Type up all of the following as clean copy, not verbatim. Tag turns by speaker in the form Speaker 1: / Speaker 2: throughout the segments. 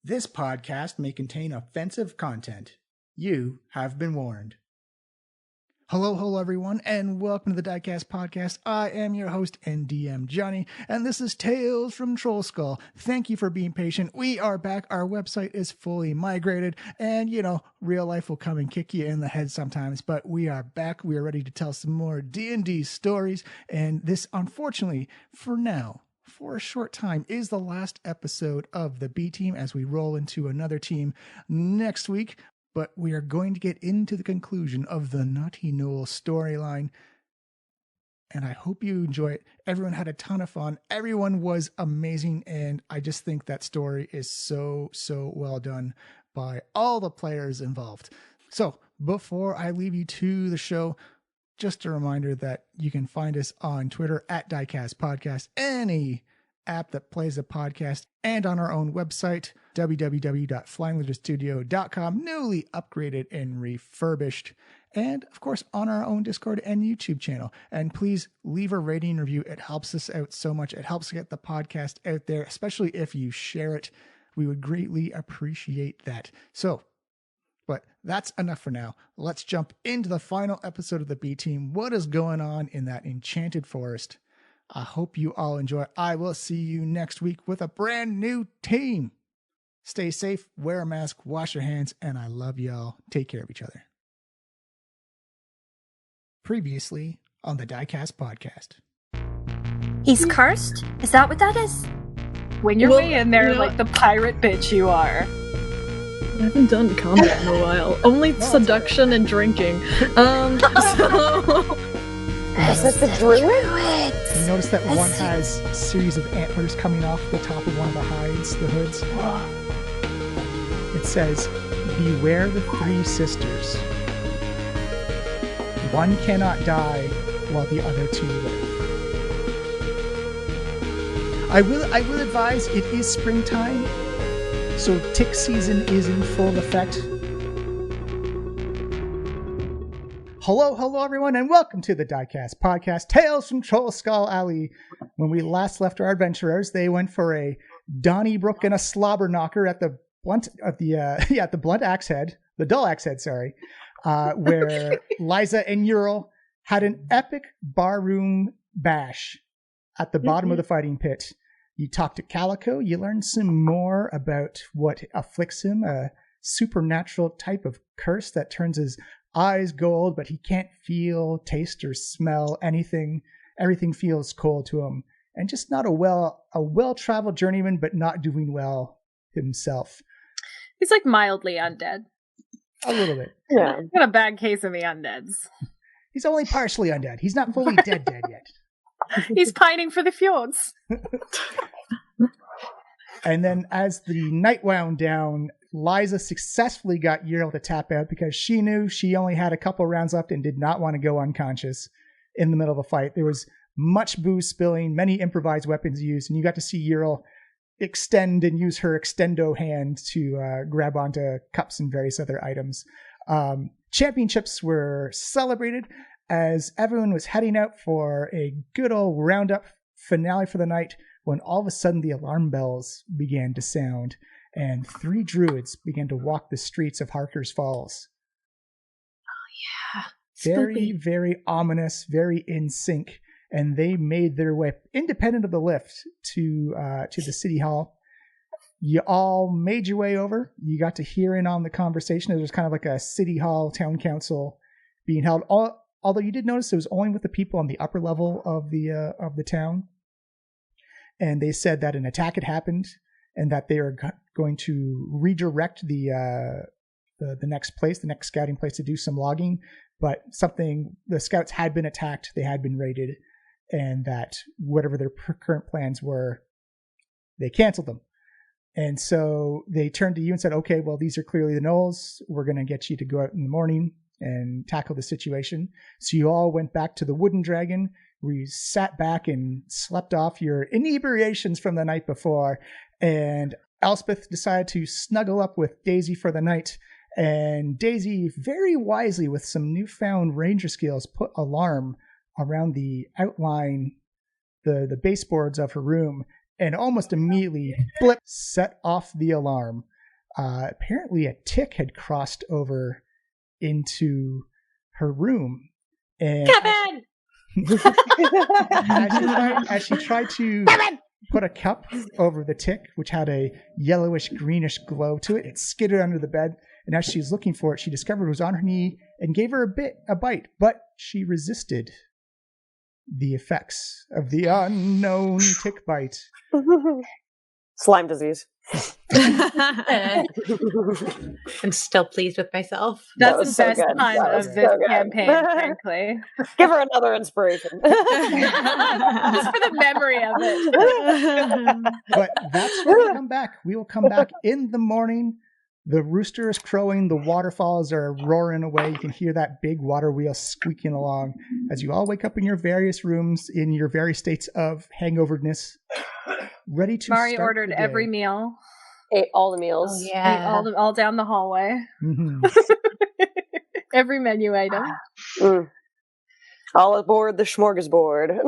Speaker 1: This podcast may contain offensive content. You have been warned. Hello everyone, and welcome to the Diecast podcast. I am your host and DM, Johnny, and this is Tales from Trollskull. Thank you for being patient. We are back. Our website is fully migrated, and real life will come and kick you in the head sometimes, but we are back. We are ready to tell some more D&D stories, and this, unfortunately, for now, for a short time, is the last episode of the B team as we roll into another team next week. But we are going to get into the conclusion of the Gnaughty Gnolls storyline. And I hope you enjoy it. Everyone had a ton of fun. Everyone was amazing. And I just think that story is so well done by all the players involved. So before I leave you to the show, just a reminder that you can find us on Twitter at Diecast Podcast, any app that plays a podcast, and on our own website, www.flyinglizardstudio.com, newly upgraded and refurbished, and of course on our own Discord and YouTube channel. And please leave a rating and review. It helps us out so much. It helps get the podcast out there, especially if you share it. We would greatly appreciate that. But that's enough for now. Let's jump into the final episode of the B Team. What is going on in that Enchanted Forest? I hope you all enjoy. I will see you next week with a brand new team. Stay safe, wear a mask, wash your hands, and I love y'all. Take care of each other. Previously on the Diecast podcast.
Speaker 2: He's cursed? Is that what that is?
Speaker 3: Wing your way in there like the pirate bitch you are.
Speaker 4: I haven't done combat in a while. Only seduction and drinking.
Speaker 5: Is that the druid?
Speaker 1: You notice that one has a series of antlers coming off the top of one of the hides, the hoods. It says, "Beware the three sisters. One cannot die while the other two live." I will advise it is springtime, so tick season is in full effect. Hello everyone, and welcome to the Diecast podcast, Tales from Trollskull Alley. When we last left our adventurers, they went for a Donnybrook and a slobber knocker at the blunt of the blunt axe head, the dull axe head, sorry, where Liza and Yrel had an epic barroom bash at the bottom of the fighting pit. You talked to Calico, you learned some more about what afflicts him, a supernatural type of curse that turns his eyes gold, but he can't feel, taste, or smell anything. Everything feels cold to him. And just not a well-traveled journeyman, but not doing well himself.
Speaker 3: He's like mildly undead.
Speaker 1: A little bit.
Speaker 5: Yeah.
Speaker 3: He's got a bad case of the undeads.
Speaker 1: He's only partially undead. He's not fully dead yet.
Speaker 3: He's pining for the fjords.
Speaker 1: And then as the night wound down, Liza successfully got Yrel to tap out because she knew she only had a couple rounds left and did not want to go unconscious in the middle of a fight. There was much booze spilling, many improvised weapons used, and you got to see Yrel extend and use her extendo hand to grab onto cups and various other items. Championships were celebrated as everyone was heading out for a good old roundup finale for the night, when all of a sudden the alarm bells began to sound and 3 druids began to walk the streets of Harker's Falls.
Speaker 3: Oh yeah.
Speaker 1: Very, very ominous, very in sync. And they made their way, independent of the lift, to the city hall. You all made your way over. You got to hear in on the conversation. It was kind of like a city hall, town council being held. Although you did notice it was only with the people on the upper level of the town. And they said that an attack had happened and that they are going to redirect the next place, the next scouting place, to do some logging. But the scouts had been attacked, they had been raided, and that whatever their current plans were, they canceled them. And so they turned to you and said, okay, well, these are clearly the Gnolls. We're going to get you to go out in the morning and tackle the situation. So you all went back to the Wooden Dragon, where you sat back and slept off your inebriations from the night before. And Elspeth decided to snuggle up with Daisy for the night. And Daisy, very wisely, with some newfound ranger skills, put alarm around the outline, the baseboards of her room, and almost immediately, blip, set off the alarm. apparently a tick had crossed over into her room. And
Speaker 6: Kevin!
Speaker 1: as she tried to put a cup over the tick, which had a yellowish greenish glow to it, it skidded under the bed. And as she was looking for it, she discovered it was on her knee and gave her a bite, but she resisted the effects of the unknown tick bite.
Speaker 5: Slime disease.
Speaker 6: I'm still pleased with myself.
Speaker 3: That's the
Speaker 5: so
Speaker 3: best
Speaker 5: good.
Speaker 3: time
Speaker 5: That
Speaker 3: of
Speaker 5: was
Speaker 3: this
Speaker 5: so good.
Speaker 3: campaign, frankly.
Speaker 5: Give her another inspiration.
Speaker 3: Just for the memory of it.
Speaker 1: But that's where we'll come back. We will come back in the morning. The rooster is crowing. The waterfalls are roaring away. You can hear that big water wheel squeaking along as you all wake up in your various rooms in your various states of hangoverness, ready to
Speaker 3: Mari
Speaker 1: start
Speaker 3: ordered
Speaker 1: the day.
Speaker 3: every meal.
Speaker 5: Ate all the meals.
Speaker 6: Oh,
Speaker 3: Ate
Speaker 6: yeah.
Speaker 3: all down the hallway.
Speaker 1: Mhm.
Speaker 3: Every menu item.
Speaker 5: Mm. All aboard the smorgasbord.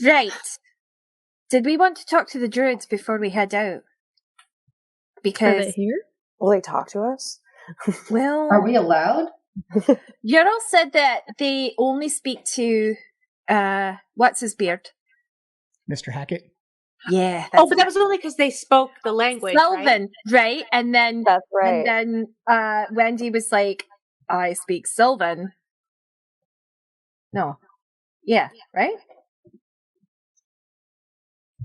Speaker 2: Right. Did we want to talk to the druids before we head out?
Speaker 4: Are they
Speaker 2: Because,
Speaker 4: here?
Speaker 5: Will they talk to us?
Speaker 2: well,
Speaker 7: Are we allowed?
Speaker 2: Yrel said that they only speak to, what's his beard?
Speaker 1: Mr. Hackett.
Speaker 2: Yeah.
Speaker 6: Oh, but that was only because they spoke the language, right?
Speaker 2: Sylvan, right? And then,
Speaker 5: That's right.
Speaker 2: and then, Wendy was like, I speak Sylvan. No. Yeah, right?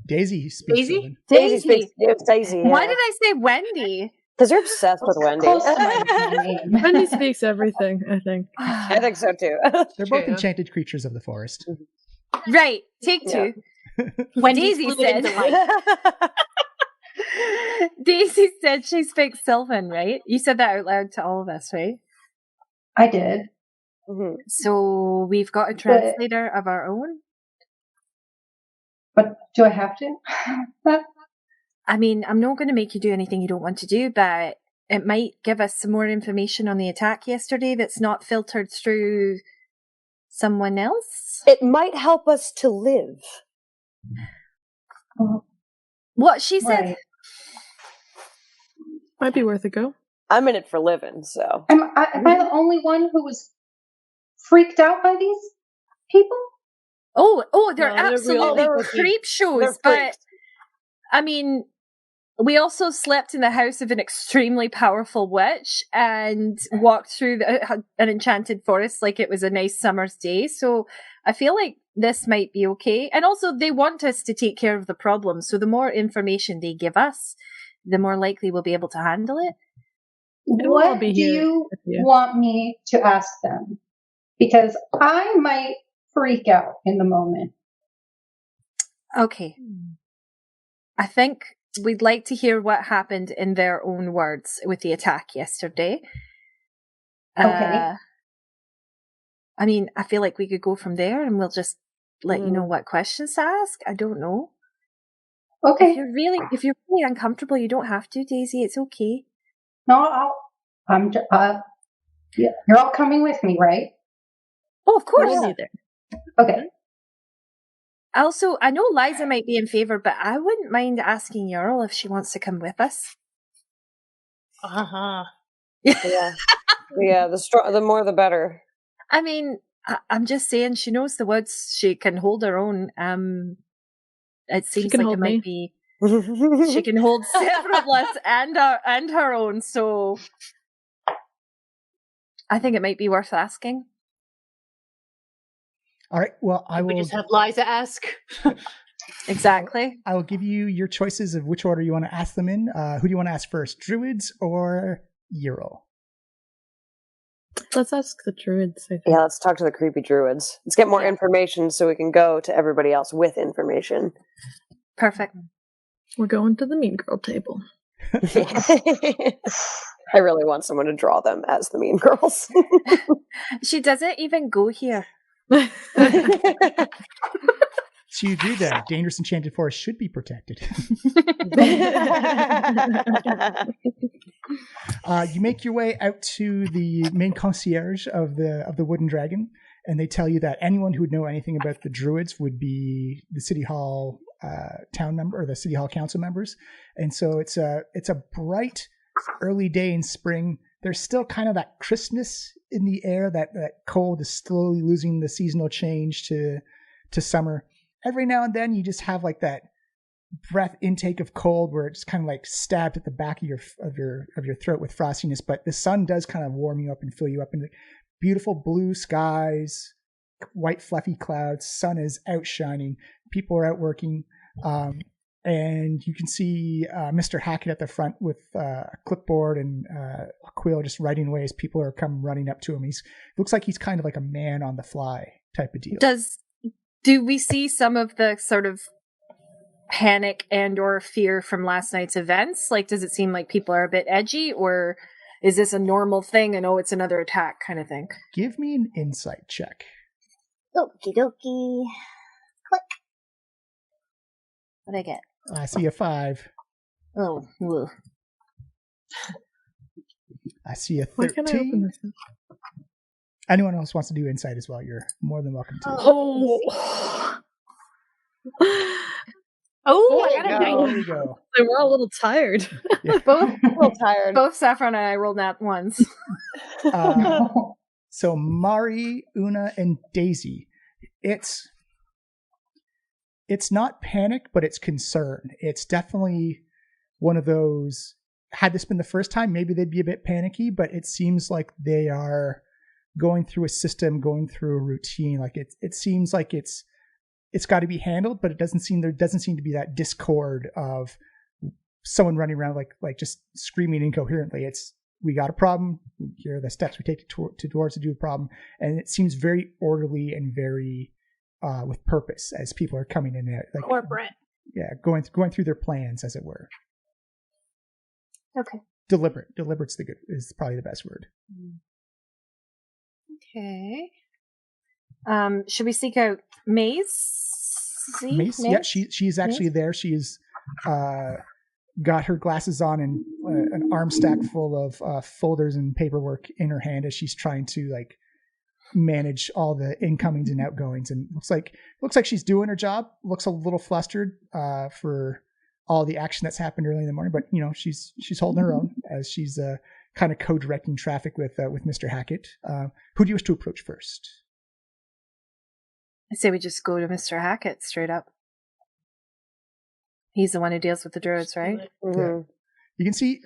Speaker 1: Daisy speaks.
Speaker 6: Daisy?
Speaker 1: Sylvan.
Speaker 5: Daisy speaks. It's Daisy. Yeah.
Speaker 2: Why did I say Wendy?
Speaker 5: Because you're obsessed with Wendy.
Speaker 7: Close to my name.
Speaker 4: Wendy speaks everything, I think.
Speaker 5: I think so too.
Speaker 1: They're both
Speaker 6: True.
Speaker 1: enchanted creatures of the forest.
Speaker 2: Right. Take two.
Speaker 6: Wendy's
Speaker 2: Daisy
Speaker 6: fluid in
Speaker 2: said-
Speaker 6: delight.
Speaker 2: Daisy said she speaks Sylvan, right? You said that out loud to all of us, right?
Speaker 7: I did.
Speaker 5: Mhm.
Speaker 2: So we've got a translator of our own.
Speaker 7: But do I have to?
Speaker 2: I mean, I'm not going to make you do anything you don't want to do, but it might give us some more information on the attack yesterday that's not filtered through someone else.
Speaker 5: It might help us to live.
Speaker 2: What she said.
Speaker 7: Right.
Speaker 4: Might be worth a go.
Speaker 5: I'm in it for living, so.
Speaker 7: Am I the only one who was freaked out by these people?
Speaker 2: Oh, they're
Speaker 6: No, they're
Speaker 2: absolutely
Speaker 5: really
Speaker 2: creep shows,
Speaker 5: They're
Speaker 2: but
Speaker 5: freaks.
Speaker 2: I mean, we also slept in the house of an extremely powerful witch and walked through an enchanted forest like it was a nice summer's day. So I feel like this might be okay. And also, they want us to take care of the problem. So the more information they give us, the more likely we'll be able to handle it.
Speaker 4: It'll all
Speaker 7: What
Speaker 4: be
Speaker 7: do
Speaker 4: here
Speaker 7: you
Speaker 4: with you.
Speaker 7: want me to ask them? Because I might freak out in the moment.
Speaker 2: Okay. I think we'd like to hear what happened in their own words with the attack yesterday.
Speaker 7: Okay.
Speaker 2: I mean, I feel like we could go from there and we'll just let you know what questions to ask. I don't know.
Speaker 7: Okay.
Speaker 2: If you're really uncomfortable, you don't have to, Daisy. It's okay.
Speaker 7: No, yeah, you're all coming with me, right?
Speaker 2: Oh, of course.
Speaker 4: We'll be there.
Speaker 7: Okay.
Speaker 2: Also, I know Liza might be in favor, but I wouldn't mind asking Yrel if she wants to come with us.
Speaker 6: Uh-huh.
Speaker 5: Yeah. Yeah, the more the better.
Speaker 2: I mean, I'm just saying, she knows the woods. She can hold her own. It seems
Speaker 4: can
Speaker 2: like
Speaker 4: hold
Speaker 2: it might be. She can hold several of us and her own. So I think it might be worth asking.
Speaker 1: All right. Well, I
Speaker 6: We
Speaker 1: will.
Speaker 6: just have Liza ask.
Speaker 2: Exactly.
Speaker 1: I will give you your choices of which order you want to ask them in. Who do you want to ask first, druids or Yrel?
Speaker 4: Let's ask the druids, I think.
Speaker 5: Yeah, let's talk to the creepy druids. Let's get more information so we can go to everybody else with information.
Speaker 2: Perfect.
Speaker 4: We're going to the mean girl table.
Speaker 5: I really want someone to draw them as the mean girls.
Speaker 2: She doesn't even go here.
Speaker 1: So you agree that dangerous enchanted forest should be protected. You make your way out to the main concierge of the Wooden Dragon, and they tell you that anyone who would know anything about the druids would be the city hall town member or the city hall council members. And so it's a bright early day in spring. There's still kind of that crispness in the air. That cold is slowly losing the seasonal change to summer. Every now and then you just have like that breath intake of cold where it's kind of like stabbed at the back of your throat with frostiness, but the sun does kind of warm you up and fill you up in beautiful blue skies, white fluffy clouds. Sun is outshining. People are out working, and you can see Mr. Hackett at the front with a clipboard and a quill just writing away as people are come running up to him. Looks like he's kind of like a man on the fly type of deal.
Speaker 2: Do we see some of the sort of panic and or fear from last night's events? Like, does it seem like people are a bit edgy, or is this a normal thing and it's another attack kind of thing?
Speaker 1: Give me an insight check.
Speaker 8: Okie dokie. Click. What'd I get?
Speaker 1: I see a 5.
Speaker 8: Oh, woo.
Speaker 1: I see a 13.
Speaker 4: Why can't I open this?
Speaker 1: Anyone else wants to do insight as well, you're more than welcome to.
Speaker 6: Oh, I got a
Speaker 1: There
Speaker 6: 9.
Speaker 1: you go.
Speaker 4: They were all a little tired.
Speaker 1: Yeah.
Speaker 5: Both a little tired.
Speaker 2: Both Saffron and I rolled nat ones.
Speaker 1: So Mari, Una, and Daisy, it's not panic, but it's concern. It's definitely one of those. Had this been the first time, maybe they'd be a bit panicky, but it seems like they are going through a system, going through a routine. Like it seems like it's got to be handled, but there doesn't seem to be that discord of someone running around like just screaming incoherently. It's, we got a problem. Here are the steps we take towards to do the problem. And it seems very orderly and very with purpose as people are coming in there. Like,
Speaker 6: Corporate.
Speaker 1: Yeah, going through their plans, as it were.
Speaker 2: Okay.
Speaker 1: Deliberate is probably the best word.
Speaker 2: Okay. Should we seek out Maze?
Speaker 1: Mace? Yeah, she's actually there. She's got her glasses on and an arm stack full of folders and paperwork in her hand as she's trying to like manage all the incomings and outgoings. And looks like she's doing her job. Looks a little flustered for all the action that's happened early in the morning, but she's holding her own as she's kind of co-directing traffic with Mr. Hackett. Who do you wish to approach first?
Speaker 2: I say we just go to Mr. Hackett straight up. He's the one who deals with the druids, right?
Speaker 5: Mm-hmm.
Speaker 1: Yeah. You can see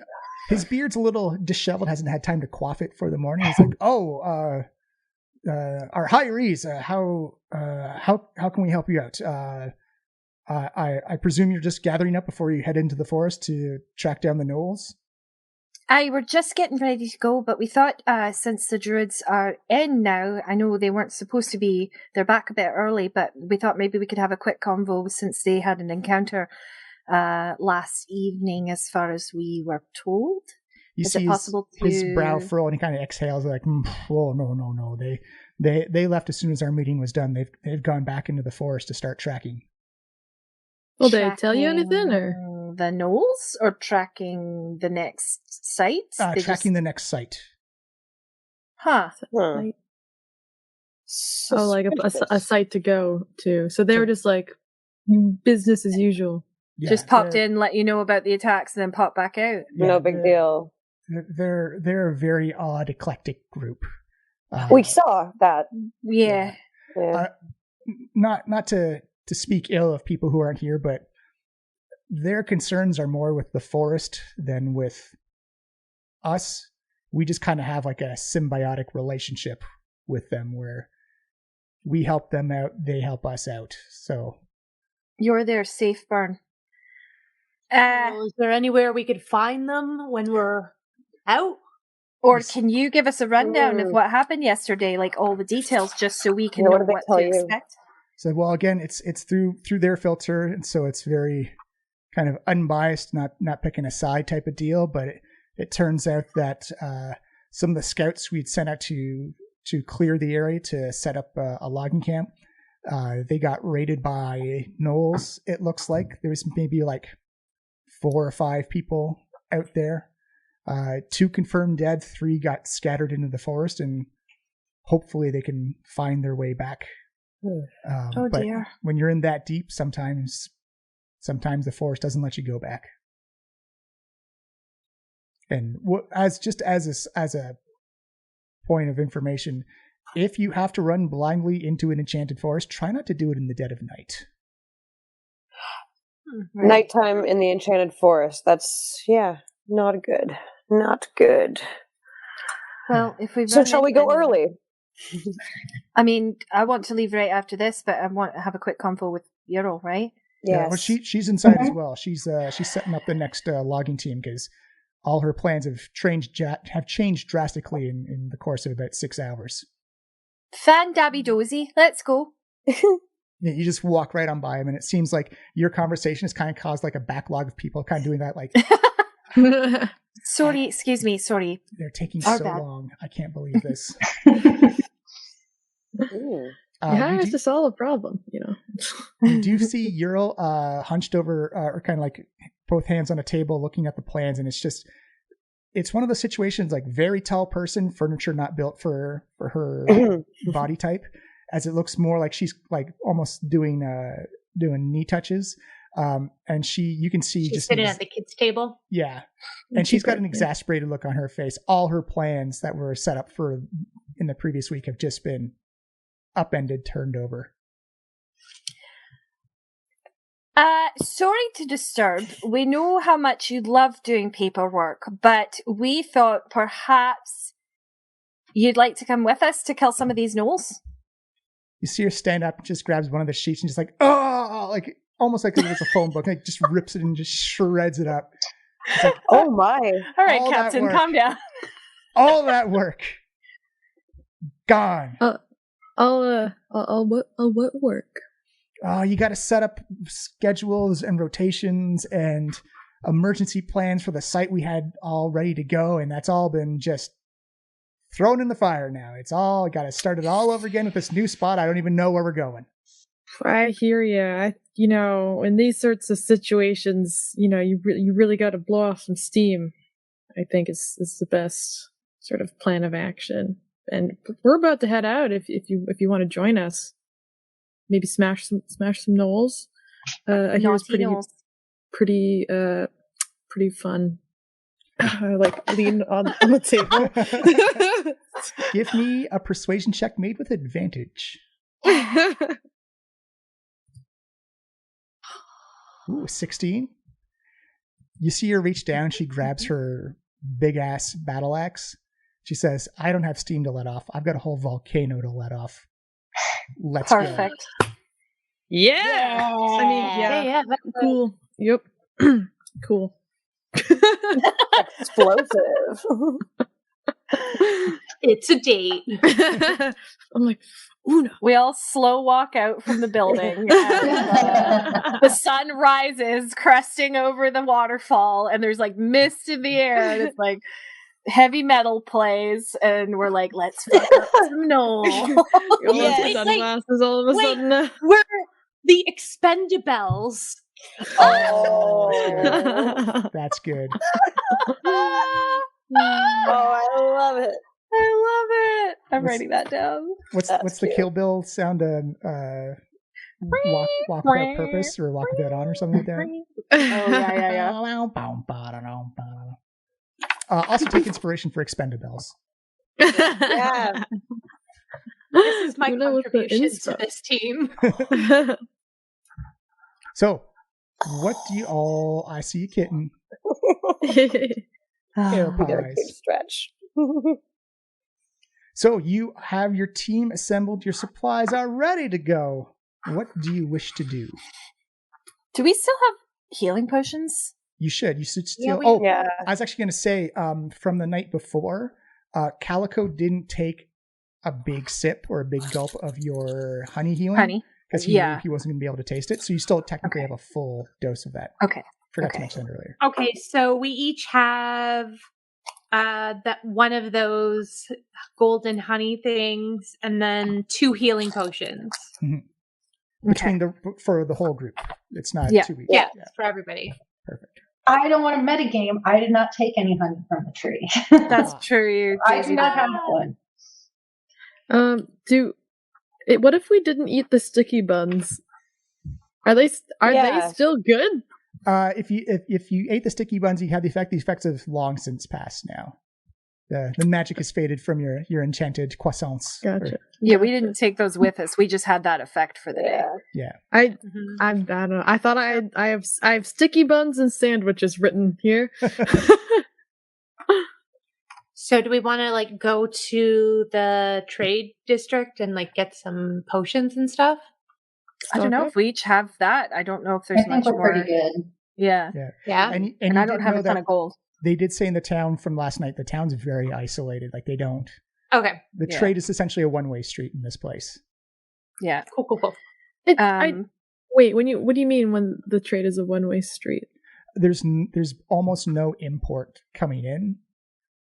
Speaker 1: his beard's a little disheveled, hasn't had time to coif it for the morning. He's like, our hirees, how can we help you out? I presume you're just gathering up before you head into the forest to track down the gnolls?
Speaker 2: We're just getting ready to go, but we thought since the druids are in now, I know they weren't supposed to be, they're back a bit early, but we thought maybe we could have a quick convo since they had an encounter last evening as far as we were told.
Speaker 1: Is it possible his brow furrow and he kind of exhales like, oh, no. They left as soon as our meeting was done. They've gone back into the forest to start tracking.
Speaker 4: Will they tell you anything, or
Speaker 2: the gnolls, or tracking the next site?
Speaker 1: Tracking the next site.
Speaker 2: Huh.
Speaker 4: like a site to go to? So they were just like business as usual.
Speaker 1: Yeah,
Speaker 2: just popped in, let you know about the attacks, and then popped back out.
Speaker 1: Yeah,
Speaker 5: no big deal.
Speaker 1: They're a very odd, eclectic group.
Speaker 5: We saw that.
Speaker 2: Yeah.
Speaker 1: Not to speak ill of people who aren't here, but their concerns are more with the forest than with us. We just kind of have like a symbiotic relationship with them where we help them out, they help us out. So
Speaker 2: You're their safe burn.
Speaker 6: Is there anywhere we could find them when we're out?
Speaker 2: Or can you give us a rundown of what happened yesterday, like all the details, just so we can know what to expect?
Speaker 1: So, well, again, it's through their filter, and so it's very kind of unbiased, not picking a side type of deal. But it turns out that some of the scouts we'd sent out to clear the area to set up a logging camp, they got raided by gnolls. It looks like there was maybe like 4 or 5 people out there. 2 confirmed dead, 3 got scattered into the forest, and hopefully they can find their way back.
Speaker 2: Oh
Speaker 1: but
Speaker 2: dear.
Speaker 1: when you're in that deep, sometimes Sometimes the forest doesn't let you go back. And as a point of information, if you have to run blindly into an enchanted forest, try not to do it in the dead of night.
Speaker 5: Right. Nighttime in the enchanted forest. That's not good. Not good.
Speaker 2: Well, if we
Speaker 5: so shall we go early?
Speaker 2: I mean, I want to leave right after this, but I want to have a quick convo with Yrel, right?
Speaker 1: Yeah. Well, she's inside as well. She's setting up the next logging team because all her plans have changed drastically in the course of about 6 hours.
Speaker 2: Fan dabby dozy. Let's go.
Speaker 1: Yeah, you just walk right on by him, and it seems like your conversation has kind of caused like a backlog of people kind of doing that. Like,
Speaker 2: sorry, excuse me, sorry.
Speaker 1: They're taking so long. I can't believe this.
Speaker 4: It's to solve a problem, you know.
Speaker 1: You do see Yrel hunched over, or kind of like both hands on a table, looking at the plans, and it's one of those situations like very tall person, furniture not built for her body type. As it looks more like she's like almost doing knee touches, and you can see
Speaker 6: she's
Speaker 1: just
Speaker 6: sitting at the kids' table.
Speaker 1: Yeah, and she's got an exasperated look on her face. All her plans that were set up for in the previous week have just been upended, turned over.
Speaker 2: Sorry to disturb. We know how much you love doing paperwork, but we thought perhaps you'd like to come with us to kill some of these gnolls.
Speaker 1: You see her stand up and just grabs one of the sheets and just like, oh, like almost like it was a phone book, like just rips it and just shreds it up. It's like,
Speaker 5: oh my!
Speaker 2: All right, Captain, calm down.
Speaker 1: All that work gone.
Speaker 4: I'll what work?
Speaker 1: Oh, you got to set up schedules and rotations and emergency plans for the site we had all ready to go, and that's all been just thrown in the fire now. It's all got to start it all over again with this new spot. I don't even know where we're going.
Speaker 4: I hear you. In these sorts of situations, you really got to blow off some steam. I think is the best sort of plan of action. And we're about to head out. If you want to join us, maybe smash some gnolls. I hear it's pretty fun. Like lean on the table.
Speaker 1: Give me a persuasion check made with advantage. Ooh, 16. You see her reach down. She grabs her big ass battle axe. She says, "I don't have steam to let off. I've got a whole volcano to let off. Let's go."
Speaker 2: Perfect.
Speaker 4: Yeah. I mean, yeah. Cool. Yep. Cool.
Speaker 5: Explosive.
Speaker 6: It's a date.
Speaker 4: I'm like, Una.
Speaker 2: We all slow walk out from the building. And, the sun rises, cresting over the waterfall, and there's like mist in the air. And it's like heavy metal plays, and we're like, let's fuck up some Gnoll.
Speaker 4: Sunglasses all of a sudden.
Speaker 6: We're the Expendables.
Speaker 5: Oh,
Speaker 1: that's good.
Speaker 5: Oh, I love it.
Speaker 2: I'm writing that down.
Speaker 1: What's the Kill Bill sound? Walk without purpose or walk without honor, something like that.
Speaker 2: Oh
Speaker 1: yeah. Also take inspiration for Expendables.
Speaker 5: Yeah.
Speaker 6: This is my contribution to this team.
Speaker 1: So, what do you all? I see a kitten.
Speaker 5: We gotta keep stretch.
Speaker 1: So you have your team assembled. Your supplies are ready to go. What do you wish to do?
Speaker 2: Do we still have healing potions?
Speaker 1: You should. You should still.
Speaker 5: Yeah,
Speaker 1: I was actually going to say, from the night before, Calico didn't take a big sip or a big gulp of your honey healing. Because he knew he wasn't going to be able to taste it. So you still technically have a full dose of that.
Speaker 2: Okay.
Speaker 1: Forgot to mention that earlier.
Speaker 6: Okay, so we each have that one of those golden honey things, and then 2 healing potions.
Speaker 1: Mm-hmm. For the whole group. It's not 2 weeks.
Speaker 6: Yeah, it's for everybody.
Speaker 1: Perfect.
Speaker 7: I don't want a metagame. I did not take any honey from the tree.
Speaker 2: That's true.
Speaker 7: I do not have one.
Speaker 4: What if we didn't eat the sticky buns? Are they
Speaker 5: Yeah.
Speaker 4: still good?
Speaker 1: If you ate the sticky buns, you had the effects have long since passed now. The magic has faded from your enchanted croissants.
Speaker 4: Gotcha.
Speaker 2: Yeah, we didn't take those with us. We just had that effect for the day.
Speaker 5: Yeah.
Speaker 1: Yeah.
Speaker 4: I don't know. I thought I have sticky buns and sandwiches written here.
Speaker 6: So do we want to like go to the trade district and like get some potions and stuff?
Speaker 2: I don't know if we each have that. I don't know if
Speaker 7: I
Speaker 2: there's
Speaker 7: think
Speaker 2: much
Speaker 7: we're
Speaker 2: more.
Speaker 7: pretty good.
Speaker 2: Yeah.
Speaker 6: Yeah.
Speaker 1: And
Speaker 2: And
Speaker 1: you
Speaker 2: I don't
Speaker 1: did
Speaker 2: have
Speaker 1: know
Speaker 2: a ton
Speaker 1: that
Speaker 2: of gold.
Speaker 1: They did say in the town from last night, the town's very isolated. Like they don't.
Speaker 6: Okay.
Speaker 1: The
Speaker 2: Yeah.
Speaker 1: trade is essentially a one-way street in this place.
Speaker 2: Yeah.
Speaker 6: Cool.
Speaker 4: Wait, what do you mean when the trade is a one-way street?
Speaker 1: There's almost no import coming in.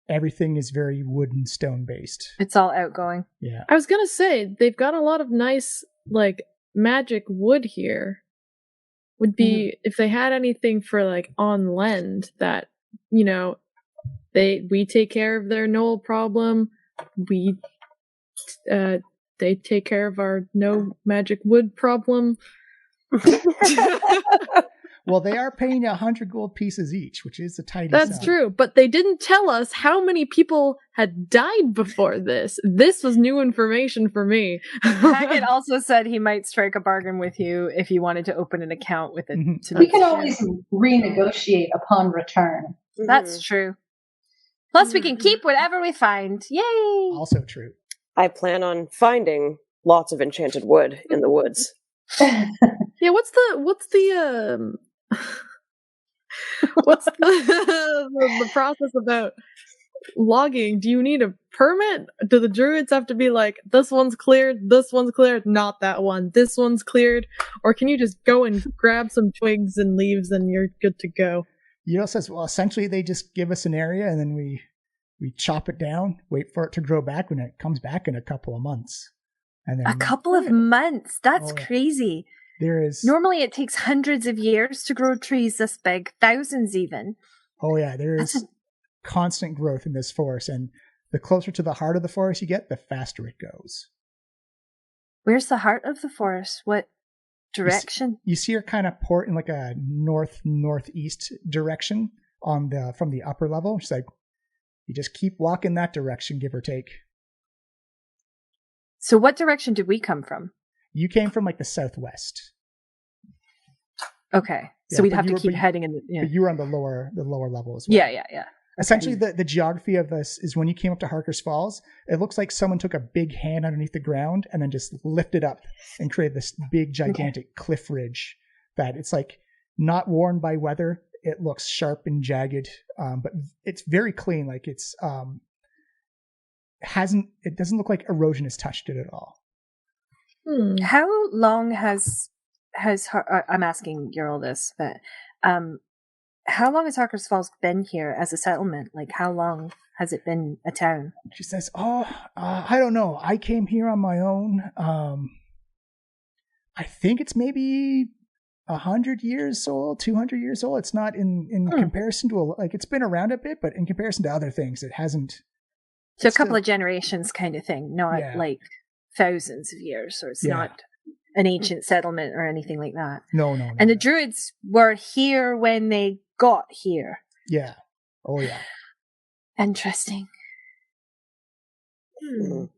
Speaker 1: Everything is very wood and stone based.
Speaker 2: It's all outgoing.
Speaker 1: Yeah.
Speaker 4: I was gonna say they've got a lot of nice like magic wood here. Would be if they had anything for like on lend that we take care of their Gnoll problem. They take care of our no magic wood problem.
Speaker 1: Well, they are paying 100 gold pieces each, which is a tidy
Speaker 4: That's
Speaker 1: sum.
Speaker 4: true, but they didn't tell us how many people had died before this. This was new information for me.
Speaker 2: Hackett also said he might strike a bargain with you if you wanted to open an account with it.
Speaker 1: Mhm.
Speaker 2: To
Speaker 7: We can always renegotiate upon return.
Speaker 2: That's true. Plus, we can keep whatever we find. Yay!
Speaker 1: Also true.
Speaker 5: I plan on finding lots of enchanted wood in the woods.
Speaker 4: Yeah, what's the the process about logging? Do you need a permit? Do the druids have to be like, this one's cleared, not that one, this one's cleared? Or can you just go and grab some twigs and leaves and you're good to go?
Speaker 1: Yrel says, well, essentially they just give us an area and then we chop it down, wait for it to grow back when it comes back in a couple of months. And then
Speaker 2: A couple of months. That's
Speaker 1: Oh, yeah.
Speaker 2: crazy.
Speaker 1: there is
Speaker 2: Normally, it takes hundreds of years to grow trees this big, thousands even.
Speaker 1: there
Speaker 2: That's
Speaker 1: is constant growth in this forest, and the closer to the heart of the forest you get, the faster it goes.
Speaker 2: Where's the heart of the forest? What direction?
Speaker 1: You see her kind of port in like a northeast direction from the upper level. She's like, you just keep walking that direction, give or take.
Speaker 2: So, what direction did we come from?
Speaker 1: You came from like the southwest.
Speaker 2: Okay,
Speaker 1: Yeah,
Speaker 2: so we'd
Speaker 1: but
Speaker 2: have
Speaker 1: you
Speaker 2: to
Speaker 1: were-
Speaker 2: keep
Speaker 1: but-
Speaker 2: heading in the. Yeah,
Speaker 1: But you were on the lower level as well.
Speaker 2: yeah.
Speaker 1: Essentially, the geography of this is when you came up to Harker's Falls, it looks like someone took a big hand underneath the ground and then just lifted up and created this big, gigantic cliff ridge that it's like not worn by weather. It looks sharp and jagged, but it's very clean. Like it doesn't look like erosion has touched it at all.
Speaker 2: How long has I'm asking Yrel this, but how long has Harker's Falls been here as a settlement? Like, how long has it been a town?
Speaker 1: She says, I don't know. I came here on my own. I think it's maybe 100 years old, 200 years old. It's not in comparison to it's been around a bit, but in comparison to other things, it hasn't.
Speaker 2: So a couple of generations kind of thing, not
Speaker 1: Yeah.
Speaker 2: like thousands of years, or it's
Speaker 1: Yeah.
Speaker 2: not an ancient settlement or anything like that.
Speaker 1: No.
Speaker 2: And the druids were here when they got here.
Speaker 1: Yeah. Oh, yeah.
Speaker 2: Interesting.
Speaker 4: And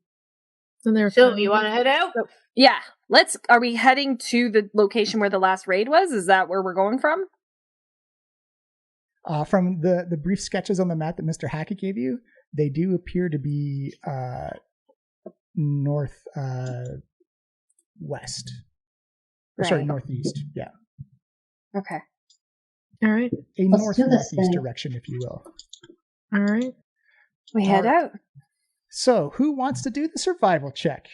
Speaker 4: they're
Speaker 6: So you want to head out?
Speaker 2: Yeah. Are we heading to the location where the last raid was? Is that where we're going from?
Speaker 1: From the brief sketches on the map that Mr. Hackett gave you, they do appear to be north west. Sorry,
Speaker 2: Right.
Speaker 1: northeast. Yeah.
Speaker 2: Okay.
Speaker 4: all right.
Speaker 1: A
Speaker 7: Let's do this
Speaker 1: north-northeast
Speaker 7: thing.
Speaker 1: direction, if you will.
Speaker 4: All right.
Speaker 2: We head out.
Speaker 1: So, who wants to do the survival check?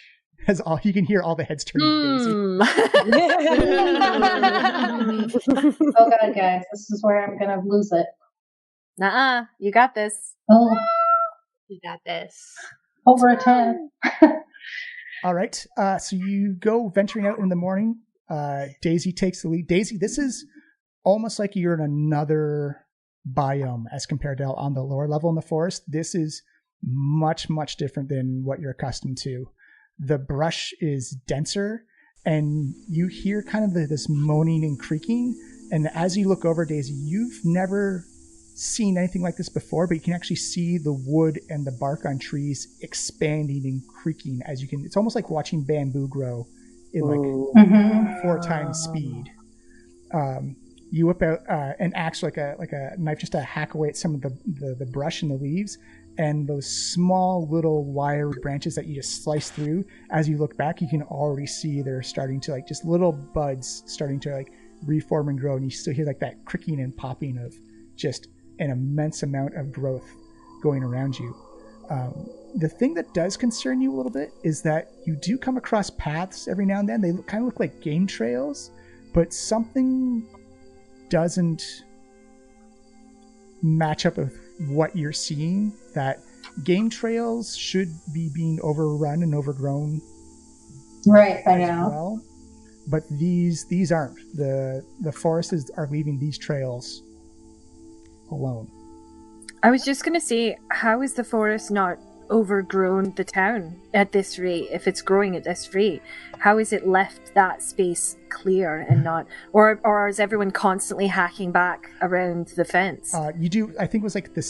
Speaker 1: As all you can hear all the heads turning Daisy.
Speaker 7: Oh god, guys, this is where I'm gonna lose it.
Speaker 2: Nuh-uh. You got this.
Speaker 7: Oh,
Speaker 6: You got this.
Speaker 7: over a 10.
Speaker 1: All right. So you go venturing out in the morning. Daisy takes the lead. Daisy, this is almost like you're in another biome as compared to on the lower level in the forest. This is much, much different than what you're accustomed to. The brush is denser and you hear kind of this moaning and creaking. And as you look over, Daisy, you've never seen anything like this before, but you can actually see the wood and the bark on trees expanding and creaking as you can. It's almost like watching bamboo grow in like 4 times speed. You whip out an axe, like a knife, just to hack away at some of the brush and the leaves, and those small little wire branches that you just slice through. As you look back, you can already see they're starting to like just little buds starting to like reform and grow, and you still hear like that cricking and popping of just an immense amount of growth going around you. The thing that does concern you a little bit is that you do come across paths every now and then. They kind of look like game trails, but something doesn't match up with what you're seeing. That game trails should be being overrun and overgrown.
Speaker 7: Right, I know.
Speaker 1: Well, but these aren't. The forests are leaving these trails alone.
Speaker 2: I was just going to say, how is the forest not overgrown the town at this rate? If it's growing at this rate, how is it left that space clear and not, or is everyone constantly hacking back around the fence?
Speaker 1: You do. I think it was like the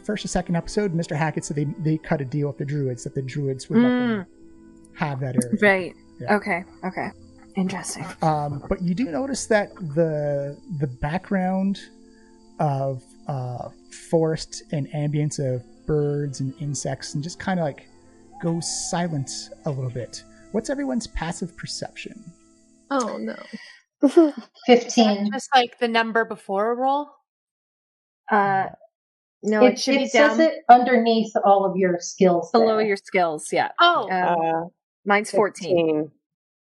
Speaker 1: first or second episode. Mr. Hackett said they cut a deal with the druids that the druids would let them have that area.
Speaker 2: Right.
Speaker 1: Yeah.
Speaker 2: Okay. Interesting.
Speaker 1: But you do notice that the background of forest and ambience of birds and insects and just kind of like goes silent a little bit. What's everyone's passive perception?
Speaker 4: Oh no.
Speaker 7: 15.
Speaker 6: Just like the number before a roll?
Speaker 2: No, it should be
Speaker 7: says
Speaker 2: down
Speaker 7: it underneath all of your skills.
Speaker 2: below
Speaker 7: there.
Speaker 2: your skills. Yeah.
Speaker 6: Oh,
Speaker 2: Mine's 14.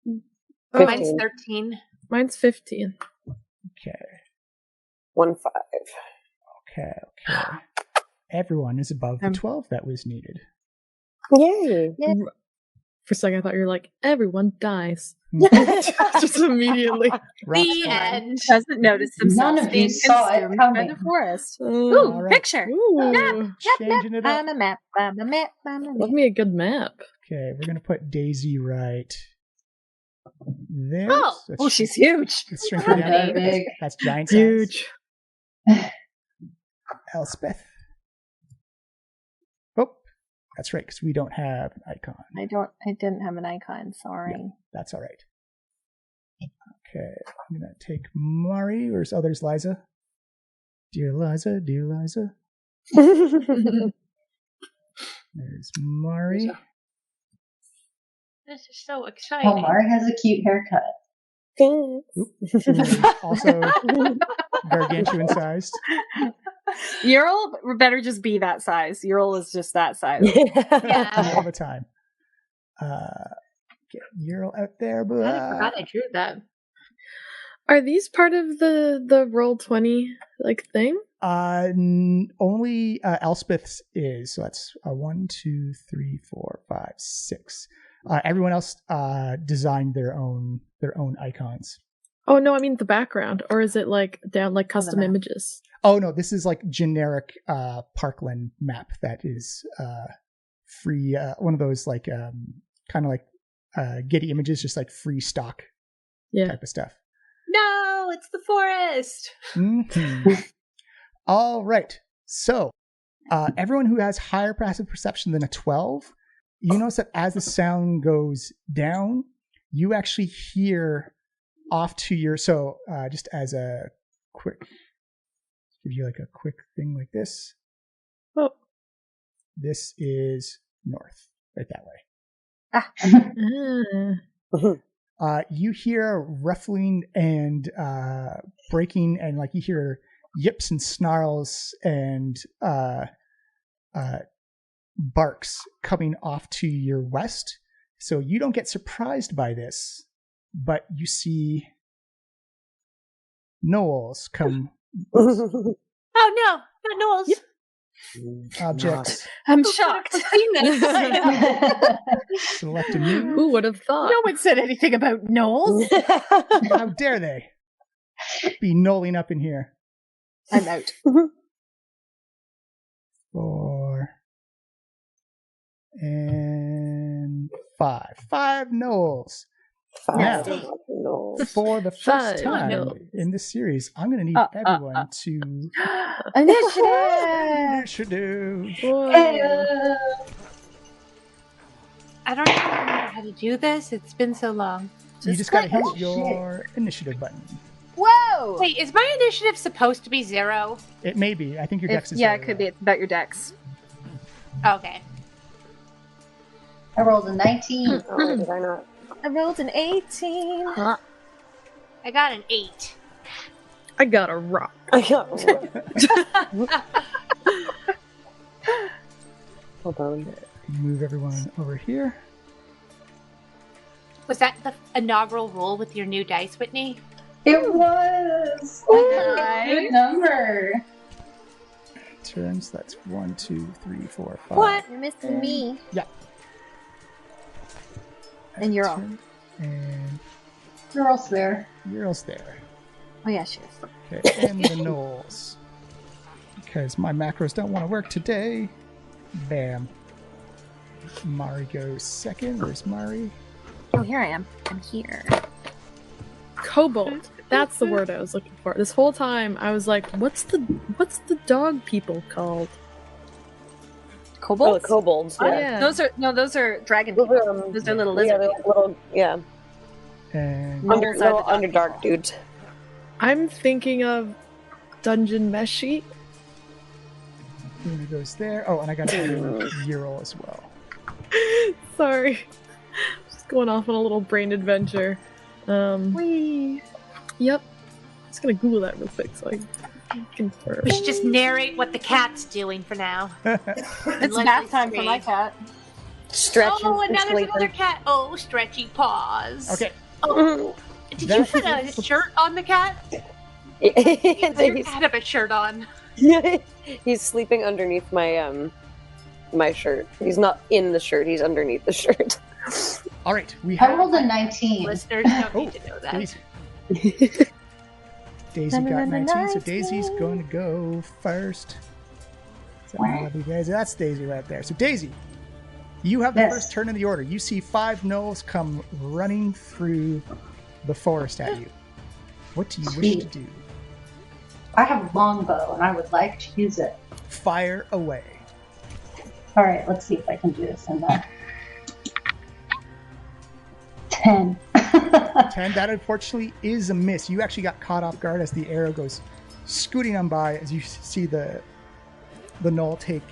Speaker 5: 15.
Speaker 6: mine's 13.
Speaker 4: Mine's 15.
Speaker 1: Okay.
Speaker 5: 1-5.
Speaker 1: Okay. Everyone is above the 12 that was needed.
Speaker 5: Yay.
Speaker 4: For a second, I thought you were like, everyone dies. Just immediately.
Speaker 6: The end.
Speaker 2: Doesn't notice themselves
Speaker 7: None of
Speaker 2: being
Speaker 7: you saw it
Speaker 2: consumed by
Speaker 7: coming.
Speaker 2: the forest.
Speaker 4: Ooh,
Speaker 1: All right.
Speaker 2: Picture.
Speaker 4: ooh.
Speaker 1: Changing it up.
Speaker 2: I'm a map.
Speaker 4: Love me a good map.
Speaker 1: Okay, we're gonna put Daisy right there.
Speaker 6: Oh.
Speaker 1: Let's
Speaker 2: Oh, she's huge.
Speaker 1: let's shrink her down.
Speaker 7: Very big.
Speaker 1: That's giant size.
Speaker 4: Huge.
Speaker 1: Elspeth. Oh, that's right, because we don't have an icon.
Speaker 2: I didn't have an icon. Sorry.
Speaker 1: Yeah, that's all right. Okay, I'm gonna take Mari. Where's others? Liza. Dear Liza. There's Mari.
Speaker 6: This is so exciting.
Speaker 7: Oh, Mari has a cute haircut.
Speaker 1: Also gargantuan sized.
Speaker 2: Yrel better just be that size. Yrel is just that size.
Speaker 6: Yeah.
Speaker 1: All the time. Get Yrel out there.
Speaker 6: I forgot I drew that.
Speaker 4: Are these part of the Roll20 like thing?
Speaker 1: Only Elspeth's is. So that's 1, 2, 3, 4, 5, 6. Everyone else designed their own icons.
Speaker 4: Oh no, I mean the background, or is it like down like custom images?
Speaker 1: Oh no, this is like generic Parkland map that is free. One of those like kind of like Getty Images, just like free stock type of stuff.
Speaker 6: No, it's the forest.
Speaker 1: Mm-hmm. All right, so everyone who has higher passive perception than a 12, you notice that as the sound goes down, you actually hear off to your, just as a quick, give you like a quick thing like this.
Speaker 4: Oh.
Speaker 1: This is north, right that way. You hear ruffling and breaking, and like you hear yips and snarls and barks coming off to your west. So you don't get surprised by this, but you see Gnolls come.
Speaker 6: Oh no, not Knowles.
Speaker 1: Yep. Objects.
Speaker 2: I'm shocked.
Speaker 1: Select a new.
Speaker 4: Who would have thought?
Speaker 2: No one said anything about Knowles.
Speaker 1: How dare they be knolling up in here?
Speaker 2: I'm out.
Speaker 1: 4 and 5. 5 Gnolls. Now,
Speaker 5: No.
Speaker 1: for the first
Speaker 4: Five
Speaker 1: time
Speaker 4: Gnolls.
Speaker 1: in this series, I'm going to need everyone to
Speaker 2: Initiative!
Speaker 1: initiative.
Speaker 6: I don't even remember how to do this. It's been so long.
Speaker 1: You just got to hit
Speaker 7: Oh,
Speaker 1: your initiative button.
Speaker 2: Whoa!
Speaker 6: Wait, is my initiative supposed to be 0?
Speaker 1: It may be. I think your dex is
Speaker 2: Yeah,
Speaker 1: very
Speaker 2: it could
Speaker 1: low.
Speaker 2: be. It's about your dex.
Speaker 6: Okay.
Speaker 7: I rolled a 19.
Speaker 5: Oh, did I not?
Speaker 2: I rolled an 18.
Speaker 6: I got an 8.
Speaker 4: I got a rock.
Speaker 5: I got Hold on.
Speaker 1: Move everyone over here.
Speaker 6: Was that the inaugural roll with your new dice, Whitney?
Speaker 7: It was! I got a good number.
Speaker 1: Turns. That's 1, 2, 3, 4, 5.
Speaker 6: What?
Speaker 2: You're missing me.
Speaker 1: Yeah.
Speaker 2: And you're off.
Speaker 1: And
Speaker 7: Girls there.
Speaker 1: Yrel's there.
Speaker 2: Oh, yeah, she is.
Speaker 1: Okay, and the Gnolls. Because my macros don't want to work today. Bam. Mari goes second. Where's Mari?
Speaker 2: Oh, here I am. I'm here.
Speaker 4: Kobold. That's the word I was looking for. This whole time I was like, what's the dog people called?
Speaker 5: Oh,
Speaker 2: Kobolds?
Speaker 5: the kobolds.
Speaker 4: Oh,
Speaker 5: Yeah.
Speaker 4: yeah.
Speaker 2: Those are dragon
Speaker 5: Those
Speaker 2: people.
Speaker 5: are,
Speaker 2: Those are little
Speaker 5: yeah,
Speaker 2: lizards.
Speaker 5: they're like little, yeah.
Speaker 1: And
Speaker 2: Under-
Speaker 5: Little
Speaker 2: Underside of the
Speaker 5: underdark dudes.
Speaker 4: I'm thinking of Dungeon Meshi.
Speaker 1: Luna goes there. Oh, and I got to do Yrel as well.
Speaker 4: Sorry. Just going off on a little brain adventure.
Speaker 2: Whee!
Speaker 4: Yep. Just gonna Google that real quick so I can confirm.
Speaker 6: We should just narrate what the cat's doing for now.
Speaker 2: It's
Speaker 6: Leslie
Speaker 2: bath time for my
Speaker 6: screamed.
Speaker 2: cat.
Speaker 5: Stretching
Speaker 6: Oh, and
Speaker 5: and
Speaker 6: now there's another
Speaker 5: sleeping.
Speaker 6: cat. Oh, stretchy paws.
Speaker 1: Okay.
Speaker 6: Oh, did you
Speaker 1: That-
Speaker 6: put a shirt on the cat?
Speaker 5: And
Speaker 6: Your
Speaker 5: he's,
Speaker 6: cat have a shirt on.
Speaker 5: he's sleeping underneath my my shirt. He's not in the shirt, he's underneath the shirt.
Speaker 1: All right. We
Speaker 7: I
Speaker 1: have
Speaker 7: rolled a 19.
Speaker 6: Listeners don't need to know that.
Speaker 1: Daisy. Daisy got 19, so Daisy's going to go first. Is that my lovely Daisy? That's Daisy right there. So Daisy, you have the
Speaker 7: Yes.
Speaker 1: first turn in the order. You see 5 Gnolls come running through the forest at you. What do you wish to do?
Speaker 7: I have a longbow and I would like to use it.
Speaker 1: Fire away.
Speaker 7: Alright, let's see if I can do this in there. 10.
Speaker 1: 10. That unfortunately is a miss. You actually got caught off guard as the arrow goes scooting on by. As you see the Gnoll take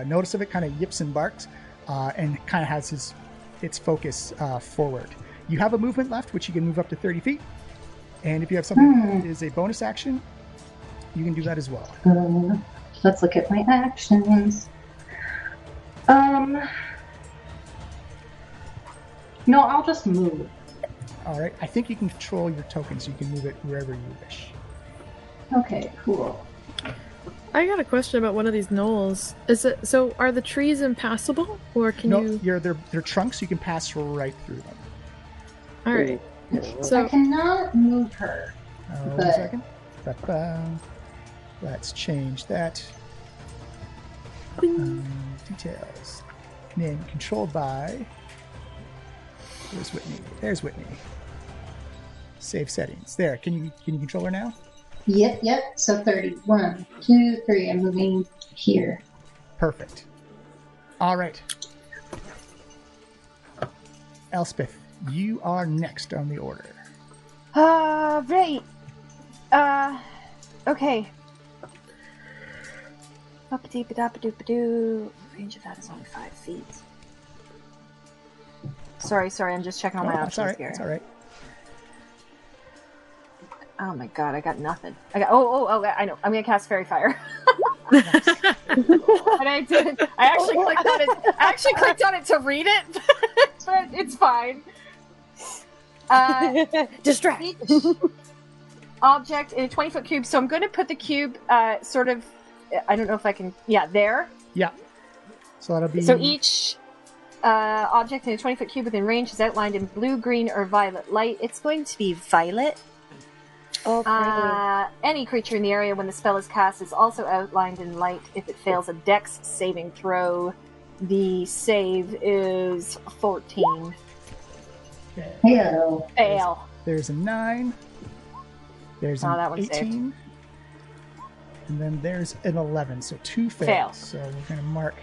Speaker 1: notice of it, kind of yips and barks, and kind of has its focus forward. You have a movement left, which you can move up to 30 feet. And if you have something that is a bonus action, you can do that as well.
Speaker 7: Let's look at my actions. No, I'll just move.
Speaker 1: All right. I think you can control your token, so you can move it wherever you wish.
Speaker 7: Okay, cool.
Speaker 4: I got a question about one of these knolls. Is it so? Are the trees impassable, or can
Speaker 1: No,
Speaker 4: you?
Speaker 1: they're trunks. You can pass right through them.
Speaker 4: All right.
Speaker 7: I
Speaker 4: So
Speaker 7: cannot move her.
Speaker 1: One
Speaker 7: But-
Speaker 1: second. Ba-ba. Let's change that. Details. Name controlled by. Where's Whitney? There's Whitney. Save settings. There. Can you control her now?
Speaker 7: Yep. So 30. 1, 2, 3. I'm moving here.
Speaker 1: Perfect. All right. Elspeth, you are next on the order.
Speaker 2: Right. Okay. Ba-ba-dee-ba-da-ba-doo-ba-doo. Range of that is only 5 feet. Sorry, I'm just checking all my
Speaker 1: That's
Speaker 2: options
Speaker 1: all right.
Speaker 2: here.
Speaker 1: That's all right.
Speaker 2: Oh my god, I got nothing. Oh, I know. I'm gonna cast Fairy Fire. And I did. I actually clicked on it to read it, but it's fine.
Speaker 5: Distract.
Speaker 2: Each object in a 20-foot cube. So I'm going to put the cube sort of. I don't know if I can. Yeah, there.
Speaker 1: Yeah. So that'll be.
Speaker 2: So each object in a 20-foot cube within range is outlined in blue, green, or violet light. It's going to be violet.
Speaker 5: Oh,
Speaker 2: Any creature in the area when the spell is cast is also outlined in light. If it fails a dex saving throw, the save is 14.
Speaker 1: Okay.
Speaker 7: Hello.
Speaker 2: Fail.
Speaker 1: There's a 9. There's an
Speaker 2: that one's
Speaker 1: 18. And then there's an 11. So 2 fails.
Speaker 2: Fail.
Speaker 1: So we're going to mark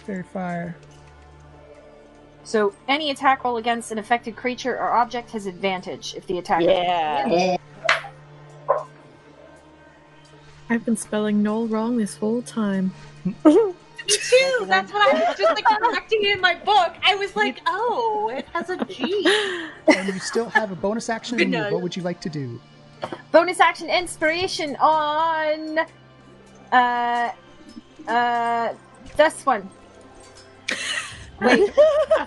Speaker 1: Fairy Fire.
Speaker 2: So any attack roll against an affected creature or object has advantage if the attacker.
Speaker 5: Yeah.
Speaker 4: I've been spelling Gnoll wrong this whole time.
Speaker 6: Me too. That's what I was just like correcting in my book. I was like, oh, it has a G.
Speaker 1: And you still have a bonus action to move. What would you like to do?
Speaker 2: Bonus action inspiration on this one. Wait,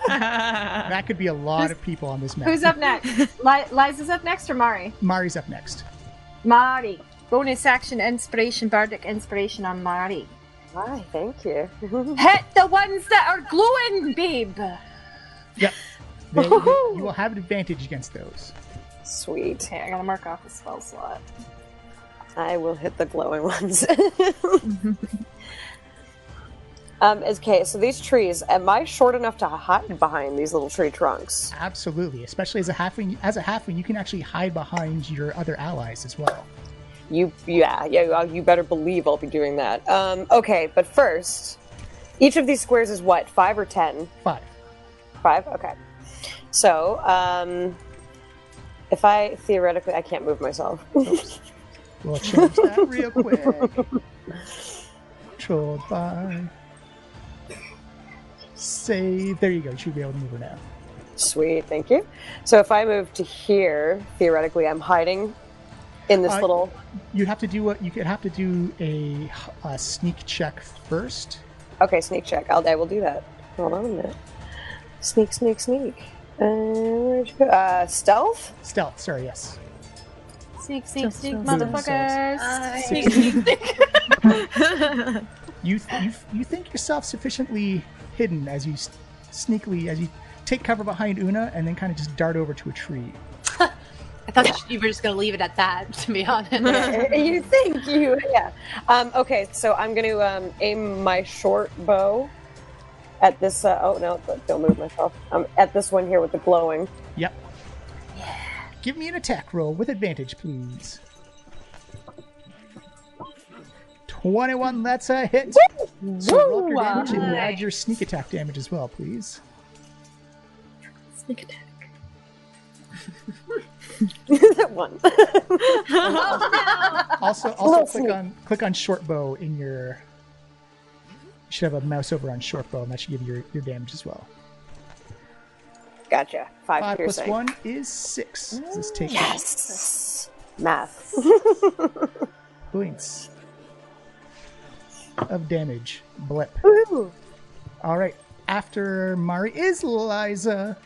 Speaker 1: That could be a lot of people on this map.
Speaker 2: who's up next? Liza's up next or Mari?
Speaker 1: Mari's up next.
Speaker 2: Mari. Bonus action inspiration, bardic inspiration on Mari.
Speaker 5: Why? Thank you.
Speaker 2: Hit the ones that are glowing, babe.
Speaker 1: Yep. You will have an advantage against those.
Speaker 5: Sweet.
Speaker 2: Okay, I gotta mark off the spell slot.
Speaker 5: I will hit the glowing ones. Okay, so these trees, am I short enough to hide behind these little tree trunks?
Speaker 1: Absolutely. Especially as a halfling. As a halfling, you can actually hide behind your other allies as well.
Speaker 5: You better believe I'll be doing that. Okay, but first, each of these squares is what, 5 or 10?
Speaker 1: 5.
Speaker 5: 5? Okay. So, if I theoretically, I can't move myself.
Speaker 1: We'll change that real quick. Controlled by. Save. There you go. You should be able to move her now.
Speaker 5: Sweet, thank you. So if I move to here, theoretically, I'm hiding in this little.
Speaker 1: You'd have to do what you could have to do a sneak check first.
Speaker 5: Okay, sneak check. I will do that. Hold on a minute. Sneak. Where'd you go? Stealth?
Speaker 1: Stealth. Sorry. Yes.
Speaker 2: Sneak,
Speaker 1: Boom,
Speaker 2: motherfuckers.
Speaker 1: Sneak. You think yourself sufficiently hidden as you sneakily take cover behind Una and then kind of just dart over to a tree.
Speaker 6: I thought you were just going to leave it at that, to be honest.
Speaker 5: You think you, yeah. Okay, so I'm going to aim my short bow at this, oh no, don't move myself. At this one here with the glowing.
Speaker 1: Yep. Yeah. Give me an attack roll with advantage, please. 21, that's a hit. So roll up your damage and add your sneak attack damage as well, please.
Speaker 4: Sneak attack.
Speaker 5: One.
Speaker 1: Also click on short bow in your. You should have a mouse over on short bow, and that should give you your damage as well.
Speaker 5: Gotcha. 5
Speaker 1: plus
Speaker 5: piercing.
Speaker 1: 1 is 6. Does this take
Speaker 5: Yes. Math.
Speaker 1: points of damage? Blip.
Speaker 5: Woo.
Speaker 1: All right. After Mari is Liza.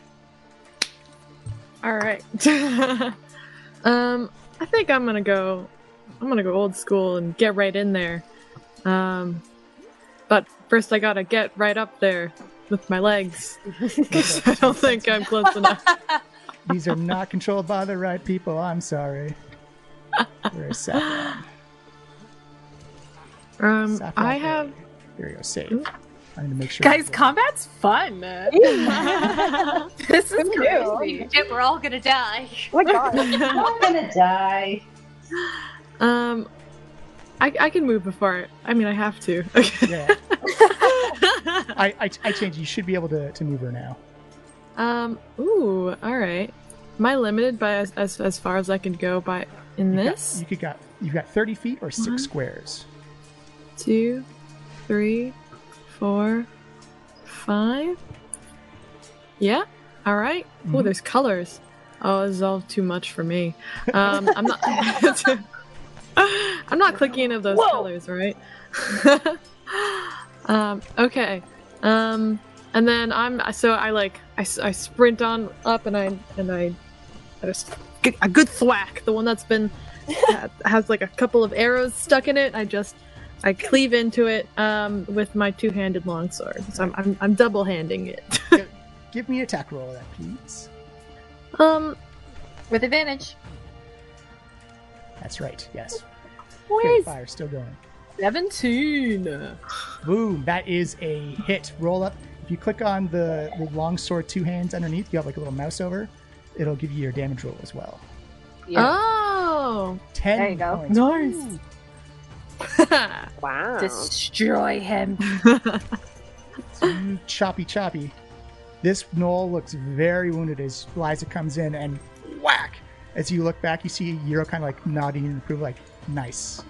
Speaker 4: All right. I think I'm gonna go old school and get right in there. But first I gotta get right up there with my legs. 'Cause I don't think I'm close enough.
Speaker 1: These are not controlled by the right people. I'm sorry. Where's Saffron? Saffron,
Speaker 4: I have.
Speaker 1: There you go. Save. I need to make sure.
Speaker 2: Guys, combat's fun. This is crazy.
Speaker 6: Shit, we're all going to die.
Speaker 5: Oh my god.
Speaker 7: I'm gonna die.
Speaker 4: I can move before. I mean, I have to.
Speaker 1: Yeah. I changed. You should be able to move her now.
Speaker 4: Ooh. All right. Am I limited by as far as I can go by in this?
Speaker 1: You've got 30 feet or 6
Speaker 4: 1,
Speaker 1: squares.
Speaker 4: 2, 3, 4, 5. Yeah. All right. Oh, there's colors. Oh, this is all too much for me. I'm not. I'm not clicking any of those colors, right? Okay. And then I sprint on up and I just get a good thwack. The one that's been has like a couple of arrows stuck in it. I cleave into it with my 2-handed longsword. So I'm double handing it.
Speaker 1: Give me an attack roll of that, please.
Speaker 2: With advantage.
Speaker 1: That's right. Yes.
Speaker 2: Where's
Speaker 1: Fire still going.
Speaker 2: 17?
Speaker 1: Boom. That is a hit. Roll up If you click on the long sword 2 hands underneath, you have like a little mouse over. It'll give you your damage roll as well.
Speaker 2: Yeah.
Speaker 4: Oh,
Speaker 1: 10
Speaker 2: There you go.
Speaker 1: points.
Speaker 4: nice.
Speaker 5: Wow.
Speaker 2: Destroy him.
Speaker 1: Choppy. This gnoll looks very wounded as Liza comes in and whack. As you look back, you see Yrel kind of like nodding in approval, like, nice.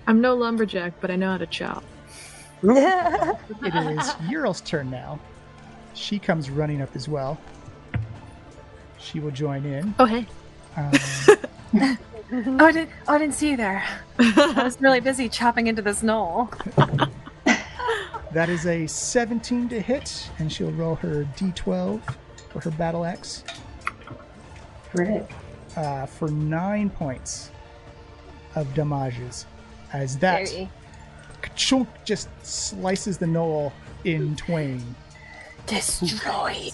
Speaker 4: I'm no lumberjack, but I know how to chop.
Speaker 1: It is Yrel's turn now. She comes running up as well. She will join in.
Speaker 4: Oh, hey.
Speaker 2: I didn't see you there. I was really busy chopping into this gnoll.
Speaker 1: That is a 17 to hit, and she'll roll her d12 for her battle axe
Speaker 7: Crit.
Speaker 1: for 9 points of damages. As that
Speaker 2: Very.
Speaker 1: chunk just slices the gnoll in twain.
Speaker 2: Destroyed.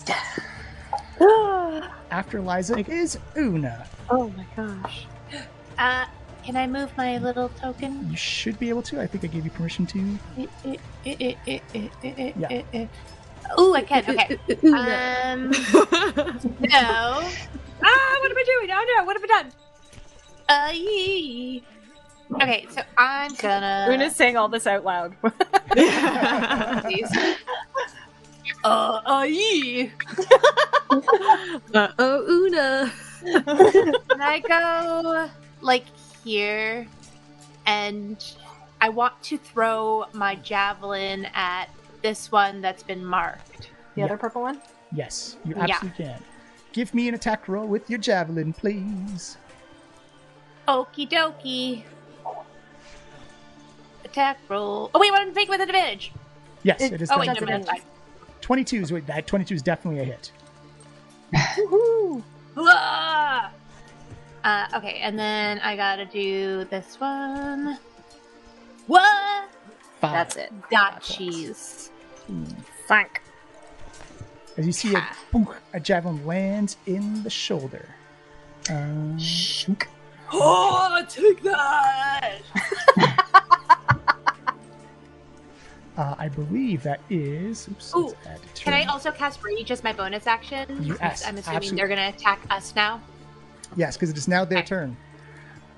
Speaker 1: After Liza is Una.
Speaker 5: Oh my gosh.
Speaker 6: Can I move my little token?
Speaker 1: You should be able to. I think I gave you permission to.
Speaker 6: Ooh, I can. Okay. No. What am I doing? Oh no, what have I done? Yee. Okay, so I'm gonna.
Speaker 2: Una's saying all this out loud.
Speaker 6: Please.
Speaker 2: Yee.
Speaker 4: Oh, Una.
Speaker 6: Can I go like here, and I want to throw my javelin at this one that's been marked.
Speaker 2: The other purple one?
Speaker 1: Yes, you absolutely can. Give me an attack roll with your javelin, please.
Speaker 6: Okie dokie. Attack roll. Oh wait, what did I make with advantage?
Speaker 1: Yes, it is.
Speaker 6: Oh wait,
Speaker 1: definitely-
Speaker 6: no, that's fine.
Speaker 1: 22 is that 22 is definitely a hit.
Speaker 6: Woohoo! Ah! Okay, and then I gotta do this one. What?
Speaker 1: 5.
Speaker 2: That's it.
Speaker 6: Got cheese.
Speaker 2: Thank.
Speaker 1: As you see a javelin lands in the shoulder.
Speaker 6: Oh, take that!
Speaker 1: I believe that is. Oops.
Speaker 6: Ooh,
Speaker 1: let's add a
Speaker 6: Can I
Speaker 1: turn.
Speaker 6: also cast Rage as my bonus action?
Speaker 1: Yes,
Speaker 6: I'm assuming
Speaker 1: absolutely.
Speaker 6: they're gonna attack us now.
Speaker 1: Yes, because it is now their
Speaker 6: Okay.
Speaker 1: turn.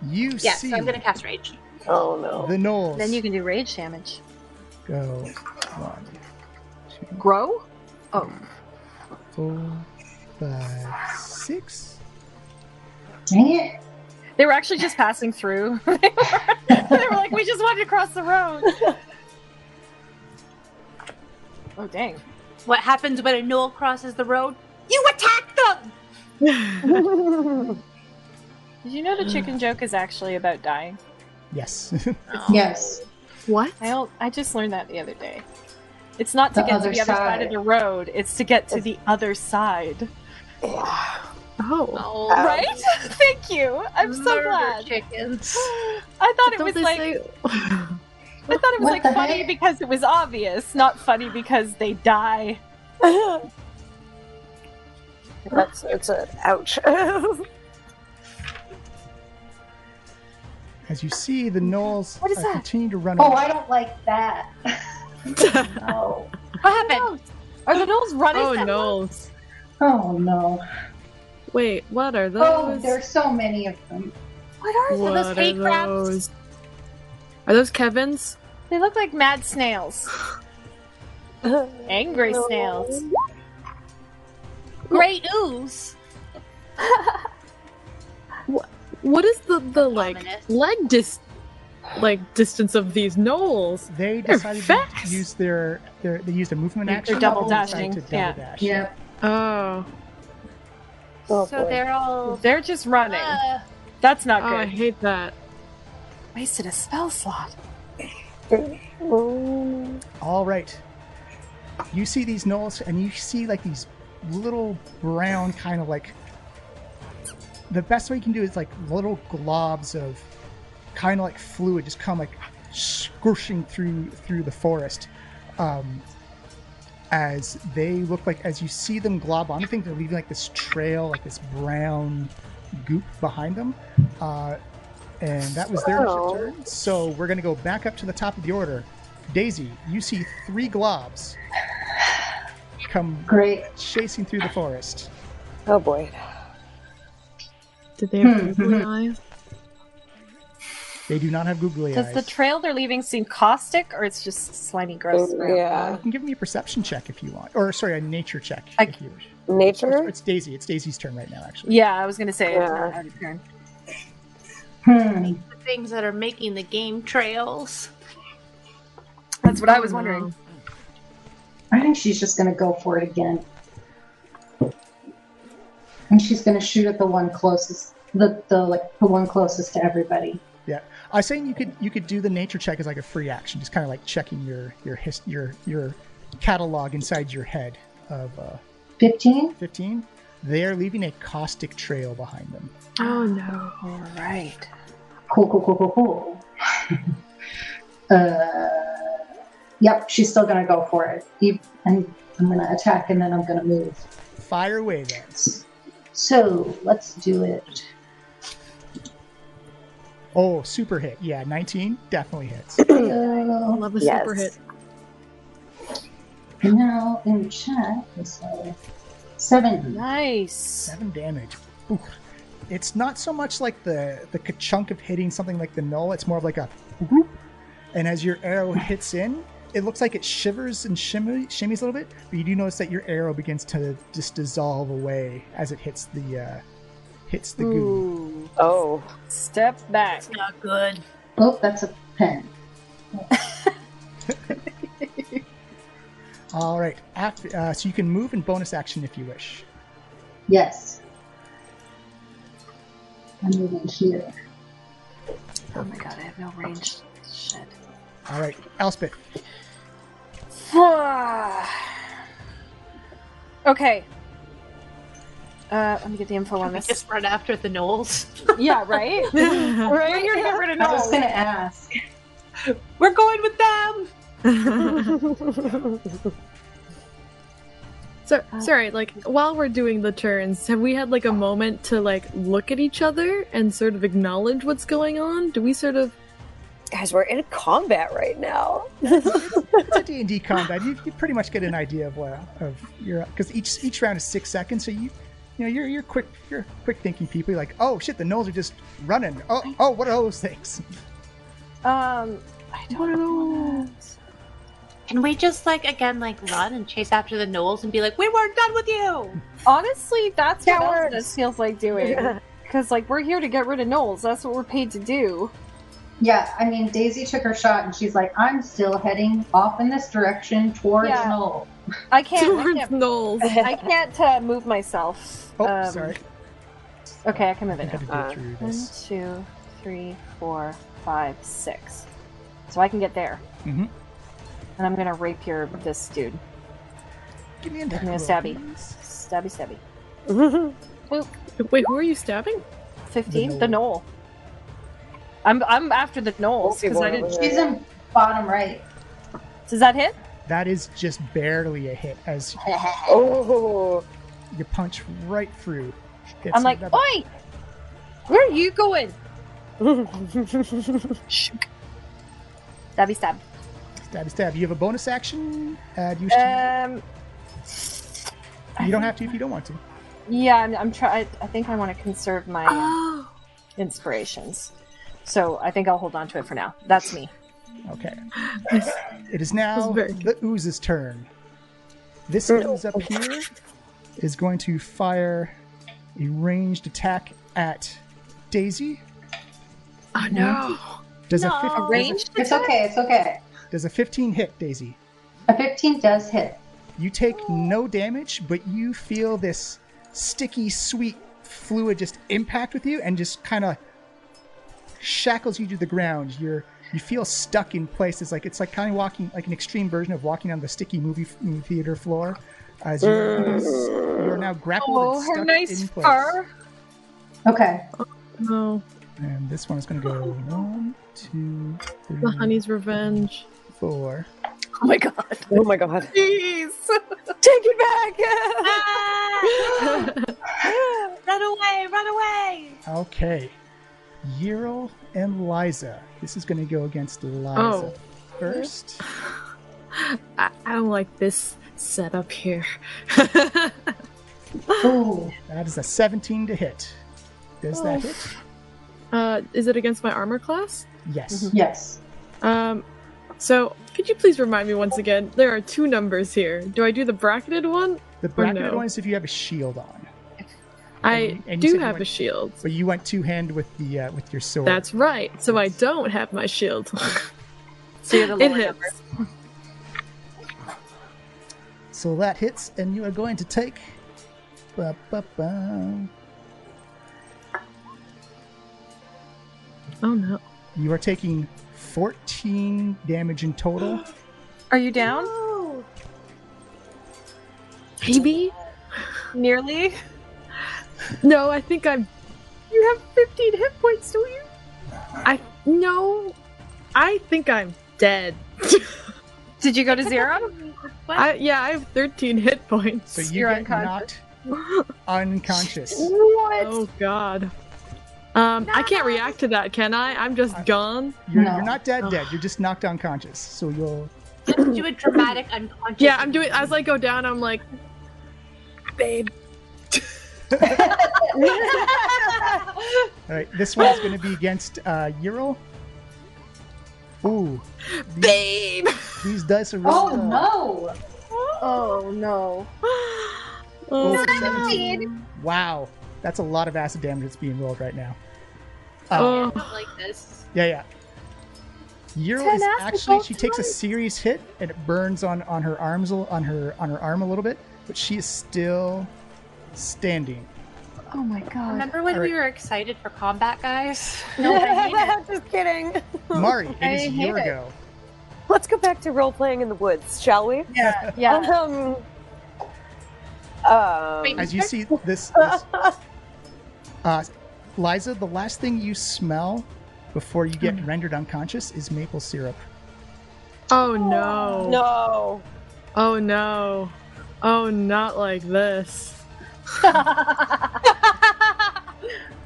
Speaker 1: You
Speaker 6: Yeah,
Speaker 1: see
Speaker 6: so I'm gonna cast Rage.
Speaker 5: Oh no.
Speaker 1: the gnolls
Speaker 2: Then you can do rage damage.
Speaker 1: go 1, 2,
Speaker 2: Grow? Oh.
Speaker 1: 4, 5, 6.
Speaker 7: Dang it.
Speaker 2: They were actually just passing through. They were like, we just wanted to cross the road. Oh, dang.
Speaker 6: What happens when a gnoll crosses the road? You attack them!
Speaker 2: Did you know the chicken joke is actually about dying?
Speaker 1: Yes.
Speaker 7: Yes.
Speaker 4: What?
Speaker 2: I just learned that the other day. It's not to
Speaker 7: The
Speaker 2: get to
Speaker 7: other
Speaker 2: the other side of
Speaker 7: side.
Speaker 2: the road, it's to get to the other side.
Speaker 4: Oh.
Speaker 2: Right? Thank you. I'm so
Speaker 6: Murder
Speaker 2: glad.
Speaker 6: chickens.
Speaker 2: I thought it
Speaker 4: Don't
Speaker 2: was
Speaker 4: they
Speaker 2: like
Speaker 4: say-
Speaker 2: I thought it was
Speaker 7: What
Speaker 2: like
Speaker 7: the
Speaker 2: funny
Speaker 7: heck?
Speaker 2: because it was obvious, not funny because they die.
Speaker 5: It's a ouch.
Speaker 1: As you see, the gnolls
Speaker 2: What is that?
Speaker 1: continue to run
Speaker 7: Oh,
Speaker 1: away.
Speaker 7: I don't like that. No.
Speaker 6: What happened?
Speaker 2: Are the gnolls running?
Speaker 4: Oh, no.
Speaker 7: Oh no.
Speaker 4: Wait, what are those?
Speaker 7: Oh, there's so many of them.
Speaker 2: What are they?
Speaker 4: What
Speaker 6: those
Speaker 4: are
Speaker 6: hay crabs?
Speaker 4: those? Are those Kevin's?
Speaker 2: They look like mad snails. Angry snails.
Speaker 6: Great ooze.
Speaker 4: What is the like
Speaker 6: Ominous.
Speaker 4: leg distance of these gnolls?
Speaker 1: They
Speaker 4: They're
Speaker 1: decided to
Speaker 4: fast.
Speaker 1: use they used a movement
Speaker 2: They're
Speaker 1: action.
Speaker 2: double
Speaker 1: They decided
Speaker 2: dashing,
Speaker 1: to double
Speaker 2: yeah.
Speaker 1: dash.
Speaker 7: Yep.
Speaker 4: Oh,
Speaker 5: Oh,
Speaker 6: So
Speaker 5: boy.
Speaker 6: they're all.
Speaker 2: They're just running. That's not
Speaker 4: I
Speaker 2: good.
Speaker 4: hate that.
Speaker 2: Wasted a spell slot.
Speaker 1: All right. You see these gnolls, and you see like these little brown kind of like. The best way you can do is like little globs of kind of like fluid just come like squishing through the forest. As they look like, as you see them glob on, I think they're leaving like this trail, like this brown goop behind them. And that was their
Speaker 5: Oh.
Speaker 1: turn. So we're going to go back up to the top of the order. Daisy, you see 3 globs come chasing through the forest.
Speaker 5: Oh boy.
Speaker 4: Did they have googly eyes?
Speaker 1: They do not have googly eyes.
Speaker 2: Does the trail they're leaving seem caustic, or it's just slimy, gross?
Speaker 5: Yeah.
Speaker 1: You can give me a perception check if you want. Or, sorry, a nature check if you wish.
Speaker 5: Nature?
Speaker 1: It's Daisy. It's Daisy's turn right now, actually.
Speaker 2: Yeah, I was going to say it's
Speaker 5: Yeah.
Speaker 2: not out of turn.
Speaker 6: The things that are making the game trails.
Speaker 2: That's what I was wondering.
Speaker 7: I think she's just going to go for it again. And she's going to shoot at the one closest, the one closest to everybody.
Speaker 1: Yeah, I was saying you could do the nature check as like a free action, just kind of like checking your catalog inside your head of
Speaker 7: 15.
Speaker 1: 15. They are leaving a caustic trail behind them.
Speaker 4: Oh no!
Speaker 2: All right.
Speaker 7: Cool. Yep, she's still going to go for it. And I'm going to attack, and then I'm going to move.
Speaker 1: Fire away then.
Speaker 7: So let's do it.
Speaker 1: Oh, super hit. Yeah, 19 definitely hits.
Speaker 4: Love the super hit.
Speaker 7: Now in the chat, it's 7.
Speaker 2: Nice.
Speaker 1: 7 damage. Ooh. It's not so much like the chunk of hitting something like the Gnoll. It's more of like a whoop. And as your arrow hits in, it looks like it shivers and shimmies a little bit, but you do notice that your arrow begins to just dissolve away as it hits the goo.
Speaker 5: Oh.
Speaker 2: Step back.
Speaker 6: It's not good.
Speaker 7: Oh, that's a pen.
Speaker 1: All right. So you can move in bonus action if you wish.
Speaker 7: Yes. I'm moving here.
Speaker 2: Oh my god, I have no range. Shit.
Speaker 1: All right, Elspeth.
Speaker 2: Okay. Let me get the info on this.
Speaker 6: Just run after the Gnolls.
Speaker 2: Yeah, right? We're here to get rid of
Speaker 7: I was
Speaker 2: Gnolls.
Speaker 7: going to ask.
Speaker 6: We're going with them!
Speaker 4: So sorry, like while we're doing the turns, have we had like a moment to like look at each other and sort of acknowledge what's going on? Do we sort of?
Speaker 5: Guys, we're in combat right now.
Speaker 1: It's a D&D combat. You pretty much get an idea of your, because each round is 6 seconds, so you're quick thinking people. You're like, oh shit, the Gnolls are just running. Oh, what are those things?
Speaker 2: I don't know.
Speaker 6: Can we just run and chase after the Gnolls and be like, we weren't done with you?
Speaker 2: Honestly, that's what this feels like doing. Because we're here to get rid of Gnolls. That's what we're paid to do.
Speaker 7: Yeah, I mean, Daisy took her shot, and she's like, I'm still heading off in this direction towards Gnoll.
Speaker 2: I can't
Speaker 4: Gnolls.
Speaker 2: I can't move myself.
Speaker 1: Oh, sorry.
Speaker 2: Okay, I can move it
Speaker 1: I
Speaker 2: now.
Speaker 1: think I had to do it through
Speaker 2: 1,
Speaker 1: this.
Speaker 2: 2, 3, 4, 5, 6. So I can get there.
Speaker 1: Mm-hmm.
Speaker 2: And I'm gonna rapier this dude.
Speaker 1: Give me a
Speaker 2: Give me a stabby. Stabby. Boop.
Speaker 4: Wait, who are you stabbing?
Speaker 2: 15. The Gnoll. I'm after the Gnolls because I didn't.
Speaker 7: She's in bottom right.
Speaker 2: Does that hit?
Speaker 1: That is just barely a hit as
Speaker 5: Oh.
Speaker 1: you punch right through.
Speaker 2: I'm like, oi! Where are you going? Stabby stab.
Speaker 1: Stab. You have a bonus action? Do you wish to? You don't have to if you don't want to.
Speaker 2: Yeah, I'm trying. I think I want to conserve my inspirations, so I think I'll hold on to it for now. That's me.
Speaker 1: Okay. It is now the ooze's turn. This ooze up here is going to fire a ranged attack at Daisy.
Speaker 4: Oh no!
Speaker 1: Does
Speaker 2: a ranged?
Speaker 7: It's okay.
Speaker 1: Does a 15 hit, Daisy?
Speaker 7: A 15 does hit.
Speaker 1: You take no damage, but you feel this sticky, sweet fluid just impact with you and just kind of shackles you to the ground. You feel stuck in place. It's like kind of walking, like an extreme version of walking on the sticky movie theater floor. As you're now grappled and stuck
Speaker 2: her nice
Speaker 1: in place.
Speaker 2: fur.
Speaker 7: Okay.
Speaker 4: No.
Speaker 1: And this one is going to go 1, 2, 3,
Speaker 4: The honey's revenge.
Speaker 1: 4.
Speaker 5: Oh my god.
Speaker 2: Jeez.
Speaker 5: Take it back!
Speaker 6: Run away!
Speaker 1: Okay. Yrel and Liza. This is going to go against Liza first.
Speaker 4: I don't like this set up here.
Speaker 7: Ooh.
Speaker 1: That is a 17 to hit. Does that hit?
Speaker 4: Is it against my armor class?
Speaker 1: Yes.
Speaker 7: Yes.
Speaker 4: So could you please remind me once again? There are 2 numbers here. Do I do the bracketed one?
Speaker 1: The bracketed
Speaker 4: no?
Speaker 1: one is if you have a shield on.
Speaker 4: I
Speaker 1: And you
Speaker 4: do
Speaker 1: said
Speaker 4: have
Speaker 1: you
Speaker 4: a shield.
Speaker 1: But you went two-hand with the with your sword.
Speaker 4: That's right. So I don't have my shield.
Speaker 2: So you're the
Speaker 4: It
Speaker 2: lower
Speaker 4: hits.
Speaker 2: number.
Speaker 1: So that hits, and you are going to take. Ba-ba-ba.
Speaker 4: Oh no.
Speaker 1: You are taking 14 damage in total.
Speaker 2: Are you down?
Speaker 4: Maybe?
Speaker 2: Nearly?
Speaker 4: No, I think I'm. You have 15 hit points, don't you? No. I think I'm dead.
Speaker 2: Did you go to 0?
Speaker 4: I have 13 hit points.
Speaker 1: So you
Speaker 2: You're
Speaker 1: get knocked unconscious.
Speaker 5: What?
Speaker 4: Oh god. I can't react to that, can I? I'm just gone.
Speaker 1: You're
Speaker 7: No.
Speaker 1: not dead. You're just knocked unconscious. So you'll.
Speaker 6: Just do a dramatic unconscious.
Speaker 4: Yeah, I'm doing. As I go down, I'm like, babe.
Speaker 1: All right, this one's going to be against Yrel. Ooh,
Speaker 4: Babe.
Speaker 1: these dice are really
Speaker 7: Oh no!
Speaker 2: Oh no.
Speaker 4: Oh,
Speaker 1: 17. Wow, that's a lot of acid damage that's being rolled right now.
Speaker 6: I
Speaker 4: Oh.
Speaker 6: don't like this.
Speaker 1: Yeah. Yrel is actually, she takes a serious hit and it burns on her arms, on her arm a little bit, but she is still standing.
Speaker 2: Oh my god.
Speaker 6: Remember when
Speaker 1: All
Speaker 6: we
Speaker 1: right.
Speaker 6: were excited for combat, guys?
Speaker 2: No, I hate it.
Speaker 5: Just kidding.
Speaker 1: Mari, it
Speaker 2: I
Speaker 1: is
Speaker 2: hate
Speaker 1: your
Speaker 2: it.
Speaker 1: go.
Speaker 5: Let's go back to role playing in the woods, shall we?
Speaker 2: Yeah.
Speaker 6: Wait,
Speaker 1: As you see this Liza, the last thing you smell before you get rendered unconscious is maple syrup.
Speaker 4: Oh no.
Speaker 5: No.
Speaker 4: Oh no. Oh, not like this.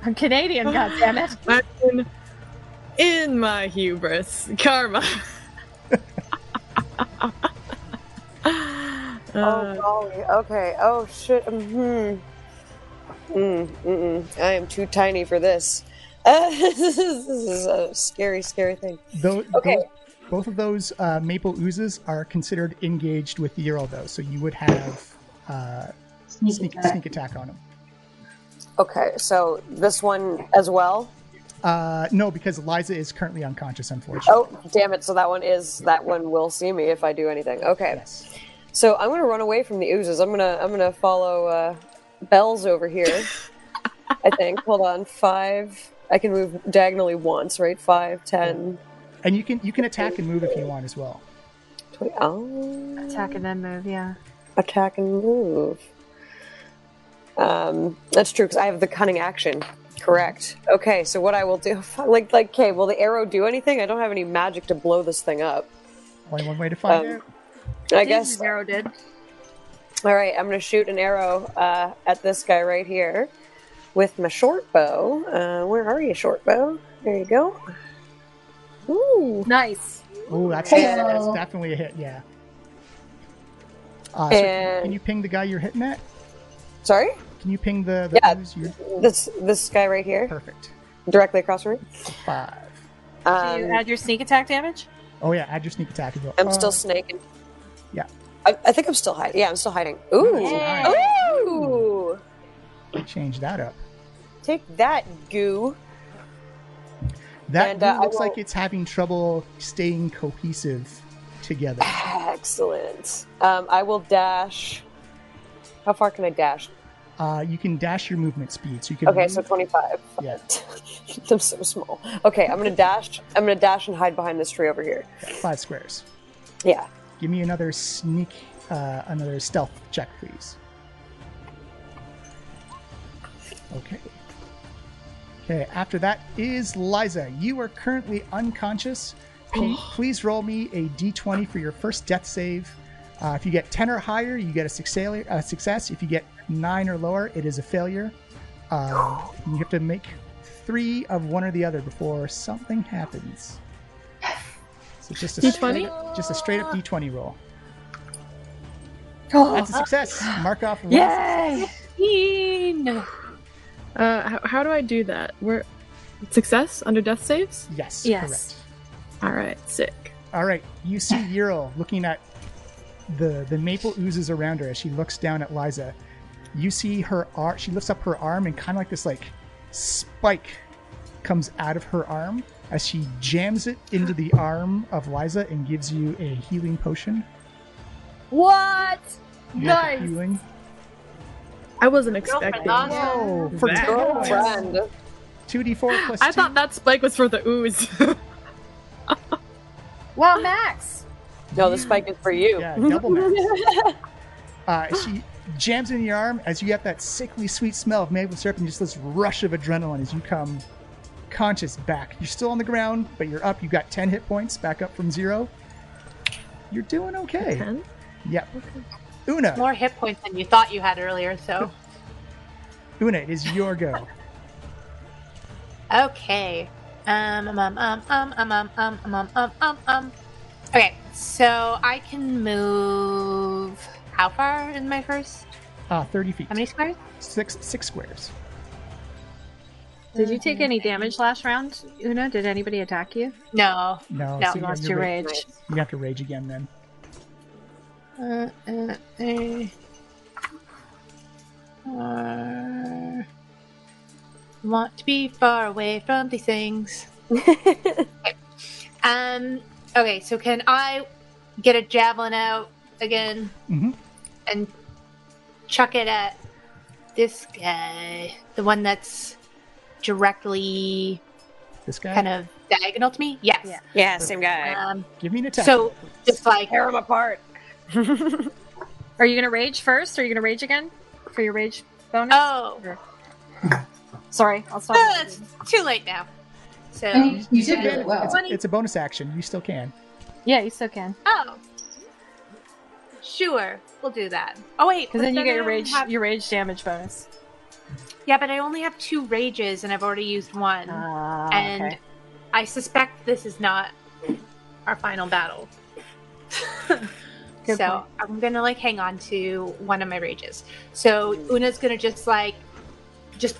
Speaker 2: I'm Canadian, goddammit.
Speaker 4: I'm in my hubris. Karma.
Speaker 5: Oh golly. Okay. Oh shit. I am too tiny for this. This is a scary thing. Okay.
Speaker 1: Both of those maple oozes are considered engaged with Yrel, though, so you would have sneak attack on them.
Speaker 5: Okay, so this one as well?
Speaker 1: No, because Liza is currently unconscious, unfortunately.
Speaker 5: Oh, damn it. So that one will see me if I do anything. Okay.
Speaker 1: Yes.
Speaker 5: So I'm gonna run away from the oozes. I'm gonna follow Bells over here. I think. Hold on. 5. I can move diagonally once, right? 5, 10.
Speaker 1: And you can attack and move if you want as well.
Speaker 5: 20. Oh.
Speaker 2: Attack and then move, yeah.
Speaker 5: Attack and move. That's true because I have the cunning action. Correct. Okay, so what I will do, okay, will the arrow do anything? I don't have any magic to blow this thing up.
Speaker 1: Only one way to find out.
Speaker 5: I guess.
Speaker 2: Arrow did.
Speaker 5: All right, I'm going to shoot an arrow at this guy right here with my short bow. Where are you, short bow? There you go. Ooh.
Speaker 2: Nice.
Speaker 1: Oh, that's
Speaker 7: Hello.
Speaker 1: definitely a hit, yeah.
Speaker 5: And-
Speaker 1: can you ping the guy you're hitting at?
Speaker 5: Sorry?
Speaker 1: Can you ping the
Speaker 5: Yeah.
Speaker 1: ooze you're...
Speaker 5: This guy right here,
Speaker 1: Perfect.
Speaker 5: directly across from me.
Speaker 1: 5.
Speaker 2: Do you add your sneak attack damage?
Speaker 1: Oh yeah, add your sneak attack as well.
Speaker 5: I'm still snaking.
Speaker 1: Yeah.
Speaker 5: I think I'm still hiding. Yeah, I'm still hiding. Ooh.
Speaker 1: Nice.
Speaker 5: Ooh.
Speaker 1: Change that up.
Speaker 5: Take that, goo.
Speaker 1: That
Speaker 5: And,
Speaker 1: goo
Speaker 5: I
Speaker 1: looks
Speaker 5: will-
Speaker 1: like it's having trouble staying cohesive together.
Speaker 5: Excellent. I will dash. How far can I dash?
Speaker 1: You can dash your movement speed, so you can.
Speaker 5: Okay,
Speaker 1: move-
Speaker 5: so 25.
Speaker 1: Yeah.
Speaker 5: I'm so small. Okay, I'm gonna dash. I'm gonna dash and hide behind this tree over here.
Speaker 1: 5 squares.
Speaker 5: Yeah.
Speaker 1: Give me another another stealth check, please. Okay. Okay, after that is Liza. You are currently unconscious. Please roll me a d20 for your first death save. If you get 10 or higher, you get a success. If you get 9 or lower, it is a failure. You have to make 3 of one or the other before something happens. So just a
Speaker 4: D20?
Speaker 1: Just a straight up d20 roll. That's a success. Mark off one
Speaker 2: Yay!
Speaker 6: No.
Speaker 4: How do I do that? Where success under death saves?
Speaker 1: Yes,
Speaker 2: Yes.
Speaker 1: correct.
Speaker 4: All right, sick.
Speaker 1: All right, you see Yrel looking at the maple oozes around her as she looks down at Liza. You see her arm. She lifts up her arm, and kind of like this spike comes out of her arm as she jams it into the arm of Liza and gives you a healing potion.
Speaker 2: What?
Speaker 1: You have
Speaker 2: Nice.
Speaker 1: healing.
Speaker 4: I wasn't expecting.
Speaker 6: awesome.
Speaker 1: Whoa! For
Speaker 9: That
Speaker 1: 10
Speaker 9: was-
Speaker 5: Friend.
Speaker 1: 2d4 plus 2.
Speaker 4: I thought that spike was for the ooze.
Speaker 2: Wow, Max.
Speaker 5: No, the spike is for you.
Speaker 1: Yeah, double max. She jams in your arm as you get that sickly sweet smell of maple syrup and just this rush of adrenaline as you come conscious back. You're still on the ground, but you're up. You got 10 hit points, back up from 0. You're doing okay.
Speaker 4: 10?
Speaker 1: Yep. Una.
Speaker 6: More hit points than you thought you had earlier, so.
Speaker 1: Una, it is your go.
Speaker 6: Okay. Okay, so I can move. How far in my first?
Speaker 1: 30 feet.
Speaker 6: How many squares?
Speaker 1: 6 squares.
Speaker 2: Did you take any damage last round, Una? Did anybody attack you?
Speaker 6: No.
Speaker 1: No,
Speaker 6: No.
Speaker 1: so
Speaker 2: You lost your rage.
Speaker 1: You have to rage again then.
Speaker 6: Want to be far away from these things. Okay. Okay, so can I get a javelin out again and chuck it at this guy, the one that's directly
Speaker 1: This guy?
Speaker 6: kind of diagonal to me? Yes.
Speaker 2: Yeah.
Speaker 5: Yeah, same guy.
Speaker 1: Give me an attack.
Speaker 6: So just like
Speaker 5: Tear him apart.
Speaker 2: Are you gonna rage first? Are you gonna rage again for your rage bonus?
Speaker 6: oh,
Speaker 2: Sorry, I'll stop.
Speaker 6: it's too late now. So
Speaker 7: And you did really well.
Speaker 1: It's a bonus action. You still can.
Speaker 2: Yeah, you still can.
Speaker 6: oh, sure, we'll do that. Oh wait,
Speaker 2: Because
Speaker 6: but
Speaker 2: then you get
Speaker 6: I only have-
Speaker 2: your rage damage bonus.
Speaker 6: Yeah, but I only have 2 rages, and I've already used 1. And
Speaker 2: okay.
Speaker 6: I suspect this is not our final battle.
Speaker 2: Good
Speaker 6: So
Speaker 2: point.
Speaker 6: I'm gonna hang on to one of my rages. So Una's gonna just be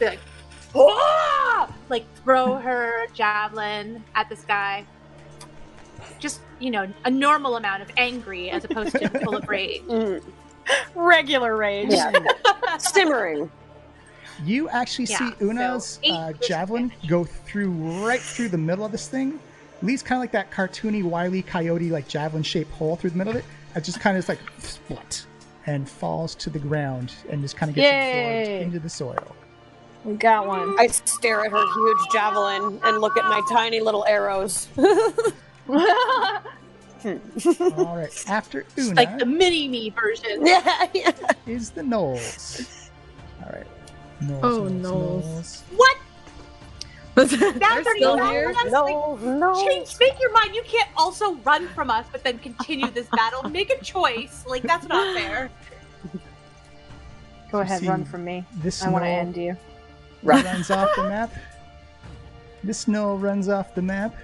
Speaker 6: like, "Whoa!" Throw her javelin at this guy. Just a normal amount of angry as opposed to full of rage.
Speaker 2: Regular rage.
Speaker 5: Yeah. Simmering.
Speaker 1: You actually
Speaker 6: Yeah,
Speaker 1: see Una's
Speaker 6: so 8
Speaker 1: javelin go right through the middle of this thing. Leaves kind of like that cartoony Wile E. Coyote javelin-shaped hole through the middle of it. It just kind of split and falls to the ground and just kind of gets absorbed
Speaker 2: Yay.
Speaker 1: into the soil.
Speaker 2: We got one.
Speaker 5: I stare at her huge javelin and look at my tiny little arrows.
Speaker 1: All right, after Una
Speaker 6: Like the mini-me version.
Speaker 5: Yeah.
Speaker 1: is the Gnolls. All right. Gnolls,
Speaker 4: Oh,
Speaker 1: Gnolls.
Speaker 6: What?
Speaker 4: They're
Speaker 6: That's
Speaker 4: still
Speaker 6: already
Speaker 4: here?
Speaker 5: No.
Speaker 6: Make your mind. You can't also run from us, but then continue this battle. Make a choice. That's not fair.
Speaker 2: Go ahead,
Speaker 1: See,
Speaker 2: run from me.
Speaker 1: This
Speaker 2: I want to
Speaker 1: Gnoll
Speaker 2: end you.
Speaker 1: runs off the map. This Gnoll runs off the map.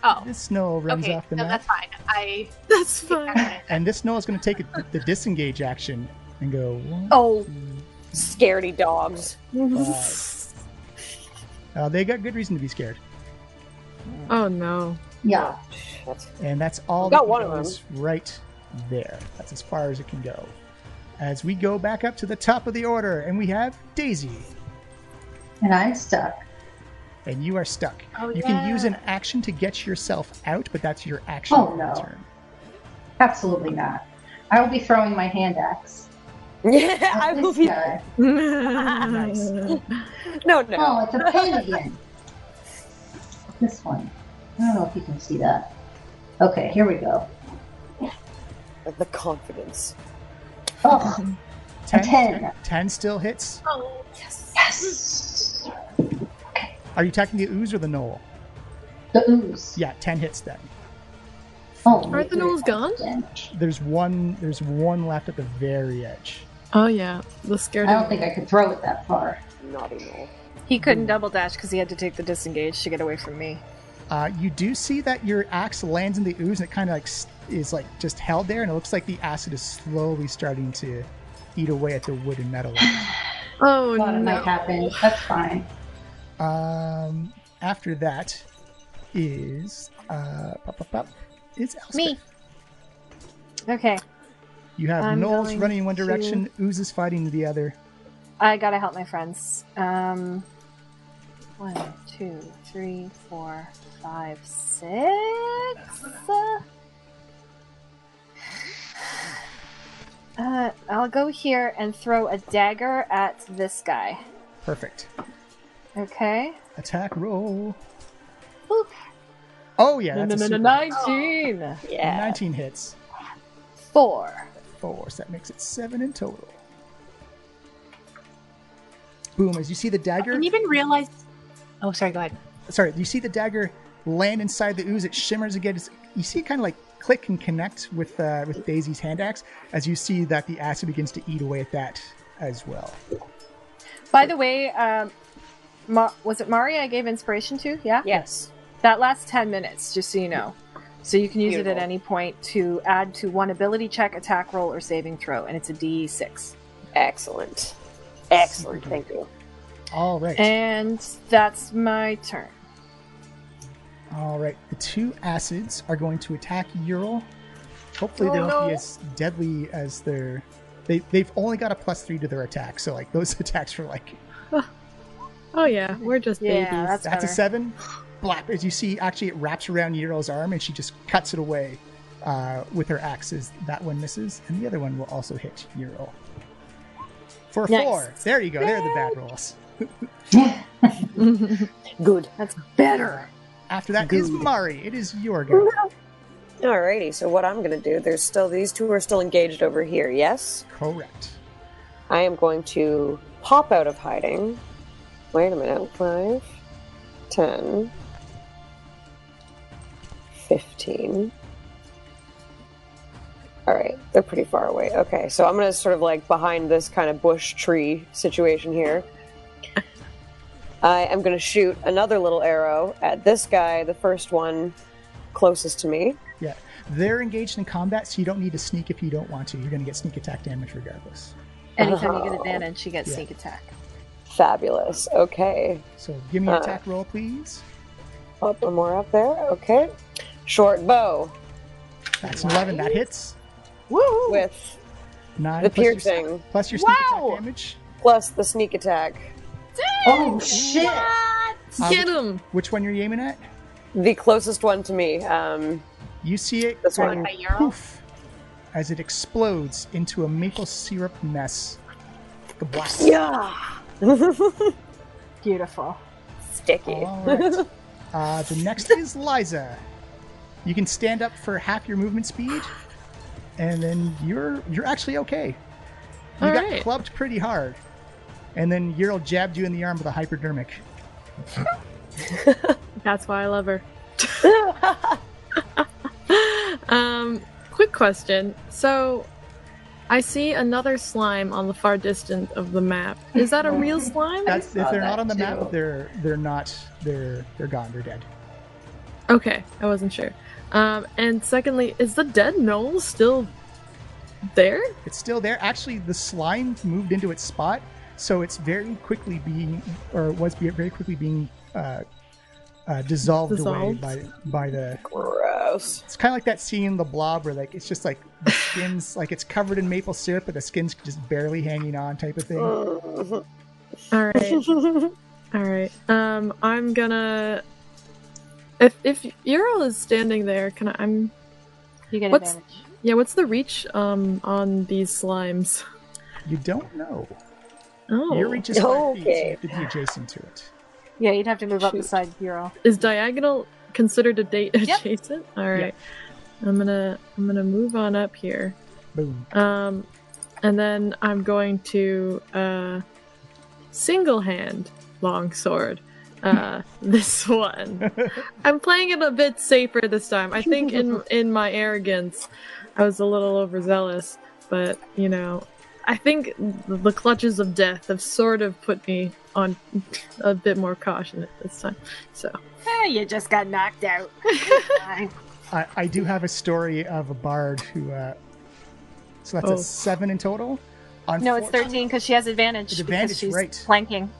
Speaker 6: Oh,
Speaker 1: This Gnoll runs
Speaker 6: okay.
Speaker 1: off the
Speaker 6: No,
Speaker 1: map.
Speaker 6: that's fine.
Speaker 4: That's fine.
Speaker 1: And this Gnoll is going to take the disengage action and go 1,
Speaker 2: Oh.
Speaker 1: 2,
Speaker 5: Scaredy dogs.
Speaker 1: 5. They got good reason to be scared.
Speaker 4: Oh no.
Speaker 7: Yeah.
Speaker 1: And that's all
Speaker 5: Got
Speaker 1: that
Speaker 5: one of
Speaker 1: goes right there. That's as far as it can go. As we go back up to the top of the order, and we have Daisy.
Speaker 7: And I'm stuck.
Speaker 1: And you are stuck.
Speaker 6: Oh,
Speaker 1: You
Speaker 6: yeah.
Speaker 1: can use an action to get yourself out, but that's your action
Speaker 7: Oh,
Speaker 1: for the
Speaker 7: no.
Speaker 1: turn.
Speaker 7: Absolutely not. I will be throwing my hand axe.
Speaker 5: Yeah,
Speaker 7: at
Speaker 5: I will
Speaker 7: this
Speaker 5: be.
Speaker 7: guy.
Speaker 1: Nice.
Speaker 5: No.
Speaker 7: Oh, it's a pen again. This one. I don't know if you can see that. Okay, here we go.
Speaker 5: The confidence.
Speaker 7: Oh, 10.
Speaker 1: 10 still hits.
Speaker 6: Oh, yes.
Speaker 7: yes.
Speaker 1: Are you attacking the ooze or the Gnoll?
Speaker 7: The ooze.
Speaker 1: Yeah, 10 hits then.
Speaker 7: Oh,
Speaker 4: Aren't the gnolls gone?
Speaker 1: There's one left at the very edge.
Speaker 4: Oh yeah, the scared.
Speaker 7: I don't think I could throw it that far.
Speaker 5: Naughty Gnoll.
Speaker 2: He couldn't double dash because he had to take the disengage to get away from me.
Speaker 1: You do see that your axe lands in the ooze and it kind of like is like just held there, and it looks like the acid is slowly starting to eat away at the wood and metal.
Speaker 4: Oh,
Speaker 7: Thought it
Speaker 4: no.
Speaker 7: might happen. That's fine.
Speaker 1: After that is it's Elspeth.
Speaker 2: Me. Okay.
Speaker 1: You have
Speaker 2: I'm
Speaker 1: Gnolls
Speaker 2: going
Speaker 1: running in one
Speaker 2: to-
Speaker 1: direction, oozes fighting the other.
Speaker 2: I gotta help my friends. 1, 2, 3, 4, 5, 6. I'll go here and throw a dagger at this guy.
Speaker 1: Perfect.
Speaker 2: Okay.
Speaker 1: Attack roll.
Speaker 2: Boop.
Speaker 1: Oh yeah, that's a super hit.
Speaker 2: 19.
Speaker 5: Yeah.
Speaker 1: 19 hits.
Speaker 2: 4.
Speaker 1: 4, so that makes it 7 in total. Boom, as you see the
Speaker 6: I
Speaker 1: dagger...
Speaker 6: didn't even realize. Oh, sorry. Go ahead.
Speaker 1: Sorry, you see the dagger land inside the ooze, it shimmers again. You see it kind of like click and connect with Daisy's hand axe, as you see that the acid begins to eat away at that as well.
Speaker 2: By the way, was it Mari I gave inspiration to? Yeah?
Speaker 5: Yes.
Speaker 2: That lasts 10 minutes, just so you know. So you can use it
Speaker 5: Beautiful.
Speaker 2: at any point to add to one ability check, attack roll, or saving throw, and it's a D6.
Speaker 5: Excellent. Excellent. Thank you.
Speaker 1: All right.
Speaker 2: And that's my turn.
Speaker 1: All right. The two acids are going to attack Yrel. Hopefully they won't be as deadly as their... They've only got a +3 to their attack, so like those attacks were like...
Speaker 4: Oh yeah, we're just
Speaker 2: Yeah,
Speaker 4: babies.
Speaker 2: that's
Speaker 1: That's a
Speaker 2: better.
Speaker 1: 7. Blap. As you see, actually it wraps around Yrel's arm and she just cuts it away with her axes. That one misses, and the other one will also hit Yrel. For a
Speaker 2: Nice.
Speaker 1: 4. There you go. There are the bad rolls.
Speaker 5: Good.
Speaker 2: That's better.
Speaker 1: After that is Mari. It is your go.
Speaker 5: Alrighty, so what I'm gonna do, there's still, these two are still engaged over here, yes?
Speaker 1: Correct.
Speaker 5: I am going to pop out of hiding. Wait a minute. 5, 10, 15. Alright, they're pretty far away. Okay, so I'm gonna sort of like behind this kind of bush tree situation here. I am gonna shoot another little arrow at this guy, the first one closest to me.
Speaker 1: Yeah. They're engaged in combat, so you don't need to sneak if you don't want to. You're going to get sneak attack damage regardless.
Speaker 2: Anytime you get advantage, you get
Speaker 1: Yeah.
Speaker 2: sneak attack.
Speaker 5: Fabulous. Okay.
Speaker 1: So give me an attack roll, please.
Speaker 5: Pop one more up there. Okay. Short bow
Speaker 1: That's an 11. That hits.
Speaker 6: Woo!
Speaker 5: with
Speaker 1: 9
Speaker 5: the
Speaker 1: plus your-
Speaker 5: piercing
Speaker 1: plus your sneak
Speaker 6: Wow!
Speaker 1: attack damage.
Speaker 5: plus the sneak attack.
Speaker 7: Oh shit!
Speaker 4: Get him!
Speaker 1: Which one you're aiming at?
Speaker 5: The closest one to me.
Speaker 1: You see it
Speaker 5: This
Speaker 1: go
Speaker 5: one.
Speaker 6: By Yrel?
Speaker 1: poof as it explodes into a maple syrup mess. The blast.
Speaker 5: Yeah.
Speaker 2: Beautiful.
Speaker 5: Sticky.
Speaker 1: All right. The next is Liza. You can stand up for half your movement speed, and then you're actually okay. You
Speaker 4: All
Speaker 1: got
Speaker 4: right.
Speaker 1: clubbed pretty hard, and then Yrel jabbed you in the arm with a hypodermic.
Speaker 4: That's why I love her. Quick question. So, I see another slime on the far distance of the map. Is that a real slime?
Speaker 1: That's if
Speaker 7: saw
Speaker 1: they're not
Speaker 7: that
Speaker 1: on the
Speaker 7: too.
Speaker 1: map, they're not. They're gone. They're dead.
Speaker 4: Okay, I wasn't sure. And secondly, is the dead Gnoll still there?
Speaker 1: It's still there. Actually, the slime moved into its spot, so it's very quickly being, or was very quickly being dissolved away by the.
Speaker 5: Gross.
Speaker 1: It's kind of like that scene in The Blob where like it's just like the skin's like it's covered in maple syrup, but the skin's just barely hanging on, type of thing.
Speaker 4: All right, all right. I'm gonna. If Yrel is standing there, can I?
Speaker 2: You get
Speaker 4: What's-
Speaker 2: advantage.
Speaker 4: Yeah. What's the reach on these slimes?
Speaker 1: You don't know.
Speaker 4: Oh,
Speaker 1: Your reach is 5 feet, so you
Speaker 5: Okay.
Speaker 1: have to be adjacent to it.
Speaker 2: Yeah, you'd have to move up
Speaker 4: Shoot.
Speaker 2: beside Yrel.
Speaker 4: is diagonal considered a date
Speaker 2: Yep.
Speaker 4: adjacent? All right. I'm gonna move on up here.
Speaker 1: Boom.
Speaker 4: And then I'm going to single hand longsword this one. I'm playing it a bit safer this time. I think in my arrogance, I was a little overzealous, but you know, I think the clutches of death have sort of put me on a bit more caution at this time. So
Speaker 2: You just got knocked out.
Speaker 1: I do have a story of a bard who. So that's a 7 in total.
Speaker 2: No, it's 13 because she has advantage. Because she's flanking.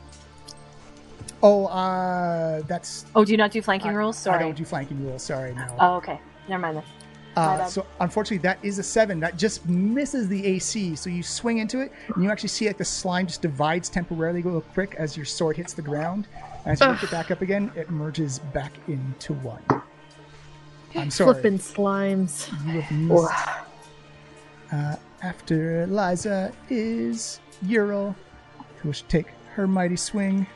Speaker 1: Oh, that's.
Speaker 2: Oh, do you not do flanking rules? Sorry.
Speaker 1: I don't do flanking rules. Sorry, no.
Speaker 2: Oh, okay. Never mind then.
Speaker 1: So unfortunately, that is a 7. That just misses the AC. So you swing into it, and you actually see like the slime just divides temporarily, real quick as your sword hits the ground. And as you lift it back up again, it merges back into 1. I'm sorry.
Speaker 4: Flippin' slimes.
Speaker 1: You have missed. After Liza is Yrel, who will take her mighty swing.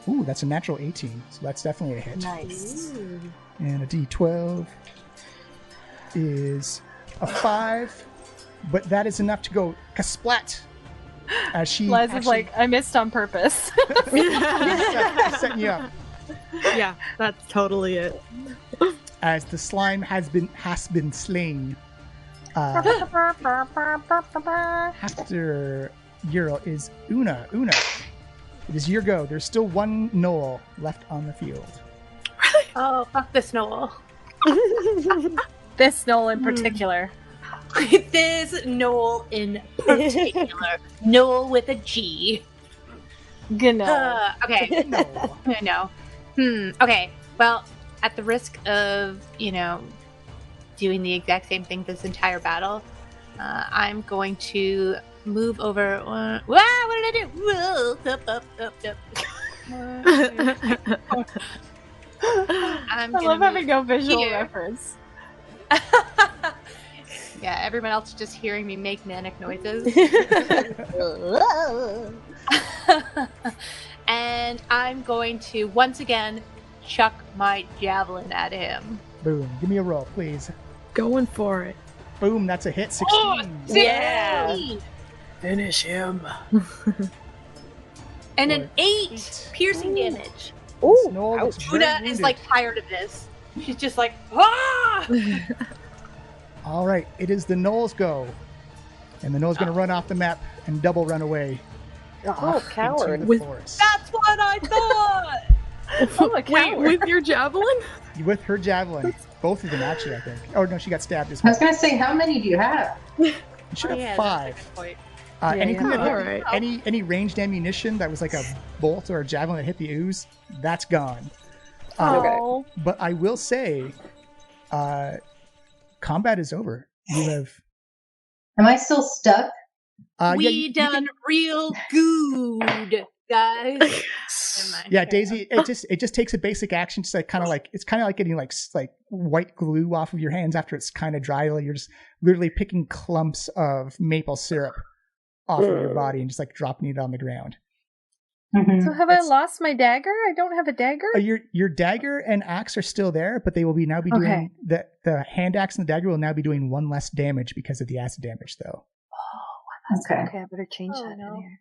Speaker 1: Ooh, that's a natural 18, so that's definitely a hit.
Speaker 2: Nice.
Speaker 1: And a D12 is a 5, but that is enough to go kasplat. As she
Speaker 2: Liza's like, I missed on purpose.
Speaker 1: setting you up.
Speaker 4: Yeah, that's totally it.
Speaker 1: As the slime has been slain. After Yrel is Una. Una, it is your go. There's still one Gnoll left on the field.
Speaker 6: Oh, fuck this Gnoll.
Speaker 2: This Gnoll in particular.
Speaker 6: This Gnoll in particular. Gnoll with a G.
Speaker 2: Gnoll.
Speaker 6: Okay. I know. Okay. Well, at the risk of, doing the exact same thing this entire battle, I'm going to move over. What did I do? Whoa, up.
Speaker 2: I love having no visual reference.
Speaker 6: Yeah, everyone else just hearing me make manic noises. And I'm going to once again chuck my javelin at him.
Speaker 1: Boom. Give me a roll, please.
Speaker 4: Going for it.
Speaker 1: Boom, that's a hit. 16.
Speaker 6: Oh,
Speaker 5: Yeah.
Speaker 8: Finish him.
Speaker 6: And an 8 piercing damage.
Speaker 5: Ooh,
Speaker 1: Gnoll looks very
Speaker 6: Una is
Speaker 1: wounded.
Speaker 6: tired of this. She's just like, ah!
Speaker 1: All right, it is the Gnoll's go. And the Gnoll's going to run off the map and double run away.
Speaker 5: Oh, coward.
Speaker 1: Into the forest.
Speaker 6: That's what I thought!
Speaker 4: Wait, with your javelin?
Speaker 1: With her javelin. Both of them, actually, I think. Oh, no, she got stabbed as
Speaker 7: I
Speaker 1: well.
Speaker 7: was going to say, how many do you have?
Speaker 1: You should have 5. Anything that
Speaker 4: all right.
Speaker 1: any ranged ammunition that was like a bolt or a javelin that hit the ooze, that's gone.
Speaker 2: Oh.
Speaker 1: But I will say, combat is over. You have.
Speaker 7: Am I still stuck?
Speaker 6: We done real good, guys. Never mind.
Speaker 1: Yeah, Daisy. It just takes a basic action, just like kind of like it's kind of like getting like white glue off of your hands after it's kind of dry. You're just literally picking clumps of maple syrup off of your body and just like dropping it on the ground.
Speaker 7: Mm-hmm.
Speaker 2: So have I lost my dagger? I don't have a dagger?
Speaker 1: Your dagger and axe are still there, but they will now be doing the hand axe and the dagger will now be doing 1 less damage because of the acid damage, though.
Speaker 7: Okay.
Speaker 2: Okay, I better change that in here.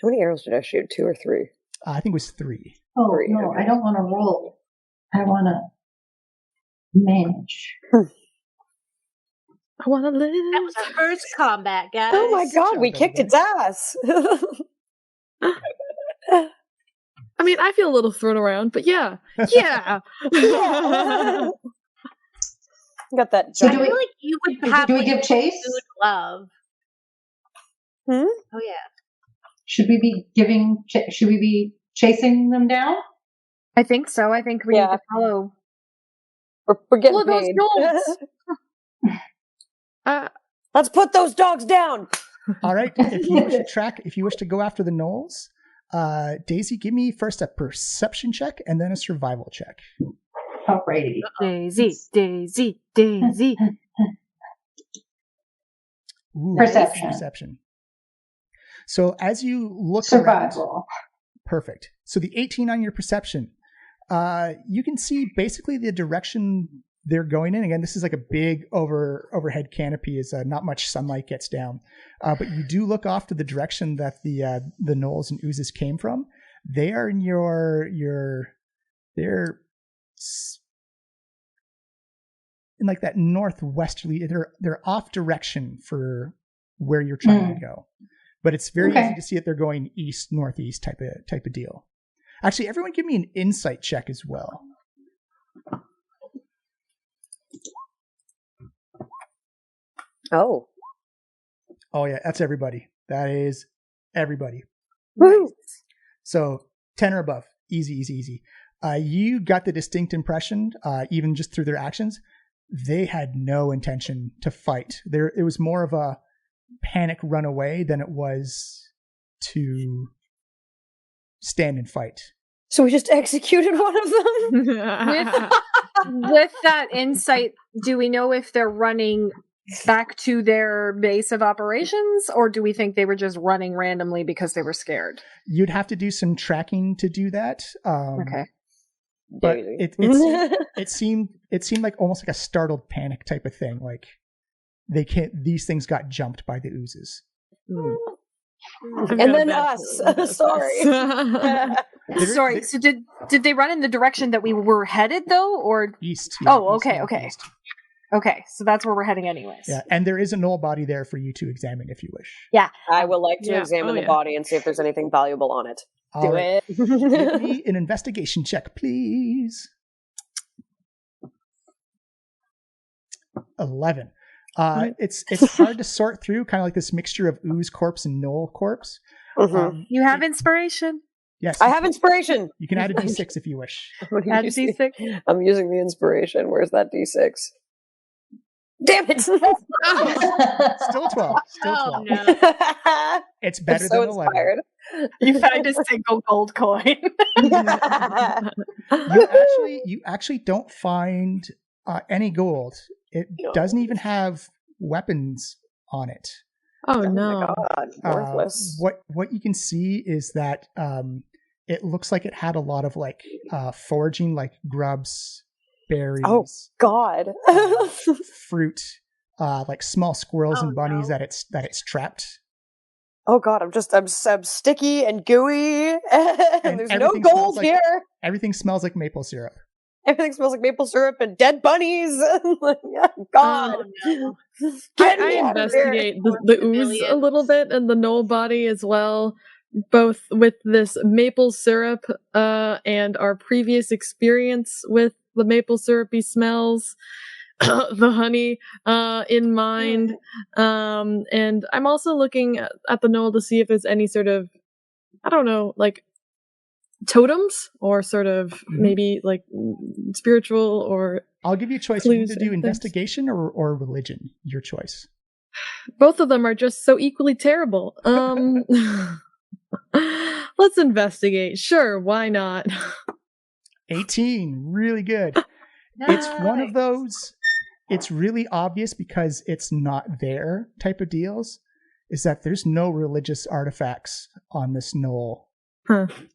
Speaker 5: How many arrows did I shoot? 2 or 3?
Speaker 1: I think it was 3.
Speaker 7: Oh,
Speaker 5: 3,
Speaker 7: no,
Speaker 5: okay.
Speaker 7: I don't want to roll. I want to manage.
Speaker 4: I want to live.
Speaker 6: That was our first combat, guys.
Speaker 5: Oh my god, we
Speaker 1: job,
Speaker 5: kicked its ass.
Speaker 4: I mean, I feel a little thrown around, but yeah. Yeah.
Speaker 5: Got that
Speaker 7: So
Speaker 6: I
Speaker 7: do
Speaker 5: giant.
Speaker 6: feel like you would have
Speaker 7: do we
Speaker 6: like,
Speaker 7: give chase?
Speaker 6: good love.
Speaker 5: Hmm?
Speaker 6: Oh yeah.
Speaker 7: Should we be chasing them down?
Speaker 2: I think so. I think we need to follow.
Speaker 5: We're getting
Speaker 2: Follow those
Speaker 5: paid.
Speaker 2: Gnolls.
Speaker 5: Let's put those dogs down.
Speaker 1: All right. If you wish to go after the Gnolls, Daisy, give me first a perception check and then a survival check.
Speaker 7: Alrighty.
Speaker 2: Daisy.
Speaker 1: Ooh,
Speaker 7: Perception.
Speaker 1: So as you look around,
Speaker 7: Survival.
Speaker 1: perfect. So the 18 on your perception, you can see basically the direction they're going in. Again, this is like a big overhead canopy as not much sunlight gets down. But you do look off to the direction that the Gnolls and oozes came from. They are in they're in like that northwesterly, they're off direction for where you're trying to go. but it's very easy to see that they're going east, northeast type of deal. Actually, everyone give me an insight check as well.
Speaker 5: Oh
Speaker 1: yeah, that's everybody. That is everybody.
Speaker 5: Woo!
Speaker 1: So 10 or above. Easy. You got the distinct impression, even just through their actions, they had no intention to fight. It was more of a panic run away than it was to stand and fight.
Speaker 5: So we just executed one of them?
Speaker 2: With that insight, do we know if they're running back to their base of operations, or do we think they were just running randomly because they were scared?
Speaker 1: You'd have to do some tracking to do that.
Speaker 2: Okay.
Speaker 1: But it seemed like almost like a startled panic type of thing. Like these things got jumped by the oozes.
Speaker 5: And then us. Sorry.
Speaker 2: Sorry. So did they run in the direction that we were headed though, or
Speaker 1: east?
Speaker 2: Okay. Okay, so that's where we're heading anyways.
Speaker 1: Yeah, and there is a Gnoll body there for you to examine if you wish.
Speaker 2: Yeah.
Speaker 5: I would like to examine the body and see if there's anything valuable on it.
Speaker 2: Do it.
Speaker 1: Give me an investigation check, please. 11. It's hard to sort through, kind of like this mixture of ooze corpse and Gnoll corpse.
Speaker 5: Mm-hmm.
Speaker 2: You have inspiration?
Speaker 1: Yes.
Speaker 5: I have inspiration.
Speaker 1: You can add a d6 if you wish.
Speaker 2: Add a d6?
Speaker 5: I'm using the inspiration. Where's that d6? Damn it! Still
Speaker 1: 12. Still 12.
Speaker 6: No.
Speaker 1: It's better
Speaker 5: so
Speaker 1: than 11.
Speaker 5: inspired.
Speaker 2: You found a single gold coin.
Speaker 1: You actually don't find any gold. It doesn't even have weapons on it.
Speaker 4: Oh no!
Speaker 5: My God, worthless.
Speaker 1: What you can see is that it looks like it had a lot of like foraging, like grubs, berries.
Speaker 5: Oh God!
Speaker 1: Fruit, like small squirrels and bunnies that it's trapped.
Speaker 5: Oh God! I'm sticky and gooey, and there's no gold here.
Speaker 1: Everything smells like maple syrup.
Speaker 5: Everything smells like maple syrup and dead bunnies. God.
Speaker 4: Oh, no. I investigate the ooze a little bit and the Gnoll body as well, both with this maple syrup and our previous experience with the maple syrupy smells, the honey in mind. And I'm also looking at the Gnoll to see if there's any sort of, I don't know, like totems or sort of maybe like spiritual or
Speaker 1: I'll give you a choice. You either do investigation or religion. Your choice.
Speaker 4: Both of them are just so equally terrible. Let's investigate. Sure, why not?
Speaker 1: 18. Really good.
Speaker 2: Nice.
Speaker 1: It's one of those, it's really obvious because it's not there type of deals, is that there's no religious artifacts on this Gnoll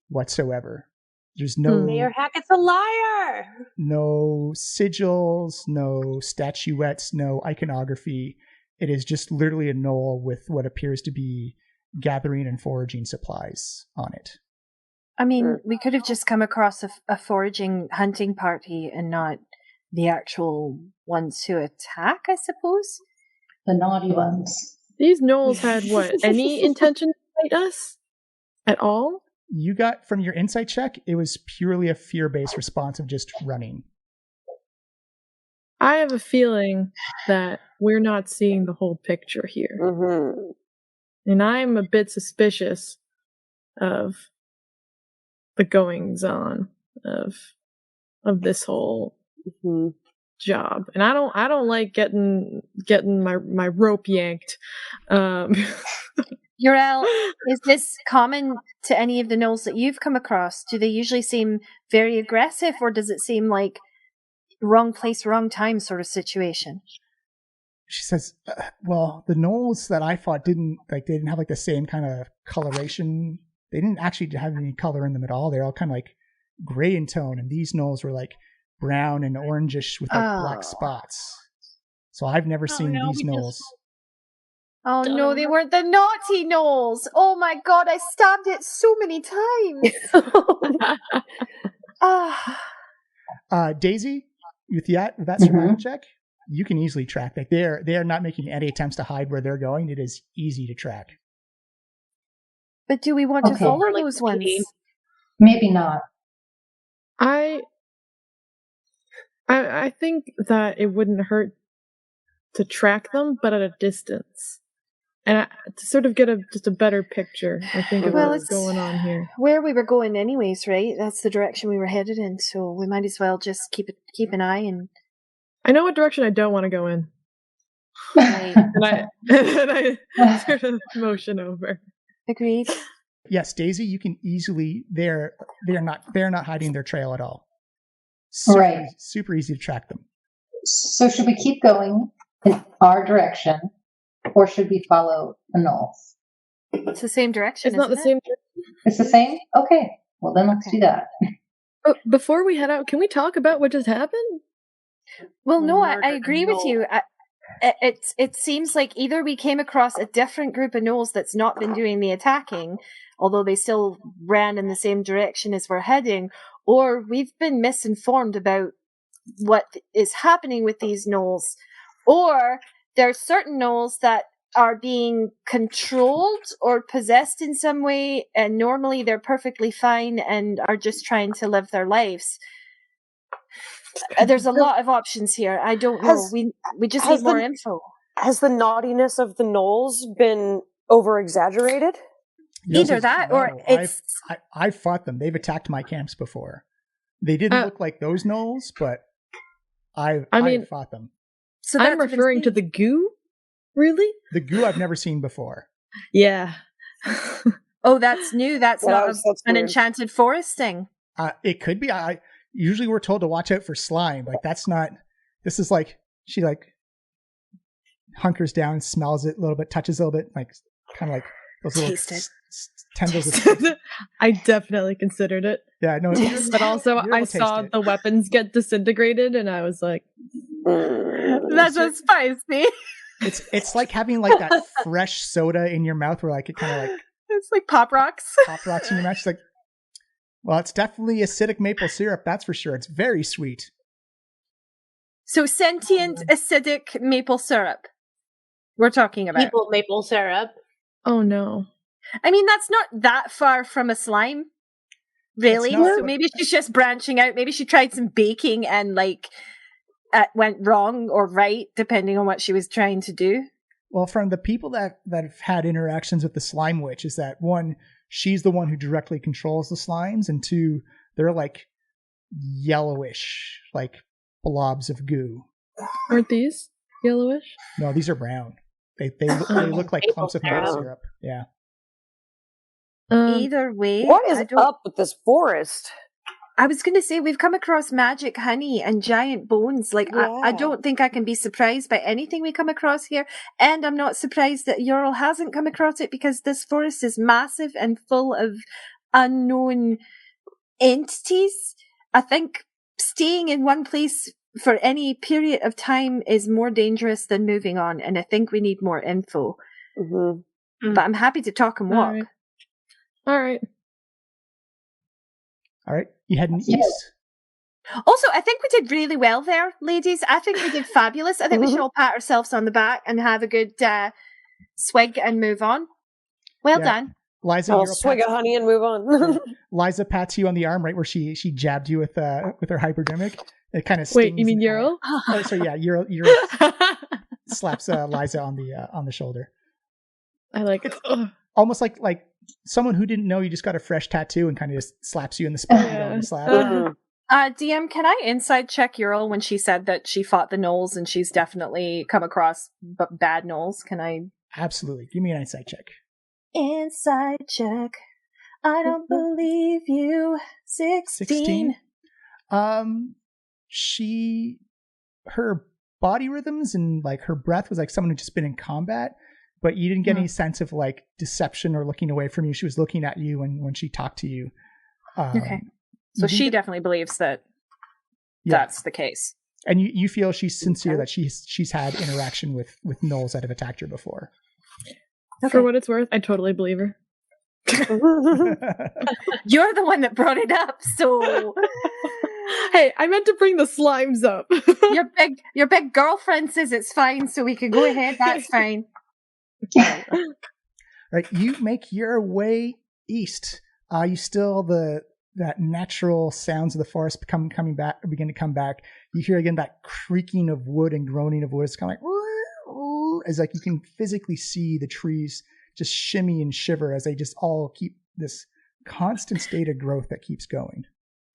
Speaker 1: whatsoever. There's no
Speaker 6: Mayor Hackett's a liar.
Speaker 1: No sigils, no statuettes, no iconography. It is just literally a Gnoll with what appears to be gathering and foraging supplies on it.
Speaker 2: I mean, we could have just come across a foraging hunting party and not the actual ones who attack, I suppose.
Speaker 7: The naughty ones.
Speaker 4: These Gnolls had what? Any intention to fight us? At all?
Speaker 1: You got from your insight check, it was purely a fear-based response of just running.
Speaker 4: I have a feeling that we're not seeing the whole picture here.
Speaker 5: Mm-hmm.
Speaker 4: And I'm a bit suspicious of the goings-on of this whole job. And I don't like getting my rope yanked.
Speaker 2: Yrel, is this common to any of the Gnolls that you've come across? Do they usually seem very aggressive, or does it seem like wrong place, wrong time sort of situation?
Speaker 1: She says, well, the Gnolls that I fought didn't have like the same kind of coloration. They didn't actually have any color in them at all. They're all kind of like gray in tone, and these Gnolls were like brown and orangish with like black spots. So I've never seen these Gnolls.
Speaker 2: Oh no, they weren't the Gnaughty Gnolls! Oh my God, I stabbed it so many times!
Speaker 1: Daisy, with that survival check, you can easily track. Like they are not making any attempts to hide where they're going. It is easy to track.
Speaker 2: But do we want to follow those ones?
Speaker 7: Maybe not.
Speaker 4: I think that it wouldn't hurt to track them, but at a distance. And to sort of get just a better picture, I think, of what's going on here.
Speaker 2: Where we were going anyways, right? That's the direction we were headed in, so we might as well just keep an eye and...
Speaker 4: I know what direction I don't want to go in.
Speaker 2: Right.
Speaker 4: and I sort of motion over.
Speaker 2: Agreed.
Speaker 1: Yes, Daisy, you can easily... They're not hiding their trail at all. Super easy to track them.
Speaker 7: So should we keep going in our direction, or should we follow the Gnolls?
Speaker 2: It's the same direction.
Speaker 4: It's not the same direction.
Speaker 7: It's the same? Okay. Well, then let's do that.
Speaker 4: Oh, before we head out, can we talk about what just happened?
Speaker 2: Well, no, I agree with you. It seems like either we came across a different group of Gnolls that's not been doing the attacking, although they still ran in the same direction as we're heading, or we've been misinformed about what is happening with these Gnolls, or there are certain Gnolls that are being controlled or possessed in some way, and normally they're perfectly fine and are just trying to live their lives. There's a lot of options here. I don't know. We just need more info.
Speaker 5: Has the naughtiness of the Gnolls been over-exaggerated?
Speaker 2: Either that or it's...
Speaker 1: I've fought them. They've attacked my camps before. They didn't look like those Gnolls, but I fought them.
Speaker 4: So I'm referring to the goo? Really?
Speaker 1: The goo I've never seen before.
Speaker 4: Yeah.
Speaker 2: Oh, that's new. That's not an Enchanted Forest thing.
Speaker 1: It could be. Usually we're told to watch out for slime. Like, that's not... This is like... She, like, hunkers down, smells it a little bit, touches a little bit, like, kind of like those little tendrils.
Speaker 4: I definitely considered it.
Speaker 1: Yeah, no.
Speaker 4: But also, I saw the weapons get disintegrated, and I was like...
Speaker 2: That's so spicy.
Speaker 1: It's like having, like, that fresh soda in your mouth where, like, it kind of, like...
Speaker 2: It's like Pop Rocks.
Speaker 1: Pop Rocks in your mouth. It's like... Well, it's definitely acidic maple syrup, that's for sure. It's very sweet.
Speaker 2: So sentient acidic maple syrup we're talking about.
Speaker 6: Maple syrup.
Speaker 4: Oh, no.
Speaker 2: I mean, that's not that far from a slime, really. So maybe she's just branching out. Maybe she tried some baking and, like, went wrong or right, depending on what she was trying to do.
Speaker 1: Well, from the people that have had interactions with the slime witch is that, one, she's the one who directly controls the slimes, and two, they're like yellowish, like blobs of goo.
Speaker 4: Aren't these yellowish?
Speaker 1: No, these are brown. They look like clumps of maple syrup. Yeah.
Speaker 2: Either way,
Speaker 5: what is up with this forest?
Speaker 2: I was going to say, we've come across magic honey and giant bones. Like, yeah. I don't think I can be surprised by anything we come across here. And I'm not surprised that Yrel hasn't come across it, because this forest is massive and full of unknown entities. I think staying in one place for any period of time is more dangerous than moving on. And I think we need more info. Mm-hmm. But I'm happy to talk and walk.
Speaker 4: All right.
Speaker 1: All right, you heading east.
Speaker 2: Also, I think we did really well there, ladies. I think we did fabulous. I think we should all pat ourselves on the back and have a good swig and move on. Well done.
Speaker 5: Liza, I'll swig of honey and move on.
Speaker 1: Liza pats you on the arm right where she jabbed you with her hypodermic. It kind of stings.
Speaker 4: Wait, you mean Yrel?
Speaker 1: Oh, so yeah, Yrel slaps Liza on the shoulder.
Speaker 4: I like it.
Speaker 1: Almost like someone who didn't know you just got a fresh tattoo and kind of just slaps you in the spine.
Speaker 2: DM, can I inside check Yrel when she said that she fought the Gnolls and she's definitely come across bad Gnolls? Can I?
Speaker 1: Absolutely. Give me an inside check.
Speaker 2: Inside check. I don't believe you. 16.
Speaker 1: Her body rhythms and like her breath was like someone who'd just been in combat. But you didn't get any sense of like deception or looking away from you. She was looking at you when she talked to you.
Speaker 2: Okay. So she definitely believes that that's the case.
Speaker 1: And you feel she's sincere that she's had interaction with Gnolls that have attacked her before.
Speaker 4: Okay. For what it's worth, I totally believe her.
Speaker 2: You're the one that brought it up, so...
Speaker 4: Hey, I meant to bring the slimes up.
Speaker 2: Your big girlfriend says it's fine, so we can go ahead. That's fine.
Speaker 1: Right, you make your way east. You still that natural sounds of the forest begin to come back. You hear again that creaking of wood and groaning of wood. It's kind of like as like you can physically see the trees just shimmy and shiver as they just all keep this constant state of growth that keeps going.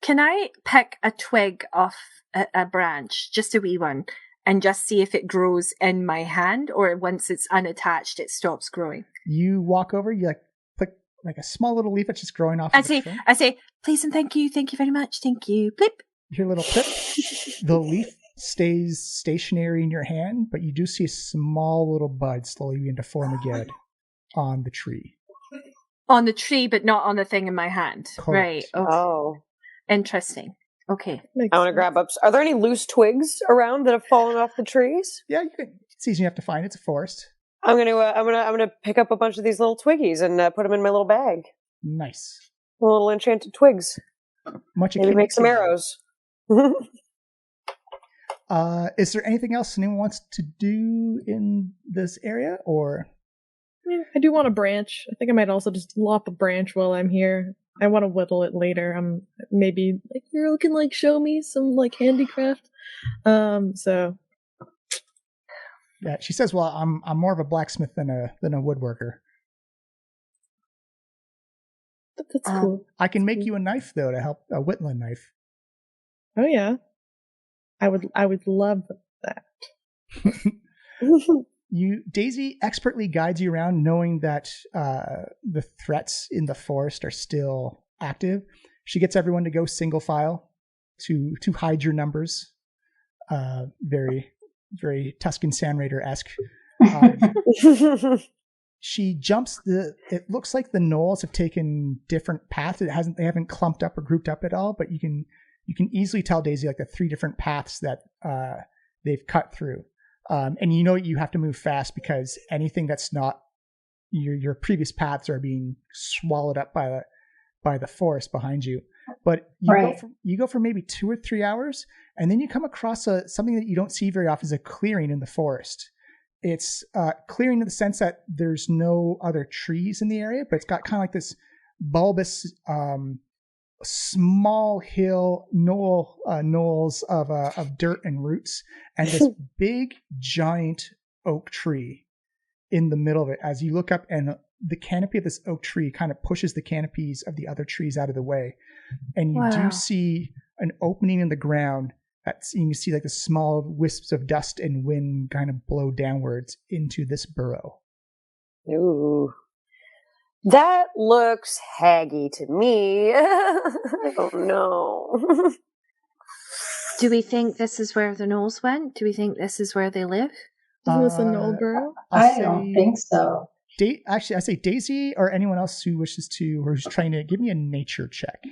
Speaker 2: Can I pick a twig off a branch, just a wee one, and just see if it grows in my hand, or once it's unattached, it stops growing? You
Speaker 1: walk over, you pick a small little leaf that's just growing off.
Speaker 2: I say, please and thank you very much, thank you. Blip.
Speaker 1: You hear a little clip. The leaf stays stationary in your hand, but you do see a small little bud slowly begin to form again on the tree.
Speaker 2: On the tree, but not on the thing in my hand.
Speaker 1: Correct.
Speaker 2: Right. Okay.
Speaker 5: Oh.
Speaker 2: Interesting. Okay.
Speaker 5: I want to grab up. Are there any loose twigs around that have fallen off the trees?
Speaker 1: Yeah, it's easy enough to find. It's a forest.
Speaker 5: I'm gonna pick up a bunch of these little twiggies and put them in my little bag.
Speaker 1: Nice.
Speaker 5: Little enchanted twigs. Maybe make some arrows.
Speaker 1: Is there anything else anyone wants to do in this area, or?
Speaker 4: I mean, I do want a branch. I think I might also just lop a branch while I'm here. I want to whittle it later. Maybe like Yrel can like show me some like handicraft. So.
Speaker 1: Yeah, she says, "Well, I'm more of a blacksmith than a woodworker."
Speaker 4: That's cool.
Speaker 1: I can make you a knife though to help a whittling knife.
Speaker 4: Oh yeah, I would love that.
Speaker 1: Daisy expertly guides you around, knowing that the threats in the forest are still active. She gets everyone to go single file to hide your numbers. Very, very Tuscan Sand Raider-esque. She jumps it looks like the gnolls have taken different paths. They haven't clumped up or grouped up at all, but you can easily tell, Daisy, like the 3 different paths that they've cut through. And you know you have to move fast because anything that's not your previous paths are being swallowed up by the forest behind you. But you go for maybe 2 or 3 hours, and then you come across something that you don't see very often, is a clearing in the forest. It's clearing in the sense that there's no other trees in the area, but it's got kind of like this bulbous small hill knolls of dirt and roots, and this big giant oak tree in the middle of it. As you look up, and the canopy of this oak tree kind of pushes the canopies of the other trees out of the way, and you do see an opening in the ground. You can see like the small wisps of dust and wind kind of blow downwards into this burrow.
Speaker 5: Ooh. That looks haggy to me. I don't know.
Speaker 2: Do we think this is where the gnolls went? Do we think this is where they live?
Speaker 4: Is this a gnoll burrow?
Speaker 7: I don't think so.
Speaker 1: Actually, I say Daisy or anyone else who wishes to, or who's trying to, give me a nature check.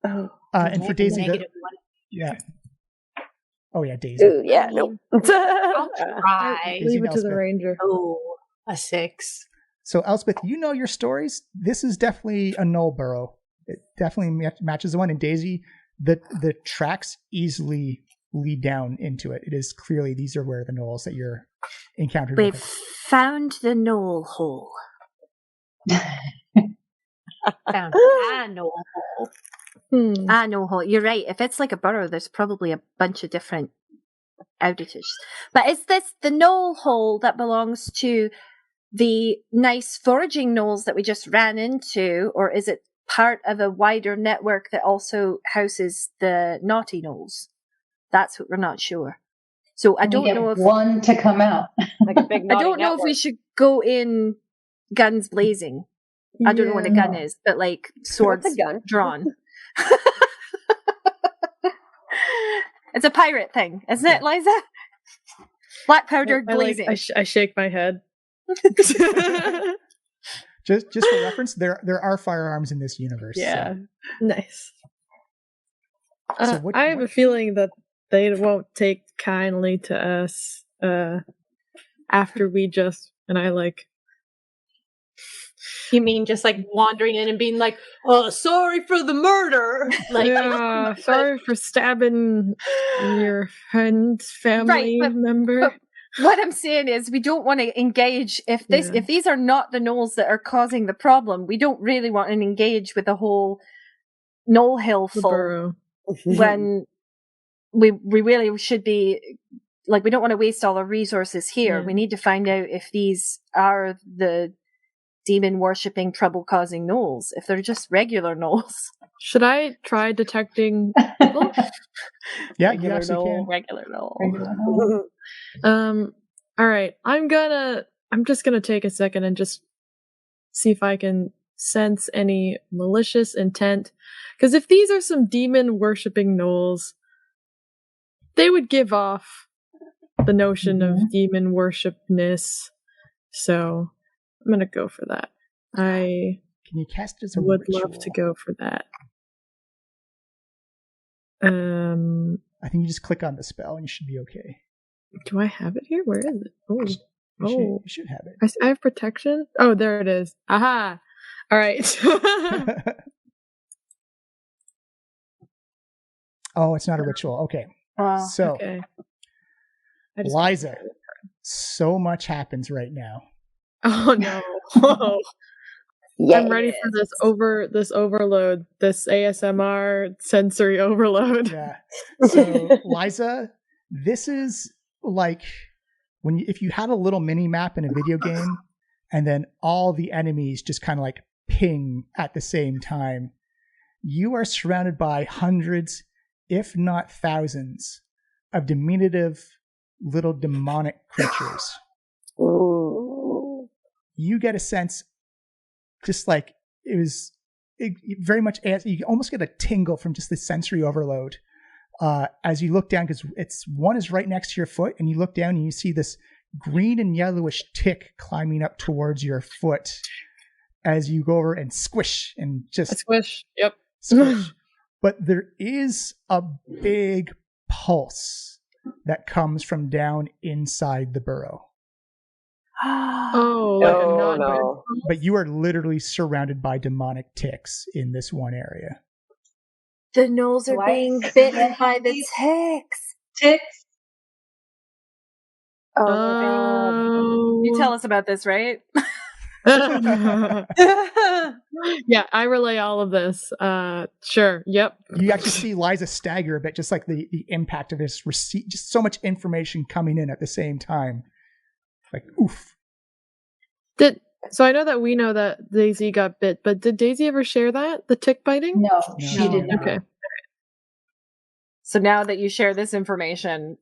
Speaker 4: Oh.
Speaker 1: And for Daisy, yeah. Oh yeah, Daisy.
Speaker 5: Ooh, yeah, nope.
Speaker 6: I'll try.
Speaker 4: Leave it to the ranger.
Speaker 6: Oh, a 6.
Speaker 1: So Elspeth, you know your stories. This is definitely a gnoll burrow. It definitely matches the one. And Daisy, the tracks easily lead down into it. It is clearly, these are where the gnolls that you're encountering.
Speaker 2: We've found the gnoll hole.
Speaker 6: Found a gnoll hole.
Speaker 2: I know. You're right. If it's like a burrow, there's probably a bunch of different outages. But is this the gnoll hole that belongs to the nice foraging gnolls that we just ran into, or is it part of a wider network that also houses the Gnaughty Gnolls? That's what we're not sure. So I don't know if
Speaker 7: one to come out.
Speaker 5: Like a big
Speaker 2: I don't know
Speaker 5: network.
Speaker 2: if we should go in guns blazing. I don't know what a gun is, but like swords drawn. It's a pirate thing, isn't it, Liza? Black powder blazing.
Speaker 4: I shake my head.
Speaker 1: just for reference, there are firearms in this universe.
Speaker 4: Yeah,
Speaker 1: so.
Speaker 4: Nice.
Speaker 1: So
Speaker 4: I have a feeling that they won't take kindly to us after we just, and I like.
Speaker 6: You mean just like wandering in and being like, "Oh, sorry for the murder." Like,
Speaker 4: yeah, sorry for stabbing your friend's family member.
Speaker 2: what I'm saying is we don't want to engage if these are not the gnolls that are causing the problem. We don't really want to engage with the whole Gnoll Hill full when we really should be like, we don't want to waste all our resources here. We need to find out if these are the demon worshipping, trouble causing gnolls. If they're just regular gnolls.
Speaker 4: Should I try detecting people?
Speaker 1: Yeah,
Speaker 2: regular
Speaker 1: you actually
Speaker 2: gnoll,
Speaker 1: can.
Speaker 2: regular gnoll.
Speaker 4: All right. I'm just gonna take a second and just see if I can sense any malicious intent. Because if these are some demon worshipping gnolls, they would give off the notion of demon worshipness. So I'm gonna go for that.
Speaker 1: Can you cast it as a
Speaker 4: would
Speaker 1: ritual?
Speaker 4: love to go for that.
Speaker 1: I think you just click on the spell and you should be okay.
Speaker 4: Do I have it here? Where is it?
Speaker 1: You should have it.
Speaker 4: I have protection? Oh, there it is. Aha! All right.
Speaker 1: Oh, it's not a ritual. Okay. So,
Speaker 4: okay.
Speaker 1: Liza, so much happens right now.
Speaker 4: Oh no. Whoa. Yes. I'm ready for this overload, this ASMR sensory overload.
Speaker 1: Yeah. So, Liza, this is like if you had a little mini map in a video game and then all the enemies just kind of like ping at the same time. You are surrounded by hundreds, if not thousands, of diminutive little demonic creatures.
Speaker 5: Ooh.
Speaker 1: You get a sense, just like it very much, you almost get a tingle from just the sensory overload as you look down, because one is right next to your foot, and you look down and you see this green and yellowish tick climbing up towards your foot as you go over and squish and just
Speaker 4: squish. Yep.
Speaker 1: Squish. But there is a big pulse that comes from down inside the burrow.
Speaker 4: Oh,
Speaker 5: no.
Speaker 1: But you are literally surrounded by demonic ticks in this one area.
Speaker 2: The gnolls are being bitten by the ticks.
Speaker 7: Ticks?
Speaker 2: Oh, you tell us about this, right?
Speaker 4: Yeah, I relay all of this. Sure. Yep.
Speaker 1: You actually see Liza stagger a bit, just like the impact of this receipt, just so much information coming in at the same time. Like, oof.
Speaker 4: So I know that we know that Daisy got bit, but did Daisy ever share that? The tick biting?
Speaker 7: No, she did not.
Speaker 4: Okay.
Speaker 2: So now that you share this information,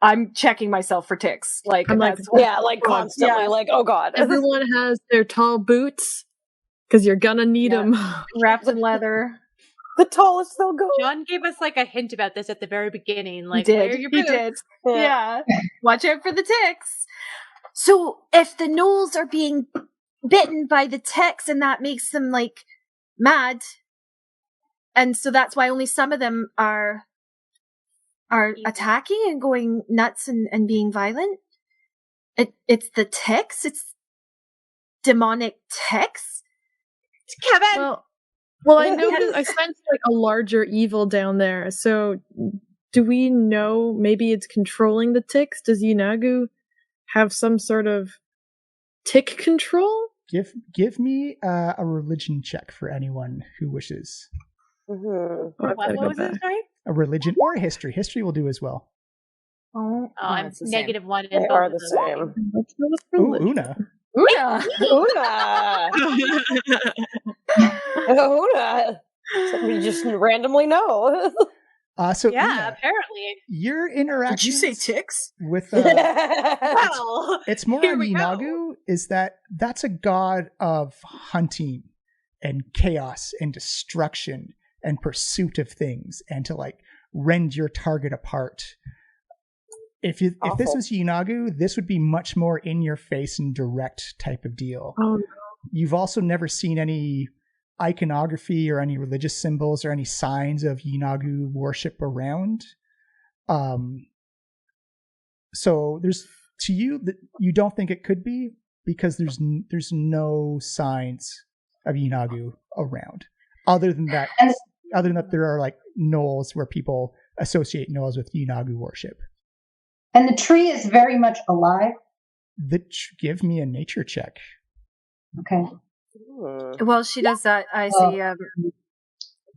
Speaker 2: I'm checking myself for ticks. Like,
Speaker 5: I'm like, constantly, like, oh god.
Speaker 4: Everyone has their tall boots because you're gonna need them.
Speaker 2: Wrapped in leather.
Speaker 5: The tallest they'll go.
Speaker 6: John gave us like a hint about this at the very beginning. Like,
Speaker 2: he did.
Speaker 6: where are your boots?
Speaker 2: He did. Yeah. Watch out for the ticks. So if the gnolls are being bitten by the ticks and that makes them like mad, and so that's why only some of them are attacking and going nuts and being violent. It's the ticks. It's demonic ticks.
Speaker 6: Kevin.
Speaker 4: Well, I noticed. I sense like a larger evil down there. So, do we know maybe it's controlling the ticks? Does Yeenoghu have some sort of tick control?
Speaker 1: Give me a religion check for anyone who wishes.
Speaker 5: Mm-hmm.
Speaker 6: What was it, sorry?
Speaker 1: A religion or a history. History will do as well.
Speaker 6: Oh, I'm -1 in
Speaker 5: they
Speaker 6: both
Speaker 5: are
Speaker 6: of
Speaker 5: the
Speaker 6: those.
Speaker 5: same.
Speaker 1: Ooh, Una.
Speaker 5: Una. We just randomly know.
Speaker 1: So
Speaker 6: yeah,
Speaker 1: Una,
Speaker 6: apparently.
Speaker 1: your interaction.
Speaker 3: Did you say ticks?
Speaker 1: With
Speaker 6: Well,
Speaker 1: it's more
Speaker 6: here
Speaker 1: on
Speaker 6: we
Speaker 1: Yeenoghu, is that's a god of hunting and chaos and destruction and pursuit of things, and to like rend your target apart. If this was Yeenoghu, this would be much more in your face and direct type of deal.
Speaker 4: Oh no.
Speaker 1: You've also never seen any iconography or any religious symbols or any signs of Yeenoghu worship around. So you don't think it could be, because there's no signs of Yeenoghu around. Other than that, there are like gnolls where people associate gnolls with Yeenoghu worship.
Speaker 7: And the tree is very much alive.
Speaker 1: Give me a nature check.
Speaker 7: Okay.
Speaker 2: While she does that, I say,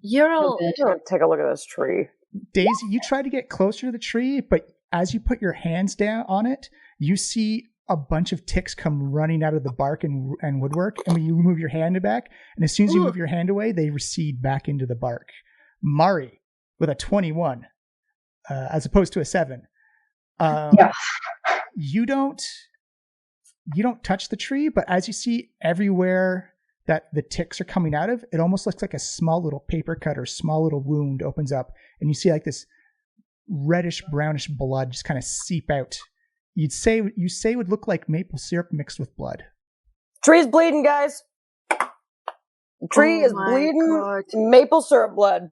Speaker 2: Yrel,
Speaker 5: Take a look at this tree.
Speaker 1: Daisy, you try to get closer to the tree, but as you put your hands down on it, you see a bunch of ticks come running out of the bark and woodwork. And when you move your hand back, and as soon as you move your hand away, they recede back into the bark. Mari, with a 21, as opposed to a 7. You don't touch the tree, but as you see everywhere that the ticks are coming out of, it almost looks like a small little paper cut or small little wound opens up, and you see like this reddish brownish blood just kind of seep out. You say would look like maple syrup mixed with blood.
Speaker 5: Tree's bleeding, guys. The tree is bleeding maple syrup blood.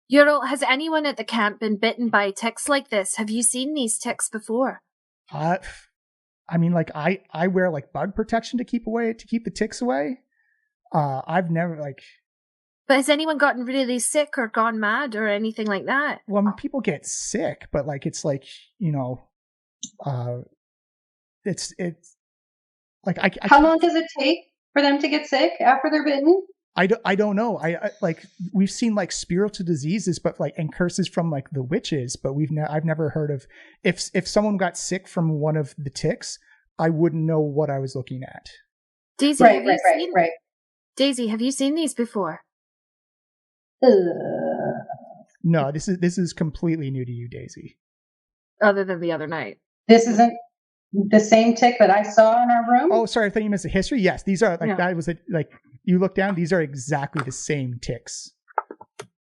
Speaker 2: Yrel, has anyone at the camp been bitten by ticks like this? Have you seen these ticks before?
Speaker 1: I mean, like I wear like bug protection to keep the ticks away. I've never like.
Speaker 2: But has anyone gotten really sick or gone mad or anything like that?
Speaker 1: Well, I mean, people get sick, but like it's like, you know, it's like I.
Speaker 7: How long does it take for them to get sick after they're bitten?
Speaker 1: I don't know. I like we've seen like spiritual diseases, but like and curses from like the witches, but I've never heard of if someone got sick from one of the ticks, I wouldn't know what I was looking at.
Speaker 2: Daisy, right. Daisy, have you seen these before?
Speaker 1: No, this is completely new to you, Daisy.
Speaker 2: Other than the other night.
Speaker 7: This isn't the same tick that I saw in our room?
Speaker 1: Oh, sorry, I thought you missed the history. Yes, these are like that was like you look down, these are exactly the same ticks.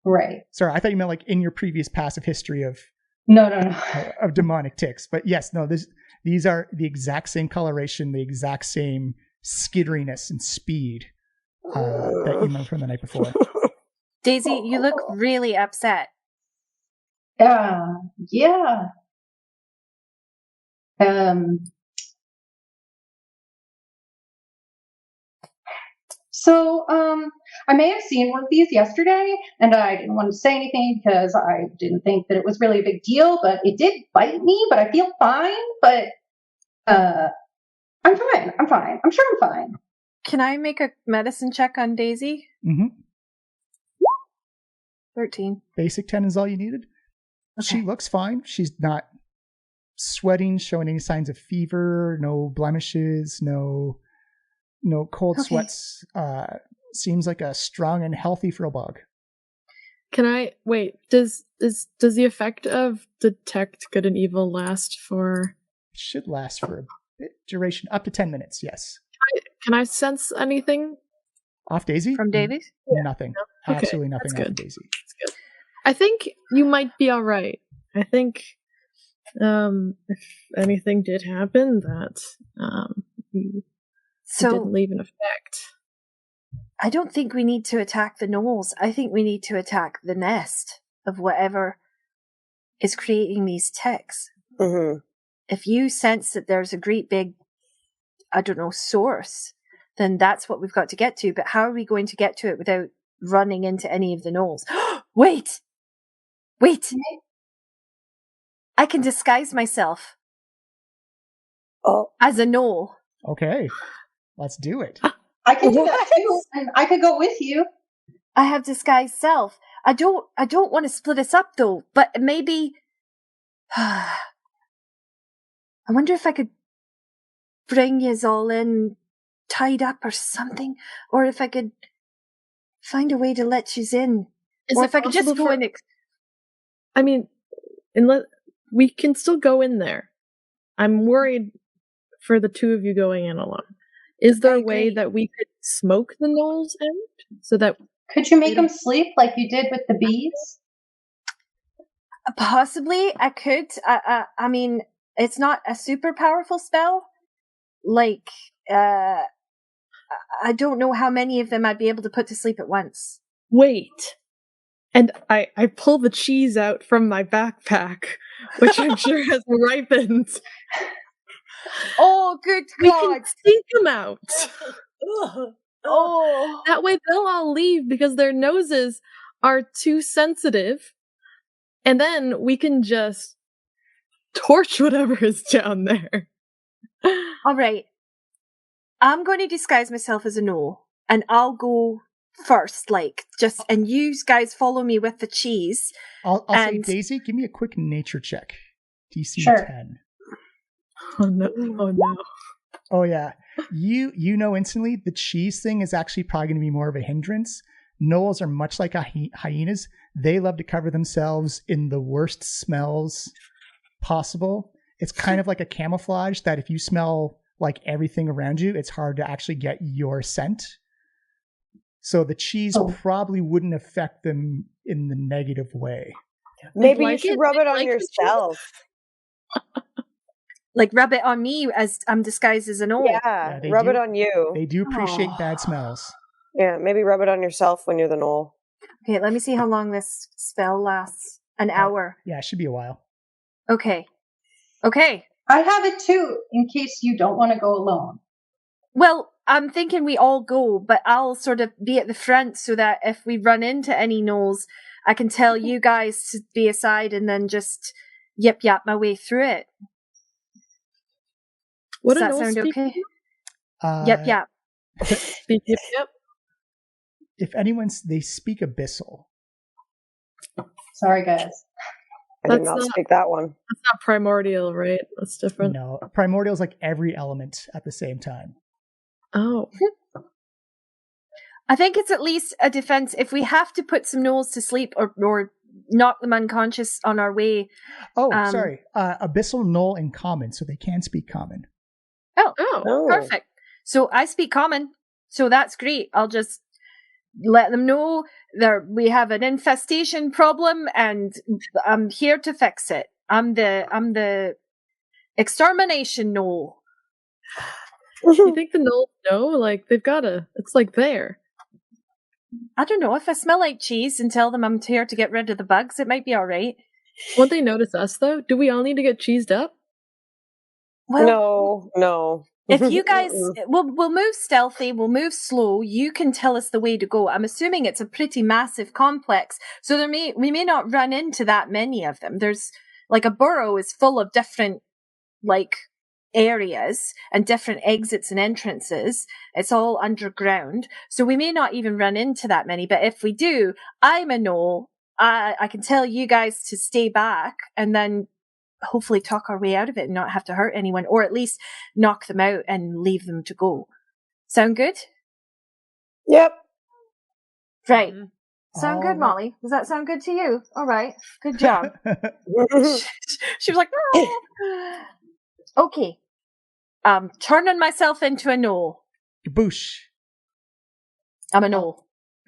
Speaker 7: Right.
Speaker 1: Sorry, I thought you meant like in your previous passive history of
Speaker 7: No.
Speaker 1: Of demonic ticks. But yes, no, these are the exact same coloration, the exact same skitteriness and speed that you remember from the night before.
Speaker 2: Daisy, you look really upset.
Speaker 7: Yeah. So, I may have seen one of these yesterday, and I didn't want to say anything because I didn't think that it was really a big deal, but it did bite me, but I feel fine, but, I'm fine. I'm sure I'm fine.
Speaker 2: Can I make a medicine check on Daisy?
Speaker 1: Mm-hmm.
Speaker 2: 13.
Speaker 1: Basic 10 is all you needed. Okay. She looks fine. She's not sweating, showing any signs of fever, no blemishes, no cold sweats. Seems like a strong and healthy frillbog.
Speaker 4: Can I wait? Does the effect of detect good and evil last for?
Speaker 1: It should last for a bit duration, up to 10 minutes. Yes.
Speaker 4: Can I sense anything
Speaker 1: off Daisy?
Speaker 2: From Daisy?
Speaker 1: Nothing.
Speaker 4: Okay.
Speaker 1: Absolutely nothing
Speaker 4: That's
Speaker 1: off
Speaker 4: good.
Speaker 1: Daisy.
Speaker 4: That's good. I think you might be all right. I think if anything did happen, that you didn't leave an effect.
Speaker 2: I don't think we need to attack the gnolls. I think we need to attack the nest of whatever is creating these ticks.
Speaker 5: Mm-hmm.
Speaker 2: If you sense that there's a great big, I don't know, source, then that's what we've got to get to. But how are we going to get to it without running into any of the gnolls? Wait! I can disguise myself as a gnoll.
Speaker 1: Okay, let's do it.
Speaker 7: I can do that too, and I could go with you.
Speaker 2: I have disguised self. I don't want to split us up though, but maybe I wonder if I could bring yous all in tied up or something, or if I could find a way to let yous in, or if I could just go in.
Speaker 4: I mean, we can still go in there. I'm worried for the two of you going in alone. Is there a way that we could smoke the gnolls out so that
Speaker 7: could you make them sleep like you did with the bees?
Speaker 2: Possibly, I could. I mean, it's not a super powerful spell. Like, I don't know how many of them I'd be able to put to sleep at once.
Speaker 4: Wait. And I pull the cheese out from my backpack, which I'm sure has ripened.
Speaker 2: Oh, good God.
Speaker 4: We can sneak them out.
Speaker 2: Oh.
Speaker 4: That way they'll all leave because their noses are too sensitive. And then we can just torch whatever is down there.
Speaker 2: All right. I'm going to disguise myself as a gnoll, and I'll go first, and you guys follow me with the cheese.
Speaker 1: I'll say, Daisy, give me a quick nature check. DC
Speaker 7: Sure.
Speaker 1: 10.
Speaker 4: Oh no! Oh no!
Speaker 1: Oh yeah, you know instantly the cheese thing is actually probably going to be more of a hindrance. Gnolls are much like hyenas. They love to cover themselves in the worst smells possible. It's kind of like a camouflage that if you smell like everything around you, it's hard to actually get your scent. So the cheese probably wouldn't affect them in the negative way.
Speaker 5: Maybe you should rub it on yourself.
Speaker 2: Rub it on me as I'm disguised as an gnoll.
Speaker 5: Yeah, rub it on you.
Speaker 1: They do appreciate bad smells.
Speaker 5: Yeah, maybe rub it on yourself when you're the gnoll.
Speaker 2: Okay, let me see how long this spell lasts. An hour.
Speaker 1: Yeah, it should be a while.
Speaker 2: Okay.
Speaker 7: I have it too, in case you don't want to go alone.
Speaker 2: Well, I'm thinking we all go, but I'll sort of be at the front so that if we run into any gnolls, I can tell you guys to be aside and then just yap my way through it.
Speaker 4: What
Speaker 2: Does that sound okay? Yep.
Speaker 4: Speak yep.
Speaker 1: If they speak Abyssal.
Speaker 7: Sorry, guys.
Speaker 5: I did not speak that one.
Speaker 4: That's not primordial, right? That's different.
Speaker 1: No, primordial is like every element at the same time.
Speaker 4: Oh.
Speaker 2: I think it's at least a defense if we have to put some gnolls to sleep or knock them unconscious on our way.
Speaker 1: Oh, sorry. Abyssal, Gnoll, and Common, so they can speak Common.
Speaker 2: Oh, perfect. So I speak Common, so that's great. I'll just let them know we have an infestation problem and I'm here to fix it. I'm the extermination gnoll.
Speaker 4: You think the gnolls know? They've gotta. It's there.
Speaker 2: I don't know. If I smell like cheese and tell them I'm here to get rid of the bugs, it might be all right.
Speaker 4: Won't they notice us though? Do we all need to get cheesed up?
Speaker 5: Well, no.
Speaker 2: If you guys, we'll move stealthy, we'll move slow. You can tell us the way to go. I'm assuming it's a pretty massive complex, so we may not run into that many of them. There's a burrow is full of different areas and different exits and entrances. It's all underground, so we may not even run into that many. But if we do, I'm a gnoll. I can tell you guys to stay back, and then hopefully talk our way out of it and not have to hurt anyone, or at least knock them out and leave them to go. Sound good?
Speaker 5: Yep.
Speaker 2: Right. Sound good, Molly? Does that sound good to you? All right. Good job. She was like, oh. Okay. Turning myself into a gnoll.
Speaker 1: Kaboosh.
Speaker 2: I'm a gnoll.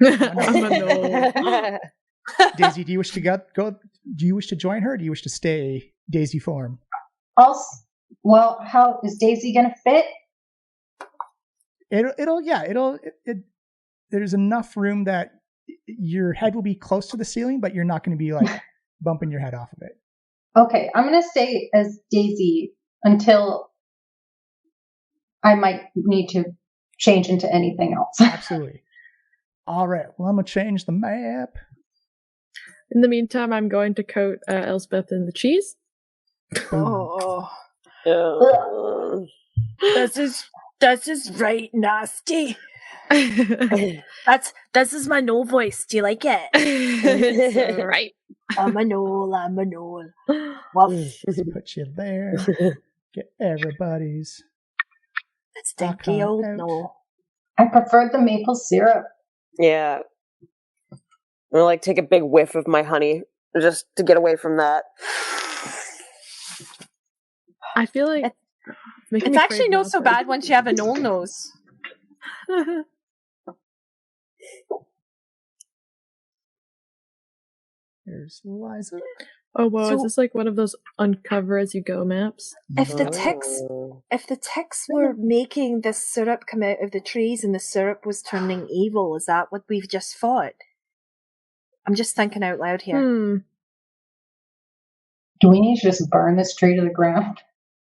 Speaker 4: I'm a gnoll.
Speaker 1: Daisy, do you wish to go? Do you wish to join her? Or do you wish to stay Daisy form?
Speaker 7: How is Daisy gonna fit?
Speaker 1: There's enough room that your head will be close to the ceiling, but you're not going to be bumping your head off of it.
Speaker 7: Okay, I'm gonna stay as Daisy until I might need to change into anything else.
Speaker 1: Absolutely. All right. Well, I'm gonna change the map.
Speaker 4: In the meantime, I'm going to coat Elspeth in the cheese.
Speaker 3: Oh, this is right nasty. This is my gnoll voice. Do you like it?
Speaker 4: Right.
Speaker 3: I'm a gnoll.
Speaker 1: Well, put you there. Get everybody's.
Speaker 3: Stinky old gnoll.
Speaker 7: I prefer the maple syrup.
Speaker 5: Yeah. I'm gonna take a big whiff of my honey just to get away from that.
Speaker 4: I feel like
Speaker 2: it's actually not so bad once you have a gnoll nose.
Speaker 1: There's Liza.
Speaker 4: Oh wow, is this one of those uncover as you go maps?
Speaker 2: If the ticks were making this syrup come out of the trees and the syrup was turning evil, is that what we've just fought? I'm just thinking out loud here.
Speaker 7: Do we need to just burn this tree to the ground?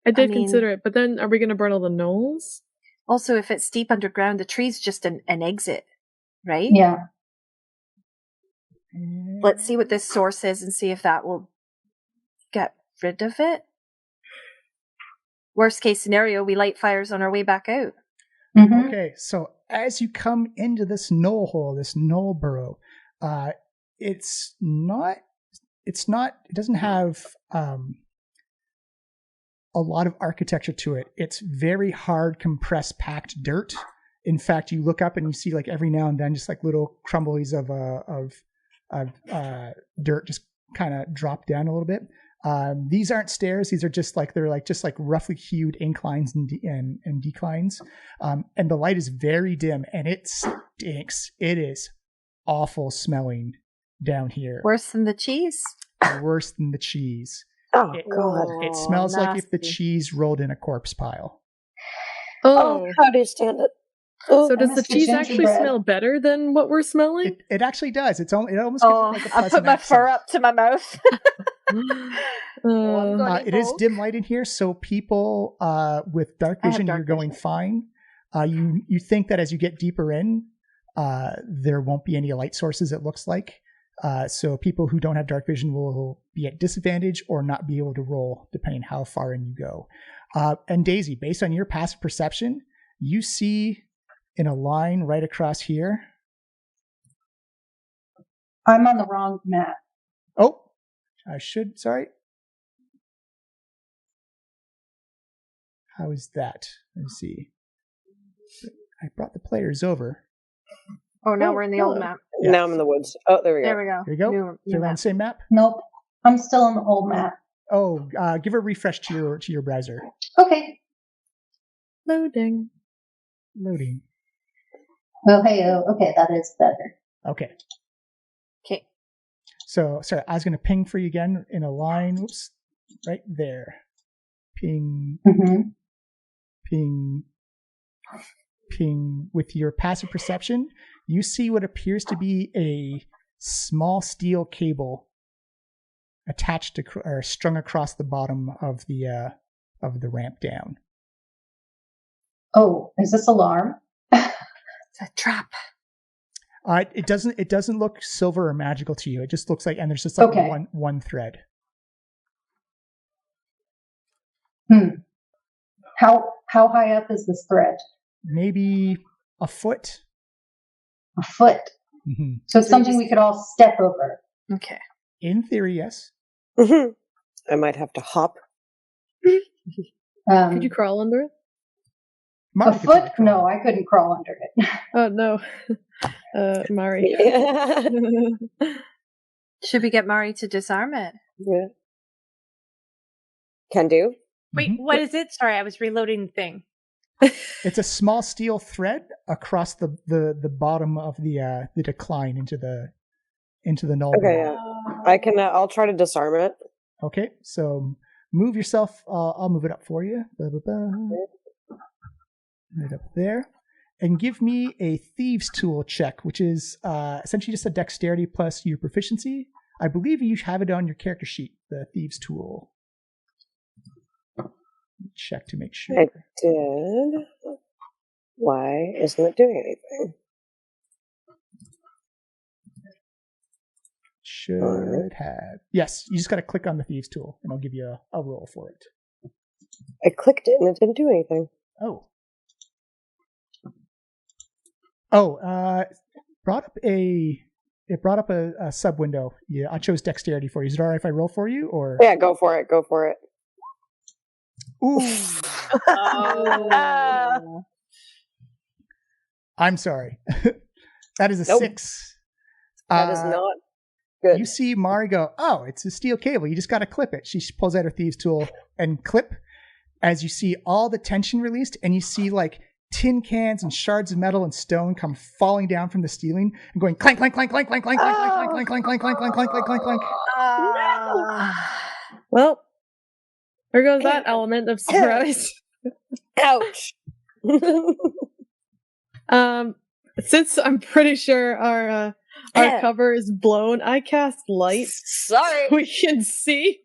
Speaker 4: I did consider it, but then are we going to burn all the gnolls?
Speaker 2: Also, if it's deep underground, the tree's just an exit, right?
Speaker 7: Yeah.
Speaker 2: Let's see what this source is and see if that will get rid of it. Worst case scenario, we light fires on our way back out.
Speaker 7: Mhm.
Speaker 1: Okay, so as you come into this gnoll hole, this gnoll burrow, it doesn't have a lot of architecture to it. It's very hard, compressed, packed dirt. In fact, you look up and you see like every now and then just like little crumblies of dirt just kind of drop down a little bit. These aren't stairs. These are just like roughly hewed inclines and declines. And the light is very dim and it stinks. It is awful smelling down here.
Speaker 2: Worse than the cheese?
Speaker 1: Worse than the cheese.
Speaker 5: Oh, God.
Speaker 1: It smells
Speaker 2: nasty.
Speaker 1: like if the cheese rolled in a corpse pile.
Speaker 5: Oh, how do you stand it? Oh,
Speaker 4: So does the
Speaker 7: missed the
Speaker 4: cheese actually
Speaker 7: gingerbread.
Speaker 4: smell better than what we're smelling?
Speaker 1: It actually does. It almost gives it like a
Speaker 2: I
Speaker 1: pleasant
Speaker 2: put my
Speaker 1: accent.
Speaker 2: fur up to my mouth.
Speaker 1: It is dim light in here, so people with dark vision, you're going fine. You think that as you get deeper in, there won't be any light sources, it looks like. So people who don't have dark vision will be at disadvantage or not be able to roll, depending how far in you go. And Daisy, based on your passive perception, you see in a line right across here.
Speaker 7: I'm on the wrong map.
Speaker 1: Oh, sorry. How is that? Let's see. I brought the players over.
Speaker 2: Oh, now we're in the old map.
Speaker 1: Yeah.
Speaker 5: Now I'm in the woods. Oh, there we go.
Speaker 2: There we go.
Speaker 1: Here you go.
Speaker 2: New
Speaker 1: They're on
Speaker 2: map.
Speaker 1: the same map.
Speaker 7: Nope. I'm still on the old map.
Speaker 1: Oh, give a refresh to your browser.
Speaker 7: Okay.
Speaker 4: Loading.
Speaker 1: Loading.
Speaker 7: Oh, hey, okay, that is better.
Speaker 1: Okay.
Speaker 2: Okay.
Speaker 1: So, sorry, I was going to ping for you again in a line. Whoops. Right there. Ping,
Speaker 7: Mm-hmm.
Speaker 1: ping, ping. With your passive perception, you see what appears to be a small steel cable attached to or strung across the bottom of the ramp down.
Speaker 7: Oh, is this alarm?
Speaker 2: It's a trap.
Speaker 1: It doesn't look silver or magical to you. It just looks like, and there's just like
Speaker 7: Okay.
Speaker 1: one thread.
Speaker 7: How high up is this thread?
Speaker 1: Maybe a foot.
Speaker 7: A foot.
Speaker 1: Mm-hmm.
Speaker 7: So it's something we could all step over.
Speaker 2: Okay.
Speaker 1: In theory, yes.
Speaker 5: I might have to hop.
Speaker 4: Could you crawl under it?
Speaker 7: A
Speaker 1: Mari could
Speaker 7: foot?
Speaker 1: probably crawl.
Speaker 7: No, I couldn't crawl under it.
Speaker 4: Oh no. Mari.
Speaker 2: Should we get Mari to disarm it?
Speaker 5: Yeah. Can do.
Speaker 6: Wait,
Speaker 1: Mhm.
Speaker 6: what is it? Sorry, I was reloading the thing.
Speaker 1: It's a small steel thread across the bottom of the decline into the null.
Speaker 5: Okay, yeah. I can. I'll try to disarm it.
Speaker 1: Okay, so move yourself. I'll move it up for you. Blah, blah, blah. Right up there, and give me a thieves' tool check, which is essentially just a dexterity plus your proficiency. I believe you have it on your character sheet. The thieves' tool. Check to make sure.
Speaker 5: I did. Why isn't it doing anything?
Speaker 1: Should have. Yes, you just got to click on the thieves' tool, and I'll give you a roll for it.
Speaker 5: I clicked it and it didn't do anything.
Speaker 1: Oh. Brought up a sub window. Yeah, I chose dexterity for you. Is it alright if I roll for you, or?
Speaker 5: Yeah, go for it. Go for it.
Speaker 1: Ooh,
Speaker 2: Oh.
Speaker 1: I'm sorry. That is a
Speaker 5: Nope.
Speaker 1: 6.
Speaker 5: That is not good.
Speaker 1: You see Mari go, oh, it's a steel cable. You just got to clip it. She pulls out her thieves' tool and clip. As you see all the tension released, and you see like tin cans and shards of metal and stone come falling down from the ceiling and going clank, clank, clank, clank, clank, clank, clank, clank, clank, clank, clank, clank, clank, clank, clank, clank, clank.
Speaker 4: Well, there goes that element of surprise.
Speaker 5: Ouch.
Speaker 4: Since I'm pretty sure our cover is blown, I cast light.
Speaker 5: Sorry.
Speaker 4: We can see.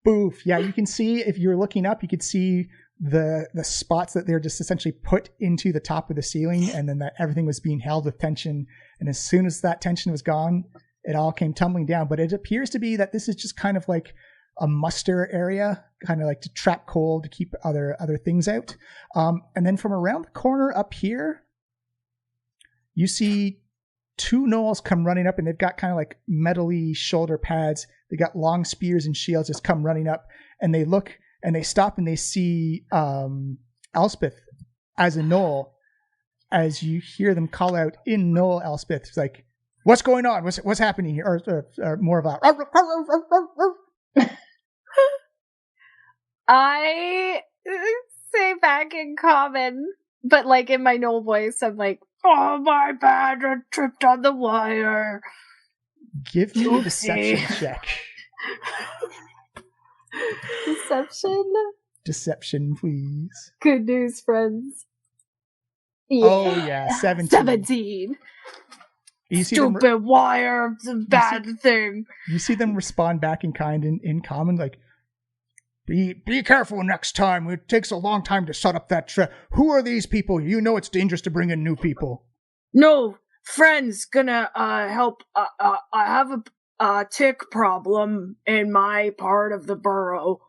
Speaker 1: Boof. Yeah, you can see, if you're looking up, you could see the spots that they're just essentially put into the top of the ceiling, and then that everything was being held with tension. And as soon as that tension was gone, it all came tumbling down. But it appears to be that this is just kind of like a muster area, kind of like to trap cold, to keep other things out. And then from around the corner up here, you see 2 gnolls come running up, and they've got kind of like metally shoulder pads. They got long spears and shields just come running up, and they look and they stop and they see Elspeth as a gnoll. As you hear them call out in Gnoll, Elspeth, it's like, "What's going on? What's happening here?" Or more of a.
Speaker 2: I say back in common, but like in my Gnoll voice, I'm like, "Oh, my bad, I tripped on the wire."
Speaker 1: Give me a deception check. Deception, please.
Speaker 2: Good news, friends.
Speaker 1: Yeah. Oh, yeah, 17. You see
Speaker 2: Stupid wire, it's a bad thing.
Speaker 1: You see them respond back in kind in common, like, Be careful next time. It takes a long time to set up that trap. Who are these people? You know it's dangerous to bring in new people.
Speaker 8: No, friend's gonna help. I have a tick problem in my part of the burrow.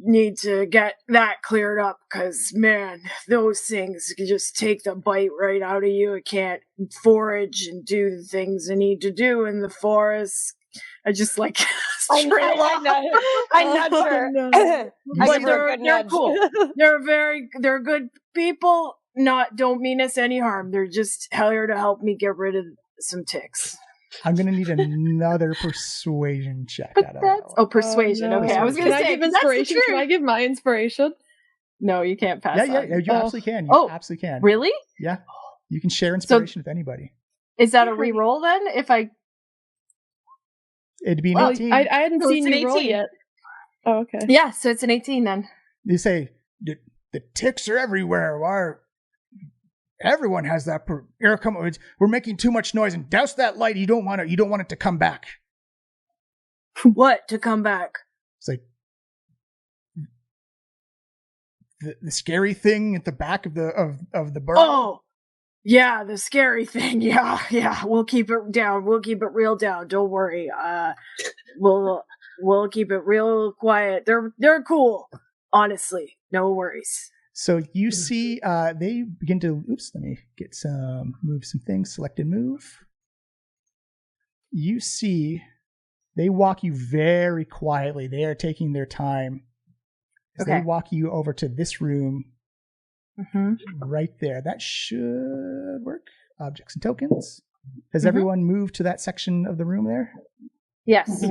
Speaker 8: Need to get that cleared up, because, man, those things can just take the bite right out of you. I can't forage and do the things I need to do in the forest. I just like
Speaker 5: I nudge her.
Speaker 4: No.
Speaker 5: I give her a good
Speaker 8: they're
Speaker 5: nudge.
Speaker 8: cool. They're good people. Don't mean us any harm. They're just here to help me get rid of some ticks.
Speaker 1: I'm going to need another persuasion check out of that one.
Speaker 2: Oh, persuasion.
Speaker 4: No.
Speaker 2: Okay, I was going to
Speaker 4: Can
Speaker 2: say,
Speaker 4: I give inspiration? Can I give my inspiration?
Speaker 2: No, you can't pass.
Speaker 1: Yeah,
Speaker 2: on.
Speaker 1: you absolutely can. You absolutely can.
Speaker 2: Really?
Speaker 1: Yeah. You can share inspiration with anybody.
Speaker 2: Is that a reroll then? If I
Speaker 1: It'd be an 18.
Speaker 4: I hadn't
Speaker 2: So
Speaker 4: seen
Speaker 2: it's an
Speaker 4: you roll
Speaker 2: 18.
Speaker 4: yet. Oh, okay.
Speaker 2: Yeah, so it's an 18 then.
Speaker 1: You say, the ticks are everywhere. Why? Everyone has that. Here, come on. We're making too much noise, and douse that light. You don't want it to come back.
Speaker 8: What to come back?
Speaker 1: It's like the scary thing at the back of the burrow.
Speaker 8: Oh, yeah, the scary thing. Yeah. We'll keep it down. We'll keep it real down. Don't worry. We'll keep it real quiet. They're cool. Honestly, no worries.
Speaker 1: So you see, they begin to. Oops, let me get move some things. Select and move. You see, they walk you very quietly. They are taking their time.
Speaker 2: Okay.
Speaker 1: They walk you over to this room.
Speaker 2: Mm-hmm.
Speaker 1: Right there. That should work. Objects and tokens. Has everyone moved to that section of the room there?
Speaker 2: Yes.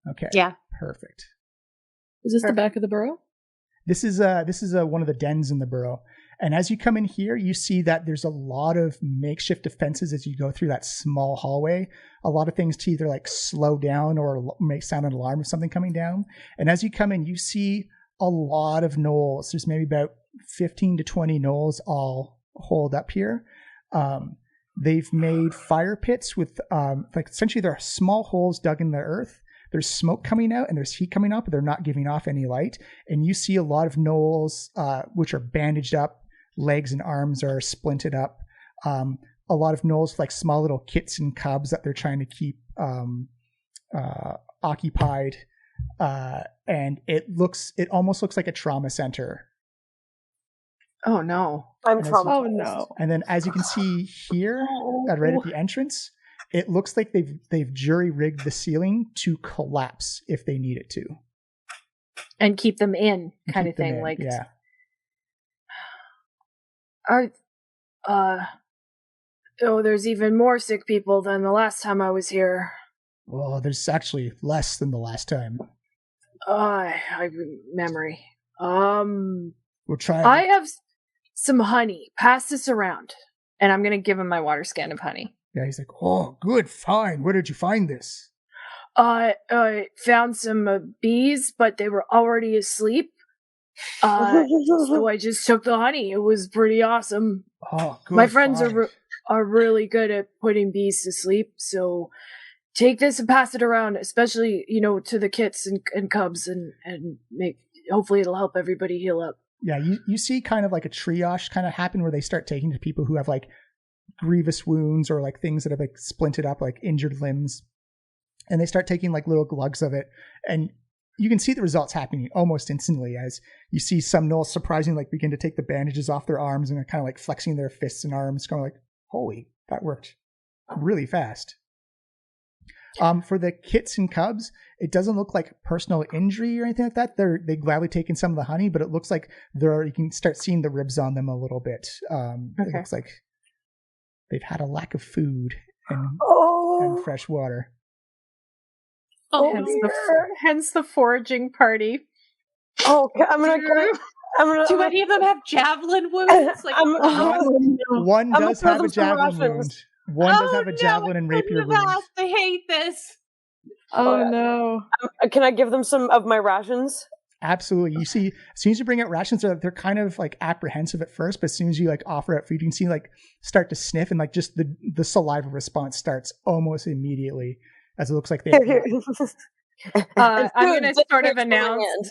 Speaker 1: Okay.
Speaker 5: Yeah.
Speaker 1: Perfect.
Speaker 4: Is this the back of the burrow?
Speaker 1: This is one of the dens in the burrow. And as you come in here, you see that there's a lot of makeshift defenses as you go through that small hallway. A lot of things to either like slow down or make sound an alarm of something coming down. And as you come in, you see a lot of gnolls. There's maybe about 15 to 20 gnolls all holed up here. They've made fire pits with essentially there are small holes dug in the earth. There's smoke coming out and there's heat coming up, but they're not giving off any light. And you see a lot of gnolls, which are bandaged up, legs and arms are splinted up. A lot of gnolls like small little kits and cubs that they're trying to keep occupied. And it almost looks like a trauma center.
Speaker 2: Oh no.
Speaker 5: I'm
Speaker 1: And
Speaker 5: traumatized.
Speaker 4: Oh no.
Speaker 1: And then as you can see here, right at the entrance, it looks like they've jury-rigged the ceiling to collapse if they need it to.
Speaker 2: And keep them in, kind
Speaker 1: Keep
Speaker 2: of
Speaker 1: them
Speaker 2: thing.
Speaker 1: in,
Speaker 2: Like,
Speaker 1: yeah.
Speaker 8: There's even more sick people than the last time I was here.
Speaker 1: Well, there's actually less than the last time.
Speaker 8: I memory.
Speaker 1: We'll try.
Speaker 8: I have some honey. Pass this around.
Speaker 2: and I'm going to give him my water scan of honey.
Speaker 1: Yeah, he's like, oh, good, fine. Where did you find this?
Speaker 8: I found some bees, but they were already asleep. So I just took the honey. It was pretty awesome.
Speaker 1: Oh, good.
Speaker 8: My friends
Speaker 1: fine.
Speaker 8: are really good at putting bees to sleep. So take this and pass it around, especially to the kits and cubs, and make. Hopefully, it'll help everybody heal up.
Speaker 1: Yeah, you see kind of like a triage kind of happen where they start taking to people who have like grievous wounds or like things that have like splinted up, like injured limbs. And they start taking like little glugs of it. And you can see the results happening almost instantly as you see some gnolls surprisingly like begin to take the bandages off their arms and they're kind of like flexing their fists and arms, going like, holy, that worked really fast. For the kits and cubs, it doesn't look like personal injury or anything like that. They gladly taken some of the honey, but it looks like you can start seeing the ribs on them a little bit. It looks like they've had a lack of food and fresh water.
Speaker 2: Hence the foraging party.
Speaker 5: Oh, I'm gonna.
Speaker 6: Do any of them have javelin wounds? Like,
Speaker 1: one does have a javelin wound. One does have a javelin and rapier wound.
Speaker 6: I hate this.
Speaker 4: Oh no!
Speaker 5: Can I give them some of my rations?
Speaker 1: Absolutely. You see, as soon as you bring out rations, they're kind of like apprehensive at first, but as soon as you like offer out food, you can see like start to sniff, and like just the saliva response starts almost immediately, as it looks like they.
Speaker 2: I'm going to sort of announce.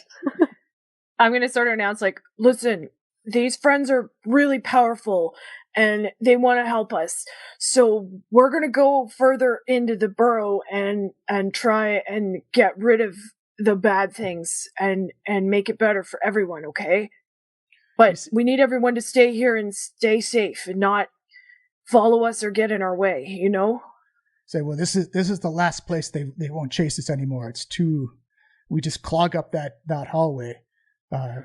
Speaker 2: I'm going to sort of announce, like, listen, these friends are really powerful, and they want to help us. So we're going to go further into the burrow and try and get rid of the bad things and make it better for everyone, okay? But we need everyone to stay here and stay safe and not follow us or get in our way, you know?
Speaker 1: Say, well, this is the last place they won't chase us anymore. It's too, we just clog up that hallway.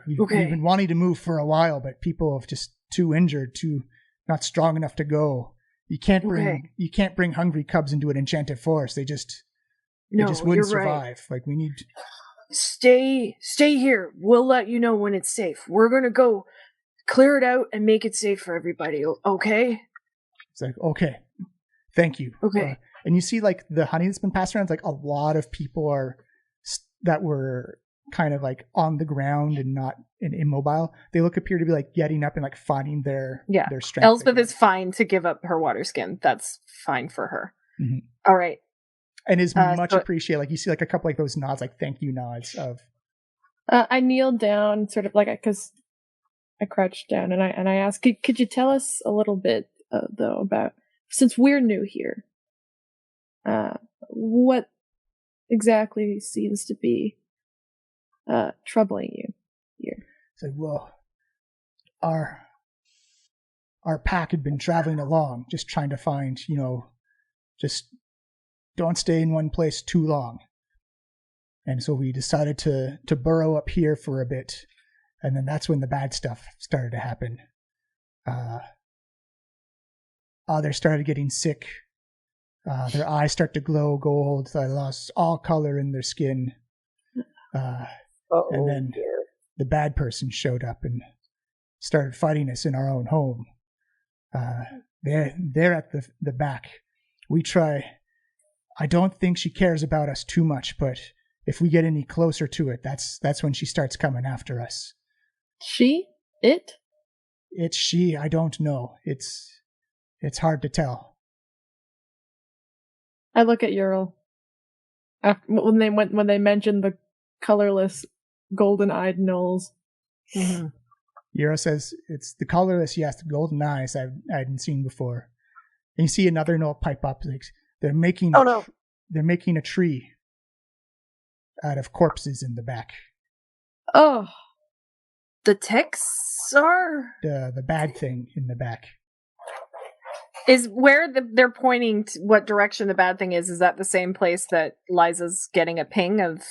Speaker 1: We've been wanting to move for a while, but people have just too injured, too not strong enough to go. You can't bring hungry cubs into an enchanted forest. They just wouldn't survive. Right. Like we need
Speaker 8: stay here. We'll let you know when it's safe. We're gonna go clear it out and make it safe for everybody. Okay?
Speaker 1: It's like, okay, thank you.
Speaker 8: Okay.
Speaker 1: And you see like the honey that's been passed around. It's like a lot of people that were kind of like on the ground and not immobile. They appear to be like getting up and like finding their strength.
Speaker 2: Elspeth is fine to give up her water skin. That's fine for her.
Speaker 1: Mm-hmm.
Speaker 2: All right.
Speaker 1: And is much appreciated. Like you see like a couple like those nods, like thank you nods of.
Speaker 4: I kneel down, sort of like because I crouched down and I asked, could you tell us a little bit though about, since we're new here, what exactly seems to be troubling you here?
Speaker 1: So, well, our pack had been traveling along, just trying to find, just don't stay in one place too long. And so we decided to burrow up here for a bit, and then that's when the bad stuff started to happen. Others started getting sick. Their eyes start to glow gold. They lost all color in their skin. And then the bad person showed up and started fighting us in our own home. They're at the back. We try. I don't think she cares about us too much, but if we get any closer to it, that's when she starts coming after us.
Speaker 4: She? It?
Speaker 1: It's she. I don't know. It's hard to tell.
Speaker 4: I look at Yrel. When they mentioned the colorless, golden-eyed gnolls.
Speaker 1: Mm-hmm. Yrel says it's the colorless, yes, the golden eyes I hadn't seen before. And you see another gnoll pipe up. Like, they're making they're making a tree out of corpses in the back.
Speaker 4: Oh,
Speaker 2: the ticks are
Speaker 1: the bad thing in the back.
Speaker 2: Is where they're pointing to what direction the bad thing is. Is that the same place that Liza's getting a ping of?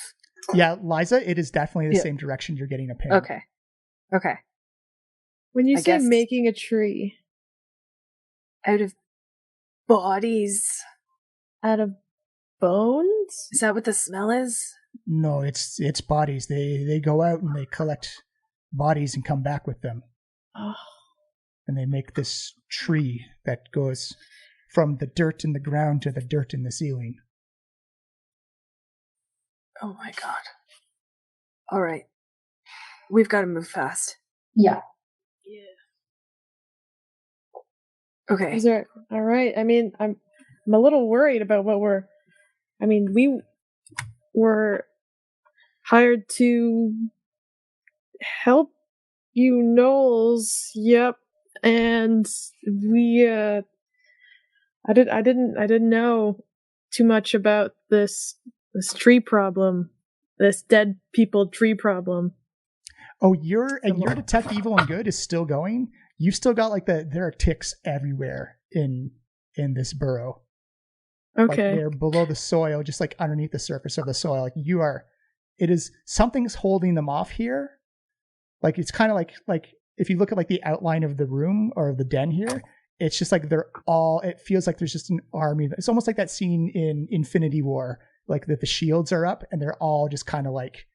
Speaker 1: Yeah, Liza, it is definitely the same direction you're getting a ping.
Speaker 2: Okay.
Speaker 4: When you say making a tree
Speaker 2: out of bodies,
Speaker 4: out of bones,
Speaker 2: is that what the smell is?
Speaker 1: No, it's bodies. They go out and they collect bodies and come back with them.
Speaker 4: Oh.
Speaker 1: And they make this tree that goes from the dirt in the ground to the dirt in the ceiling.
Speaker 2: Oh my god. All right. We've got to move fast.
Speaker 7: Yeah.
Speaker 2: Okay.
Speaker 4: Is there, all right. I mean, I'm a little worried about what we were hired to help you gnolls. Yep. And we I didn't know too much about this tree problem. this dead people tree problem.
Speaker 1: Oh, your detect evil and good is still going. You've still got like there are ticks everywhere in this burrow.
Speaker 4: Okay.
Speaker 1: Like they're below the soil, just like underneath the surface of the soil. Like something's holding them off here. Like it's kind of like if you look at like the outline of the room or the den here, it's just like it feels like there's just an army. It's almost like that scene in Infinity War, like that the shields are up and they're all just kind of like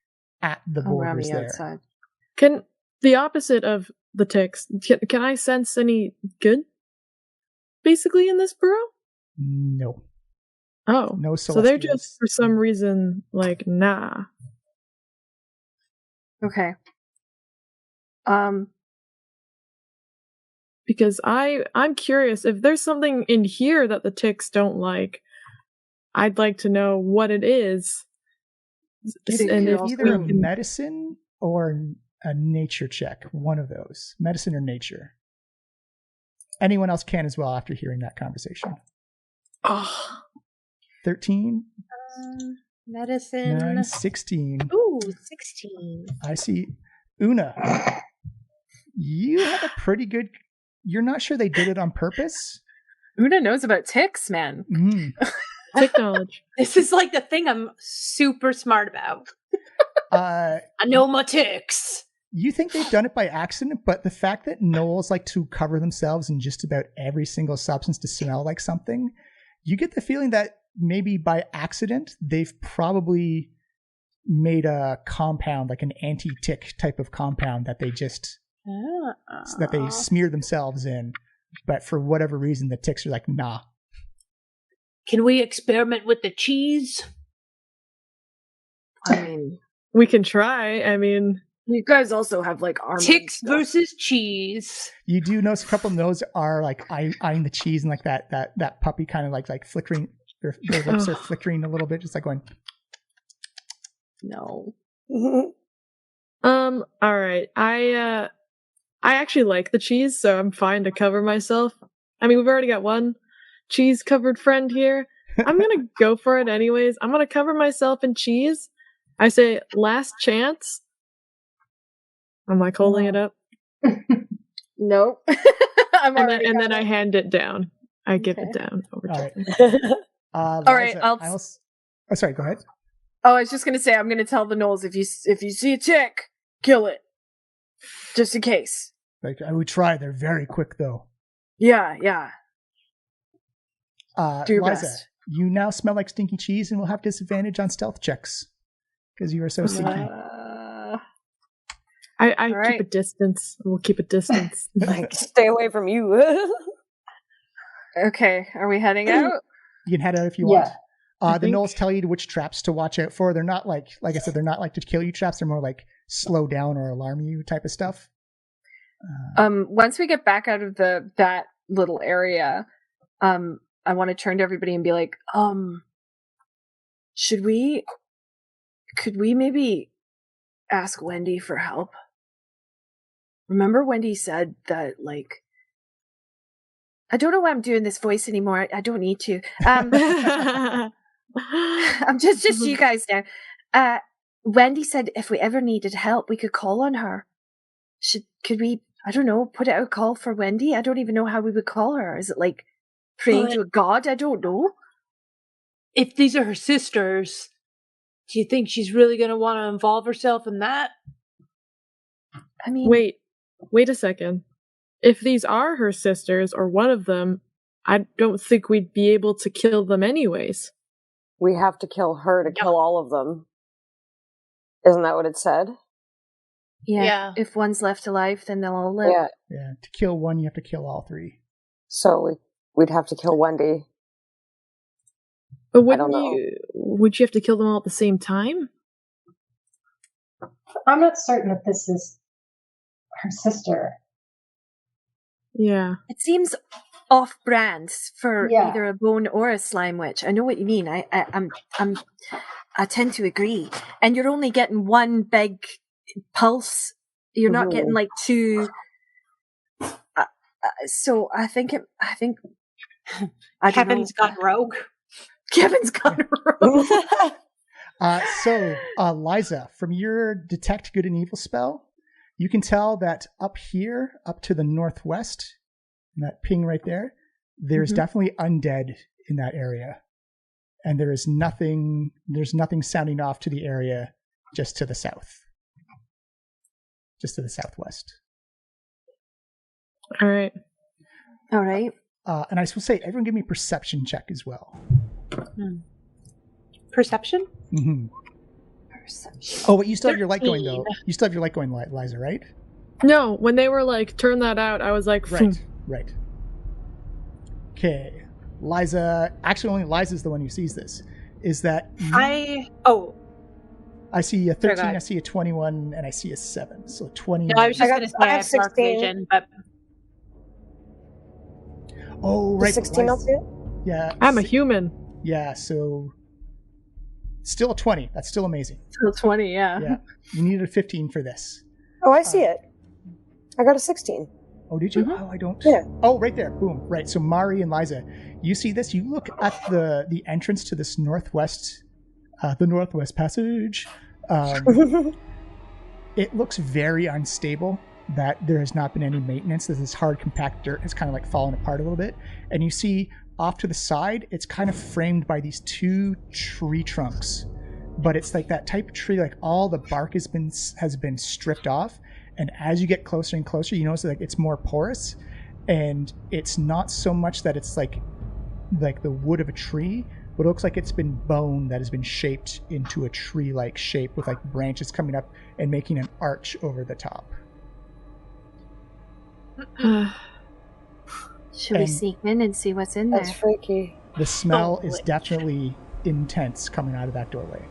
Speaker 1: at the borders there.
Speaker 2: Outside.
Speaker 4: Can the opposite of the ticks, can I sense any good basically in this burrow?
Speaker 1: No.
Speaker 4: Oh.
Speaker 1: No,
Speaker 4: so they're just for some reason like, nah.
Speaker 2: Okay.
Speaker 4: Because I'm curious if there's something in here that the ticks don't like. I'd like to know what it is.
Speaker 1: And if either a medicine or a nature check, one of those, medicine or nature. Anyone else can as well after hearing that conversation.
Speaker 4: Oh.
Speaker 1: 13.
Speaker 6: Medicine.
Speaker 1: 9, 16.
Speaker 6: Ooh, 16.
Speaker 1: I see. Una, you have a pretty good... You're not sure they did it on purpose?
Speaker 2: Una knows about ticks, man.
Speaker 4: Tick knowledge.
Speaker 6: This is like the thing I'm super smart about. I know my ticks.
Speaker 1: You think they've done it by accident, but the fact that gnolls like to cover themselves in just about every single substance to smell like something, you get the feeling that maybe by accident they've probably made a compound, like an anti-tick type of compound that they just that they smear themselves in, but for whatever reason the ticks are like, nah.
Speaker 6: Can we experiment with the cheese?
Speaker 2: I mean,
Speaker 4: we can try. I mean,
Speaker 8: you guys also have like armor.
Speaker 6: Ticks versus cheese.
Speaker 1: You do notice a couple of those are like eyeing the cheese and like that puppy kind of like flickering. Their lips are flickering a little bit, just like going.
Speaker 2: No.
Speaker 4: All right. I actually like the cheese, so I'm fine to cover myself. I mean, we've already got one cheese-covered friend here. I'm gonna go for it anyways. I'm gonna cover myself in cheese. I say, last chance. I'm like holding it up.
Speaker 2: Nope.
Speaker 4: And then I hand it down. I give it down over to
Speaker 1: him. All right. Sorry, go ahead.
Speaker 8: Oh, I was just gonna say, I'm gonna tell the gnolls if you see a tick, kill it, just in case.
Speaker 1: Like I would try. They're very quick, though.
Speaker 8: Yeah.
Speaker 1: Do your best. You now smell like stinky cheese, and will have disadvantage on stealth checks because you are so stinky.
Speaker 4: I keep a distance. We'll keep a distance.
Speaker 5: Like, stay away from you.
Speaker 2: Okay, are we heading out?
Speaker 1: You can head out if you want. The gnolls tell you which traps to watch out for. They're not like I said, they're not like to kill you traps. They're more like slow down or alarm you type of stuff.
Speaker 2: Once we get back out of that little area, I want to turn to everybody and be like, could we maybe ask Wendy for help? Remember Wendy said that, like, I don't know why I'm doing this voice anymore. I don't need to. I'm just you guys now. Wendy said if we ever needed help, we could call on her. Could we, I don't know, put out a call for Wendy? I don't even know how we would call her. Is it like praying to a god? I don't know.
Speaker 6: If these are her sisters, do you think she's really going to want to involve herself in that?
Speaker 2: I mean...
Speaker 4: Wait a second. If these are her sisters, or one of them, I don't think we'd be able to kill them anyways.
Speaker 5: We have to kill her to kill all of them. Isn't that what it said?
Speaker 2: Yeah. If one's left alive, then they'll all live.
Speaker 1: Yeah. To kill one, you have to kill all three.
Speaker 5: So we'd have to kill Wendy.
Speaker 4: But would you have to kill them all at the same time?
Speaker 7: I'm not certain that this is her sister.
Speaker 4: Yeah.
Speaker 2: It seems off-brand for either a bone or a slime witch. I know what you mean. I tend to agree. And you're only getting one big pulse. You're not getting like two. So I think
Speaker 6: Kevin's gone rogue.
Speaker 2: Kevin's gone rogue.
Speaker 1: Liza, from your Detect Good and Evil spell, you can tell that up here, up to the northwest, in that ping right there, there's definitely undead in that area. And there's nothing sounding off to the area just to the south. Just to the southwest.
Speaker 4: All right.
Speaker 2: And
Speaker 1: I will say, everyone give me a perception check as well.
Speaker 6: Perception?
Speaker 1: Mm-hmm.
Speaker 2: Perception.
Speaker 1: Oh, but you still have your light going, though. You still have your light going, Liza, right?
Speaker 4: No, when they were like, turn that out, I was like,
Speaker 1: Right. Okay. Liza, actually only Liza's the one who sees this, is that I see a 13, I see a 21, and I see a 7. So 20.
Speaker 6: No, I was just going to say I have dark
Speaker 5: 16.
Speaker 6: vision, but...
Speaker 1: Oh, right.
Speaker 5: 16 up here?
Speaker 1: Yeah.
Speaker 4: I'm a human.
Speaker 1: Yeah, so still a 20. That's still amazing.
Speaker 2: Still 20, yeah.
Speaker 1: Yeah. You needed a 15 for this.
Speaker 5: Oh, I see it. I got a 16.
Speaker 1: Oh, did you? Oh, I don't.
Speaker 5: Yeah.
Speaker 1: Oh, right there. Boom. Right. So Mari and Liza, you see this? You look at the entrance to this northwest, the northwest passage. It looks very unstable. That there has not been any maintenance. This hard compact dirt has kind of like fallen apart a little bit. And you see off to the side, it's kind of framed by these 2 tree trunks. But it's like that type of tree, like all the bark has been stripped off. And as you get closer and closer, you notice that it's more porous. And it's not so much that it's like the wood of a tree, but it looks like it's been bone that has been shaped into a tree-like shape with like branches coming up and making an arch over the top.
Speaker 2: Should we sneak in and see what's in there?
Speaker 5: That's freaky.
Speaker 1: The smell is definitely intense coming out of that doorway.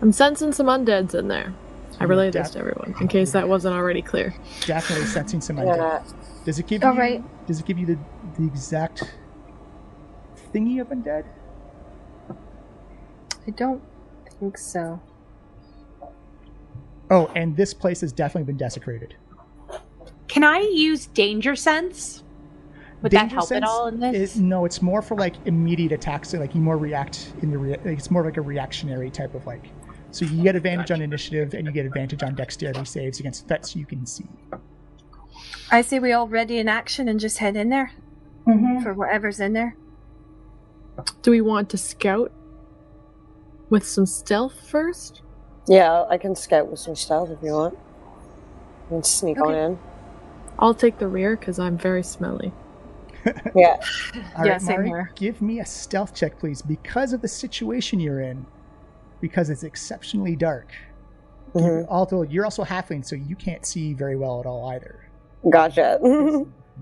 Speaker 4: I'm sensing some undeads in there. I relayed this to everyone in case that wasn't already clear.
Speaker 1: Definitely sensing some undead. Does it give you the exact thingy of undead?
Speaker 2: I don't think so.
Speaker 1: Oh, and this place has definitely been desecrated.
Speaker 6: Can I use danger sense? Would that help at all in this?
Speaker 1: No, it's more for like immediate attacks. So like you more react in the it's more like a reactionary type of like. So you get advantage on initiative and you get advantage on dexterity saves against threats you can see.
Speaker 2: I say we all ready in action and just head in there for whatever's in there.
Speaker 4: Do we want to scout with some stealth first?
Speaker 5: Yeah, I can scout with some stealth if you want. And sneak on in.
Speaker 4: I'll take the rear because I'm very smelly.
Speaker 5: Yeah.
Speaker 1: All right,
Speaker 2: same
Speaker 1: Mari,
Speaker 2: here.
Speaker 1: give me a stealth check, please, because of the situation you're in. Because it's exceptionally dark. Although you're also halfling, so you can't see very well at all either.
Speaker 5: Gotcha.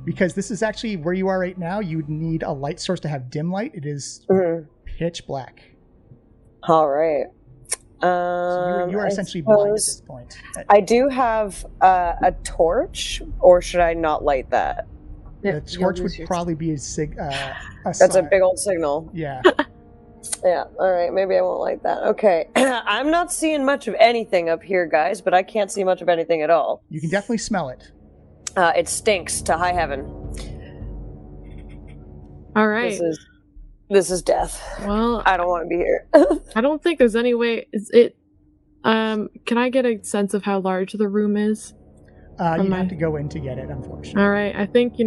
Speaker 1: Because this is actually where you are right now. You would need a light source to have dim light. It is pitch black.
Speaker 5: All right.
Speaker 1: So you are essentially blind at this point.
Speaker 5: I do have a torch, or should I not light that?
Speaker 1: The torch would probably be a
Speaker 5: That's a big old signal.
Speaker 1: Yeah.
Speaker 5: Yeah, alright, maybe I won't light that. Okay. I'm not seeing much of anything up here, guys, but I can't see much of anything at all.
Speaker 1: You can definitely smell it.
Speaker 5: It stinks to high heaven.
Speaker 4: Alright.
Speaker 5: This is death.
Speaker 4: Well,
Speaker 5: I don't want to be here.
Speaker 4: I don't think there's any way. Can I get a sense of how large the room is?
Speaker 1: You have to go in to get it, unfortunately.
Speaker 4: Alright, I think,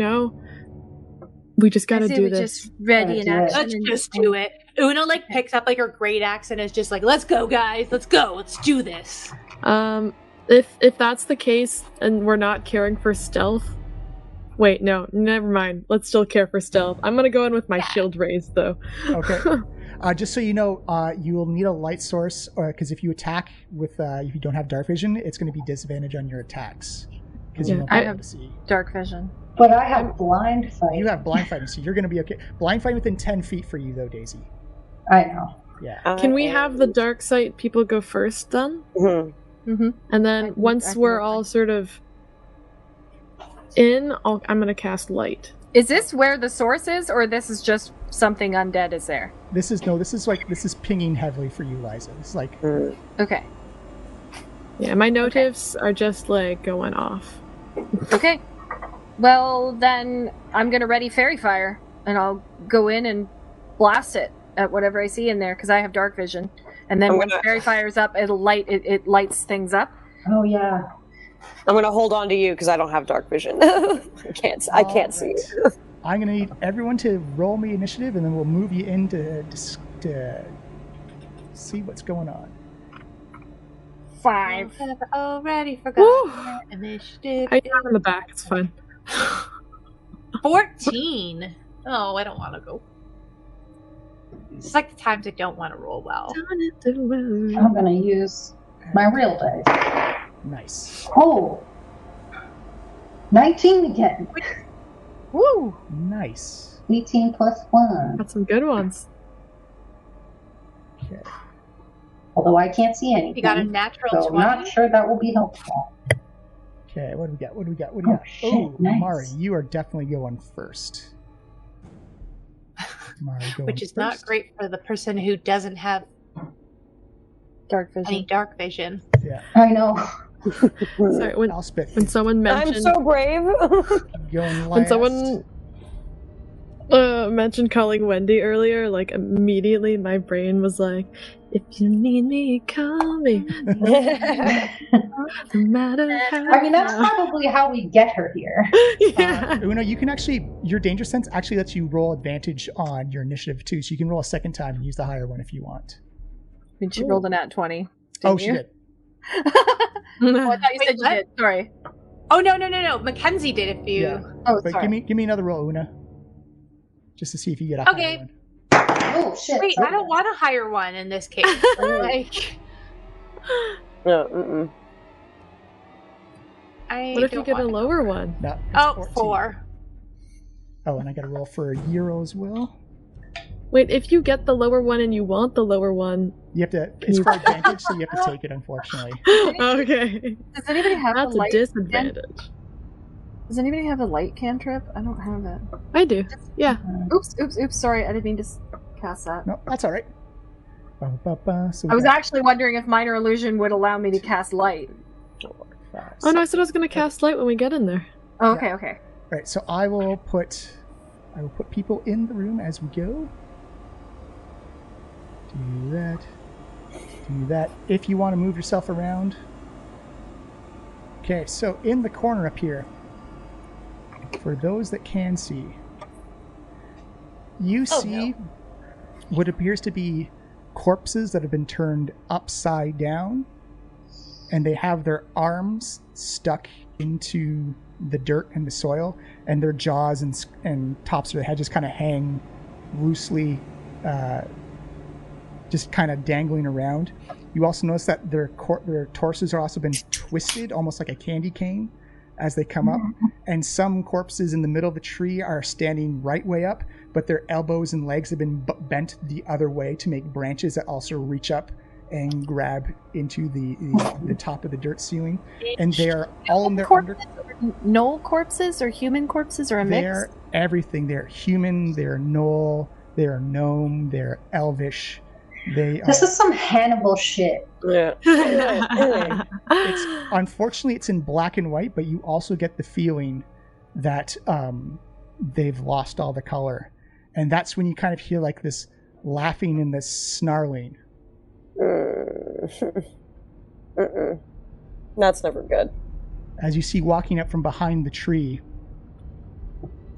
Speaker 4: we just gotta do this.
Speaker 2: Just ready in action.
Speaker 6: Let's just do it. Una picks up her great axe and is just like, let's go, guys, let's go, let's do this.
Speaker 4: If that's the case and we're not caring for stealth, wait, no, never mind. Let's still care for stealth. I'm gonna go in with my shield raised though. Okay.
Speaker 1: Just so you know, you will need a light source, because if you attack with if you don't have dark vision, it's going to be disadvantage on your attacks because you won't be able to see.
Speaker 2: Dark vision.
Speaker 7: But I have blind fight.
Speaker 1: You have blind fighting, so you're going to be okay. Blind fight within 10 feet for you, though, Daisy.
Speaker 7: I know.
Speaker 1: Yeah.
Speaker 4: Can we have the dark sight people go first, then? And then once we're all sort of in, I'm going to cast light.
Speaker 2: Is this where the source is, or this is just something undead is there?
Speaker 1: This is pinging heavily for you, Liza. It's like...
Speaker 2: Okay.
Speaker 4: Yeah, my notives are just, going off.
Speaker 2: Okay. Well, then I'm going to ready fairy fire, and I'll go in and blast it at whatever I see in there because I have dark vision. And then when fairy fires up, it lights things up.
Speaker 7: Oh yeah.
Speaker 5: I'm going to hold on to you because I don't have dark vision. I can't see you.
Speaker 1: I'm going to need everyone to roll me initiative, and then we'll move you in to see what's going on.
Speaker 6: 5. I've already forgotten initiative.
Speaker 4: I got in the back. It's fine.
Speaker 6: 14. Oh, I don't want to go. It's like the times I don't want to roll well.
Speaker 7: I'm going to use my real dice.
Speaker 1: Nice.
Speaker 7: Oh. 19 again.
Speaker 2: Woo!
Speaker 1: Nice.
Speaker 7: 18 plus 1.
Speaker 4: Got some good ones.
Speaker 1: Okay.
Speaker 7: Although I can't see anything.
Speaker 6: You got a natural
Speaker 7: so
Speaker 6: 20.
Speaker 7: I'm not sure that will be helpful.
Speaker 1: Okay, what do we got?
Speaker 7: Oh, shit, nice.
Speaker 1: Mari, you are definitely going first. Mari going
Speaker 6: Which is
Speaker 1: first.
Speaker 6: not great for the person who doesn't have
Speaker 2: Dark vision.
Speaker 6: any dark vision.
Speaker 1: Yeah.
Speaker 7: I know.
Speaker 4: Sorry,
Speaker 1: I'll spit.
Speaker 4: when someone mentioned
Speaker 5: I'm so brave.
Speaker 1: Going last.
Speaker 4: when someone mentioned calling Wendy earlier, like immediately my brain was like, "If you need me, call me." No matter how.
Speaker 7: I mean, that's probably how we get her here.
Speaker 4: Yeah.
Speaker 1: Una, you can actually, your danger sense actually lets you roll advantage on your initiative too, so you can roll a second time and use the higher one if you want.
Speaker 2: I mean, she rolled a nat 20.
Speaker 1: She did.
Speaker 2: Oh, I thought you said you
Speaker 6: what?
Speaker 2: did. Sorry.
Speaker 6: Oh, no. Mackenzie did if you...
Speaker 1: Yeah.
Speaker 2: Oh,
Speaker 1: But
Speaker 2: sorry.
Speaker 1: give me another roll, Una. Just to see if you get a
Speaker 6: Okay.
Speaker 1: higher one.
Speaker 7: Oh, shit.
Speaker 6: Wait,
Speaker 7: sorry.
Speaker 6: I don't want a higher one in this case. Like,
Speaker 5: No,
Speaker 6: I
Speaker 4: What if you
Speaker 6: don't
Speaker 4: get a
Speaker 6: want-
Speaker 4: lower one?
Speaker 1: No, it's
Speaker 6: Oh,
Speaker 1: 14.
Speaker 6: 4.
Speaker 1: Oh, and I got to roll for a Euro as well.
Speaker 4: Wait, if you get the lower one and you want the lower one,
Speaker 1: You have to, it's for advantage, so you have to take it, unfortunately.
Speaker 4: okay,
Speaker 2: Does anybody have
Speaker 4: that's
Speaker 2: a
Speaker 4: a
Speaker 2: light?
Speaker 4: disadvantage.
Speaker 2: Does anybody have a light cantrip? I don't have that.
Speaker 4: I do. Yeah.
Speaker 2: Oops. Sorry, I didn't mean to cast that.
Speaker 1: No, that's all right. So
Speaker 2: I was actually wondering if minor illusion would allow me to cast light.
Speaker 1: 4, 5,
Speaker 4: Oh no, I
Speaker 1: 6.
Speaker 4: said I was gonna cast light when we get in there.
Speaker 2: Oh, okay.
Speaker 1: All right, so I will put people in the room as we go. Do that. If you want to move yourself around. Okay, so in the corner up here, for those that can see, you see what appears to be corpses that have been turned upside down, and they have their arms stuck into the dirt and the soil, and their jaws and tops of their head just kind of hang loosely, just kind of dangling around. You also notice that their torsos are also been twisted, almost like a candy cane, as they come up. And some corpses in the middle of the tree are standing right way up, but their elbows and legs have been bent the other way to make branches that also reach up and grab into the top of the dirt ceiling. And they are all in their
Speaker 2: Gnoll corpses or human corpses or a mix?
Speaker 1: They're everything. They're human, they're gnoll, they're gnome, they're elvish.
Speaker 7: This is some Hannibal shit.
Speaker 5: Yeah.
Speaker 1: Unfortunately, it's in black and white, but you also get the feeling that they've lost all the color. And that's when you kind of hear like this laughing and this snarling.
Speaker 5: That's never good.
Speaker 1: As you see walking up from behind the tree,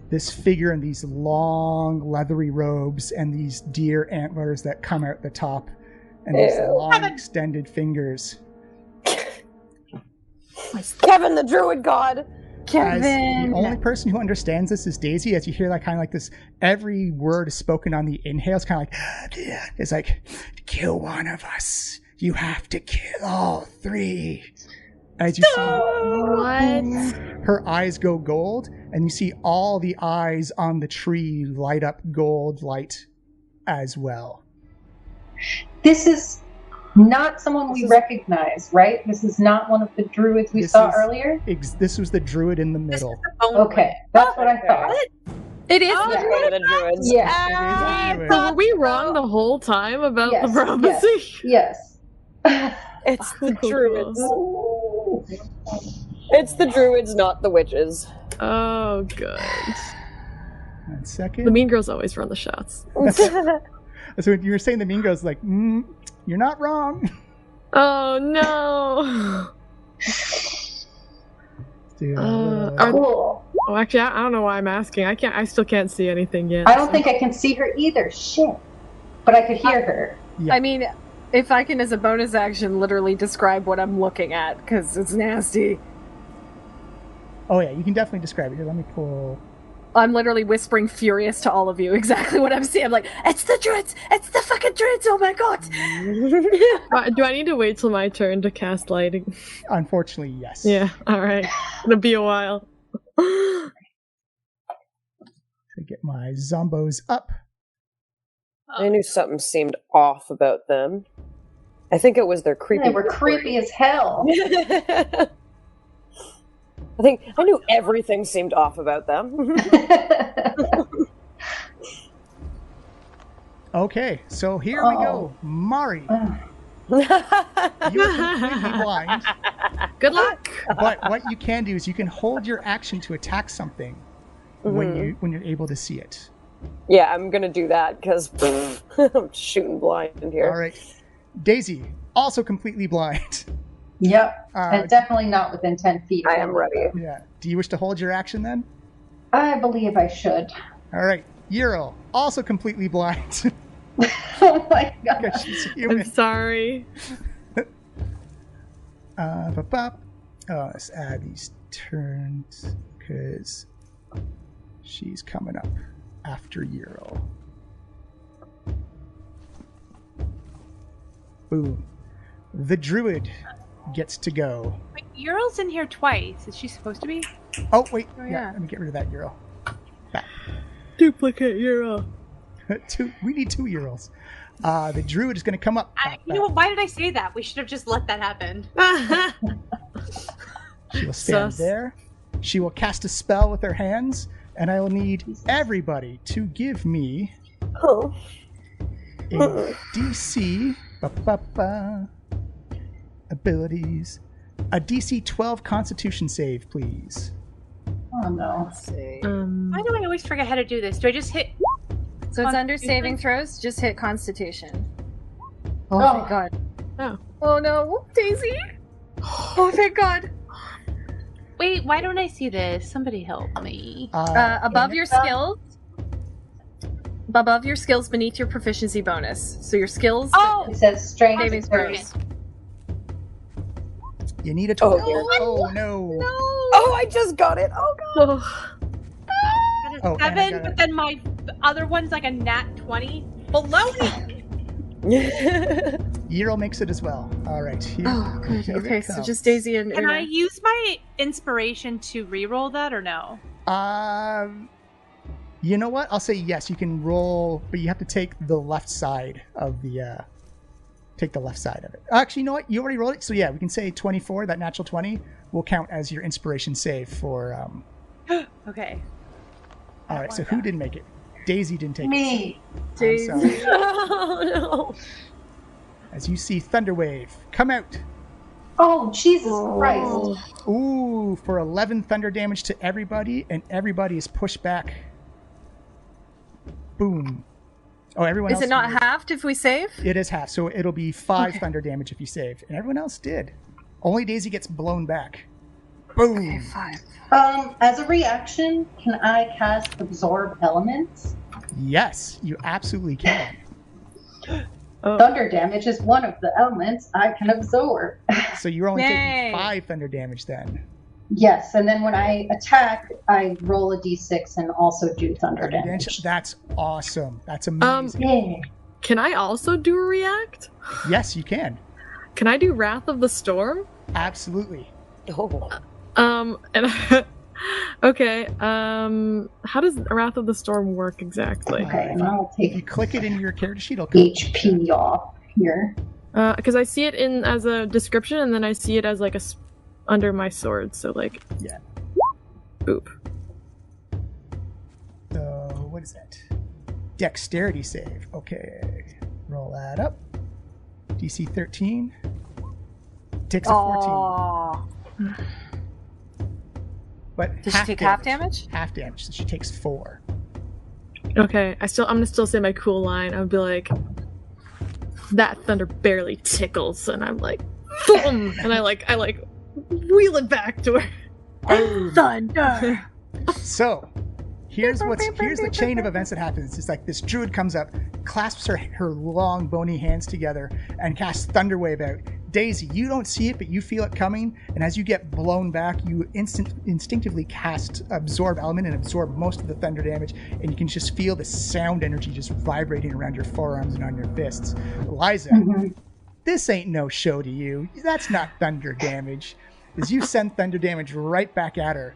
Speaker 1: this figure in these long leathery robes and these deer antlers that come out the top and these long extended fingers.
Speaker 5: Kevin, the druid god.
Speaker 2: Kevin!
Speaker 1: The only person who understands this is Daisy, as you hear like kind of like this, every word is spoken on the inhale. It's kind of like, it's like, to kill one of us, you have to kill all three. As you see, her eyes go gold, and you see all the eyes on the tree light up gold light as well.
Speaker 7: This is not someone we recognize, right? This is not one of the druids we saw earlier?
Speaker 1: This was the druid in the middle.
Speaker 7: Okay, that's what I thought.
Speaker 2: It is
Speaker 5: One of the druids.
Speaker 7: Yeah.
Speaker 1: It is the druid.
Speaker 4: So were we wrong the whole time about the prophecy?
Speaker 7: Yes.
Speaker 5: It's the druids. It's the druids, not the witches.
Speaker 4: Oh, good.
Speaker 1: 1 second.
Speaker 4: The mean girls always run the shots.
Speaker 1: So when you were saying the Mingo's like, you're not wrong.
Speaker 4: Oh no.
Speaker 7: Cool.
Speaker 4: Oh, actually, I don't know why I'm asking. I still can't see anything yet.
Speaker 7: I don't think I can see her either. Shit. But I could hear her.
Speaker 1: Yeah.
Speaker 2: I mean, if I can, as a bonus action, literally describe what I'm looking at, because it's nasty.
Speaker 1: Oh yeah, you can definitely describe it. Here, let me pull.
Speaker 2: I'm literally whispering furious to all of you exactly what I'm seeing. I'm like, it's the druids! It's the fucking druids! Oh my god!
Speaker 4: Do I need to wait till my turn to cast lighting?
Speaker 1: Unfortunately, yes.
Speaker 4: Yeah, alright. It'll be a while.
Speaker 1: To get my zombos up.
Speaker 5: I knew something seemed off about them. I think it was their creepy.
Speaker 7: They were creepy as hell.
Speaker 5: I knew everything seemed off about them.
Speaker 1: Okay, so here we go. Mari. You are completely blind.
Speaker 4: Good luck!
Speaker 1: But what you can do is you can hold your action to attack something when you're able to see it.
Speaker 5: Yeah, I'm gonna do that because I'm shooting blind in here.
Speaker 1: All right. Daisy, also completely blind.
Speaker 7: Yep. And definitely not within 10 feet.
Speaker 5: I am ready.
Speaker 1: Yeah. Do you wish to hold your action then?
Speaker 7: I believe I should.
Speaker 1: All right. Yrel, also completely blind.
Speaker 7: Oh my god.
Speaker 1: Because she's human.
Speaker 4: I'm sorry.
Speaker 1: Let's add these turns because she's coming up after Yrel. Boom. The druid gets to go.
Speaker 6: Wait, Yrel's in here twice. Is she supposed to be?
Speaker 1: Oh, wait.
Speaker 6: Oh,
Speaker 1: yeah,
Speaker 6: yeah.
Speaker 1: let me get rid of that Yrel. Back.
Speaker 4: Duplicate Yrel.
Speaker 1: We need 2 Yrels. The druid is going to come up.
Speaker 6: You know what? Why did I say that? We should have just let that happen.
Speaker 1: She will stand there. She will cast a spell with her hands, and I will need everybody to give me a DC abilities. A DC 12 Constitution save, please.
Speaker 7: Oh no.
Speaker 5: Let's see.
Speaker 6: Why do I always forget how to do this? Do I just hit?
Speaker 2: So it's under saving throws, just hit Constitution. Oh,
Speaker 7: Oh.
Speaker 2: thank god.
Speaker 4: Oh.
Speaker 2: Oh no, Daisy! Oh, thank god.
Speaker 6: Wait, why don't I see this? Somebody help me.
Speaker 2: Above your skills. Above your skills, beneath your proficiency bonus. So your skills.
Speaker 6: Oh!
Speaker 7: It says strength
Speaker 2: Saving throws.
Speaker 1: You need a 12.
Speaker 5: Oh,
Speaker 1: no.
Speaker 5: Oh, I just got it. Oh god.
Speaker 6: I got a
Speaker 1: Oh, and I
Speaker 6: 7,
Speaker 1: got
Speaker 6: but then my other one's like a nat 20. Baloney!
Speaker 1: Yrel makes it as well. All right.
Speaker 2: Oh, good.
Speaker 1: Here
Speaker 2: Okay,
Speaker 1: it
Speaker 2: so
Speaker 1: comes.
Speaker 2: just Daisy and
Speaker 6: Can I
Speaker 2: Yrel.
Speaker 6: use my inspiration to re-roll that or no?
Speaker 1: You know what? I'll say yes. You can roll, but you have to take the left side of the. Take the left side of it. Actually, you know what? You already rolled it, so yeah, we can say 24. That natural 20 will count as your inspiration save for.
Speaker 6: Okay.
Speaker 1: All right. So who didn't make it? Daisy didn't take
Speaker 7: Me.
Speaker 1: it. I'm sorry.
Speaker 5: Oh no.
Speaker 1: As you see Thunderwave come out.
Speaker 7: Oh, Jesus Christ.
Speaker 1: Ooh, for 11 thunder damage to everybody, and everybody is pushed back. Boom. Oh, everyone else.
Speaker 2: Is it not halved if we save?
Speaker 1: It is half, so it'll be 5 thunder damage if you save. And everyone else did. Only Daisy gets blown back. Boom.
Speaker 2: Okay, 5.
Speaker 7: As a reaction, can I cast Absorb Elements?
Speaker 1: Yes, you absolutely can.
Speaker 7: Thunder damage is one of the elements I can absorb.
Speaker 1: So you're only
Speaker 2: Yay.
Speaker 1: taking 5 thunder damage then.
Speaker 7: Yes, and then when I attack, I roll a d6 and also do thunder damage.
Speaker 1: That's awesome. That's amazing.
Speaker 7: Yeah.
Speaker 4: Can I also do a react?
Speaker 1: Yes, you can.
Speaker 4: Can I do Wrath of the Storm?
Speaker 1: Absolutely.
Speaker 5: Oh.
Speaker 4: And okay. How does Wrath of the Storm work exactly?
Speaker 7: Okay, and I'll
Speaker 1: If you
Speaker 7: take
Speaker 1: click it into your character sheet, it'll come.
Speaker 7: HP off here.
Speaker 4: Because I see it in as a description, and then I see it as like under my sword. So like,
Speaker 1: Yeah.
Speaker 4: boop.
Speaker 1: So, what is that? Dexterity save. Okay. Roll that up. DC 13. Takes a 14.
Speaker 2: Aww.
Speaker 1: But
Speaker 2: Does she take half damage?
Speaker 1: Half damage, so she takes 4.
Speaker 4: Okay, I'm gonna still say my cool line. I'll be like, that thunder barely tickles, and I'm like, boom, and I wheel it back to her.
Speaker 8: Thunder.
Speaker 1: So, here's the chain of events that happens. It's like this druid comes up, clasps her long bony hands together, and casts Thunderwave out. Daisy, you don't see it, but you feel it coming, and as you get blown back, you instinctively cast Absorb Element and absorb most of the thunder damage, and you can just feel the sound energy just vibrating around your forearms and on your fists. Liza, this ain't no show to you. That's not thunder damage. As you send thunder damage right back at her,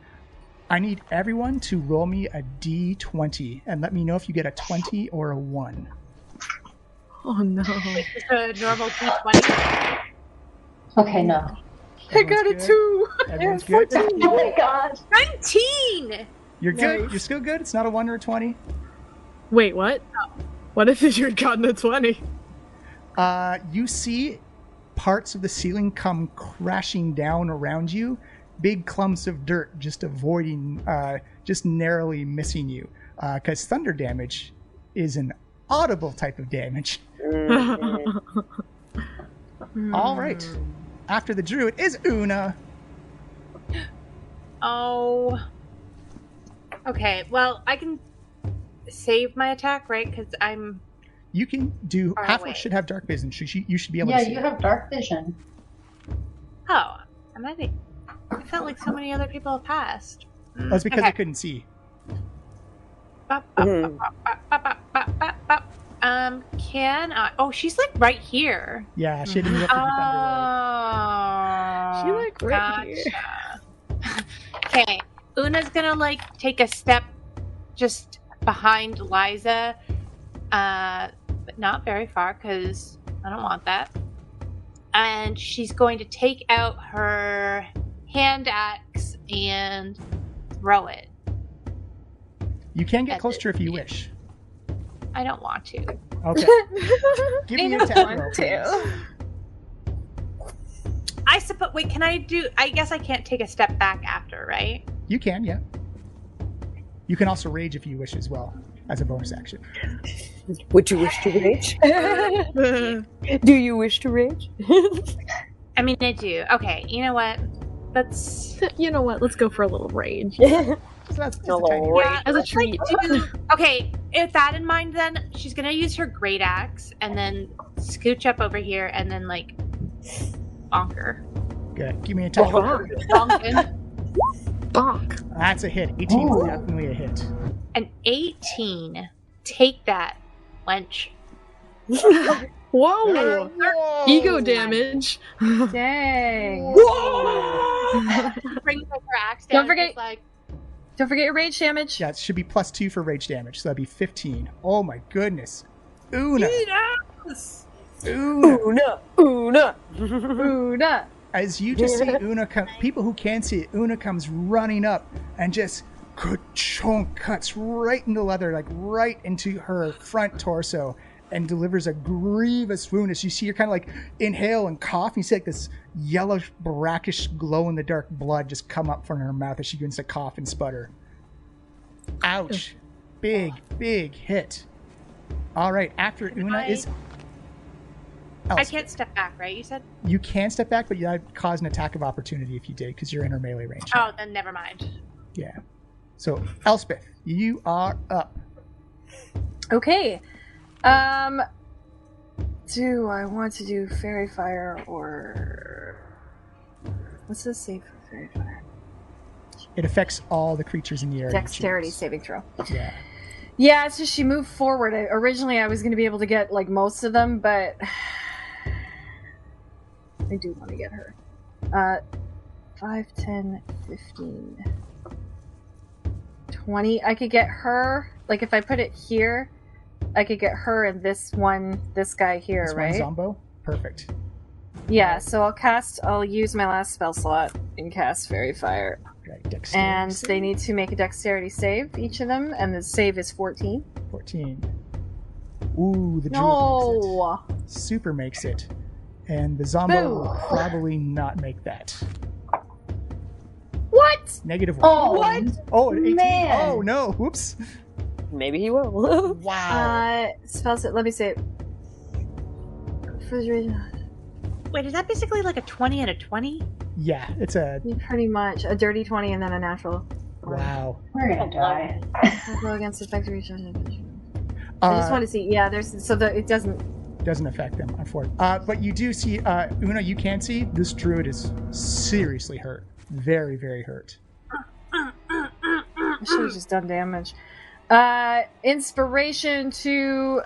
Speaker 1: I need everyone to roll me a d20 and let me know if you get a 20 or a 1.
Speaker 4: Oh no.
Speaker 6: Wait, is a normal D20?
Speaker 7: Okay, no.
Speaker 4: I got a 2.
Speaker 1: Everyone's good?
Speaker 7: Oh my god.
Speaker 6: 19!
Speaker 1: You're good? You're still good? It's not a 1 or a 20?
Speaker 4: Wait, what? What if you had gotten a 20?
Speaker 1: You see parts of the ceiling come crashing down around you, big clumps of dirt just avoiding, just narrowly missing you, because thunder damage is an audible type of damage. All right. After the druid is Una.
Speaker 6: Oh. Okay, well, I can save my attack, right? Because I'm...
Speaker 1: You can do... Half-Orcs should have dark vision. You should be able to see.
Speaker 7: Yeah, you have dark vision.
Speaker 6: Oh, I felt like so many other people have passed.
Speaker 1: Oh, it's because I couldn't see.
Speaker 6: Can I... Oh, she's like right here.
Speaker 1: Yeah, she didn't look at
Speaker 6: Oh.
Speaker 4: She like right here.
Speaker 6: Okay, Una's gonna like take a step just behind Liza, but not very far because I don't want that. And she's going to take out her hand axe and throw it.
Speaker 1: You can get close to her if you wish.
Speaker 6: I don't want to.
Speaker 1: Okay. Give me your attack roll, please.
Speaker 6: I suppose. Wait, can I do? I guess I can't take a step back after, right?
Speaker 1: You can, yeah. You can also rage if you wish as well, as a bonus action.
Speaker 5: Would you wish to rage? Do you wish to rage?
Speaker 6: I mean, I do. Okay, you know what? Let's
Speaker 4: Let's go for a little rage.
Speaker 1: That's just
Speaker 5: A
Speaker 1: a tiny
Speaker 5: little
Speaker 6: Yeah,
Speaker 4: As a
Speaker 6: let's,
Speaker 4: treat.
Speaker 6: Okay, with that in mind, then she's gonna use her great axe and then scooch up over here and then like bonker.
Speaker 1: Good. Give me an attack roll.
Speaker 6: Bonkin.
Speaker 4: Bonk.
Speaker 1: That's a hit. 18 is definitely a hit.
Speaker 6: An 18. Take that, wench.
Speaker 4: Whoa! Ego damage.
Speaker 2: Dang.
Speaker 6: Brings like her axe down.
Speaker 2: Don't forget-
Speaker 6: and just, like,
Speaker 2: Don't forget your rage damage.
Speaker 1: Yeah, it should be +2 for rage damage, so that'd be 15. Oh my goodness. Una.
Speaker 5: Una.
Speaker 2: Una.
Speaker 1: As you just see Una come, people who can see it, Una comes running up and just ka-chunk cuts right into leather, like right into her front torso, and delivers a grievous wound. As you see her kind of like inhale and cough, and you see like this yellowish, brackish, glow-in-the-dark blood just come up from her mouth as she begins to cough and sputter. Ouch. Big hit. All right, after Una is...
Speaker 6: I can't step back, right? You said?
Speaker 1: You can step back, but you'd cause an attack of opportunity if you did, because you're in her melee range.
Speaker 6: Oh, then never mind.
Speaker 1: Yeah. So, Elspeth, you are up.
Speaker 2: Okay. Do I want to do Fairy Fire or... What's this save for Fairy Fire?
Speaker 1: It affects all the creatures in the area.
Speaker 2: Dexterity saving throw.
Speaker 1: Yeah.
Speaker 2: Yeah, it's just she moved forward. Originally, I was going to be able to get like most of them, but I do want to get her. 5, 10, 15, 20. I could get her, like if I put it here, I could get her and this guy here,
Speaker 1: This
Speaker 2: right?
Speaker 1: one Zombo? Perfect.
Speaker 2: Yeah, so I'll use my last spell slot and cast Fairy Fire.
Speaker 1: Right, dexterity
Speaker 2: And
Speaker 1: save.
Speaker 2: they need to make a dexterity save, each of them, and the save is 14.
Speaker 1: 14. Ooh, the druid makes
Speaker 2: No!
Speaker 1: it. Super makes it. And the Zombo will probably not make that.
Speaker 2: What?
Speaker 1: -1.
Speaker 7: Oh,
Speaker 2: What?
Speaker 1: Oh, 18.
Speaker 7: man.
Speaker 1: Oh, no. Whoops.
Speaker 5: maybe he will.
Speaker 1: Wow.
Speaker 2: Spells it. Let me see.
Speaker 6: Wait, is that basically like a 20 and a 20?
Speaker 1: Yeah, it's a...
Speaker 2: Pretty much. A dirty 20 and then a natural.
Speaker 1: Wow.
Speaker 7: We're gonna die.
Speaker 2: Roll against effective reach. I just want to see. Yeah, there's so that it doesn't
Speaker 1: affect them, unfortunately. But you do see, Una, you can see this druid is seriously hurt. Very, very hurt.
Speaker 2: I should have just done damage. Inspiration to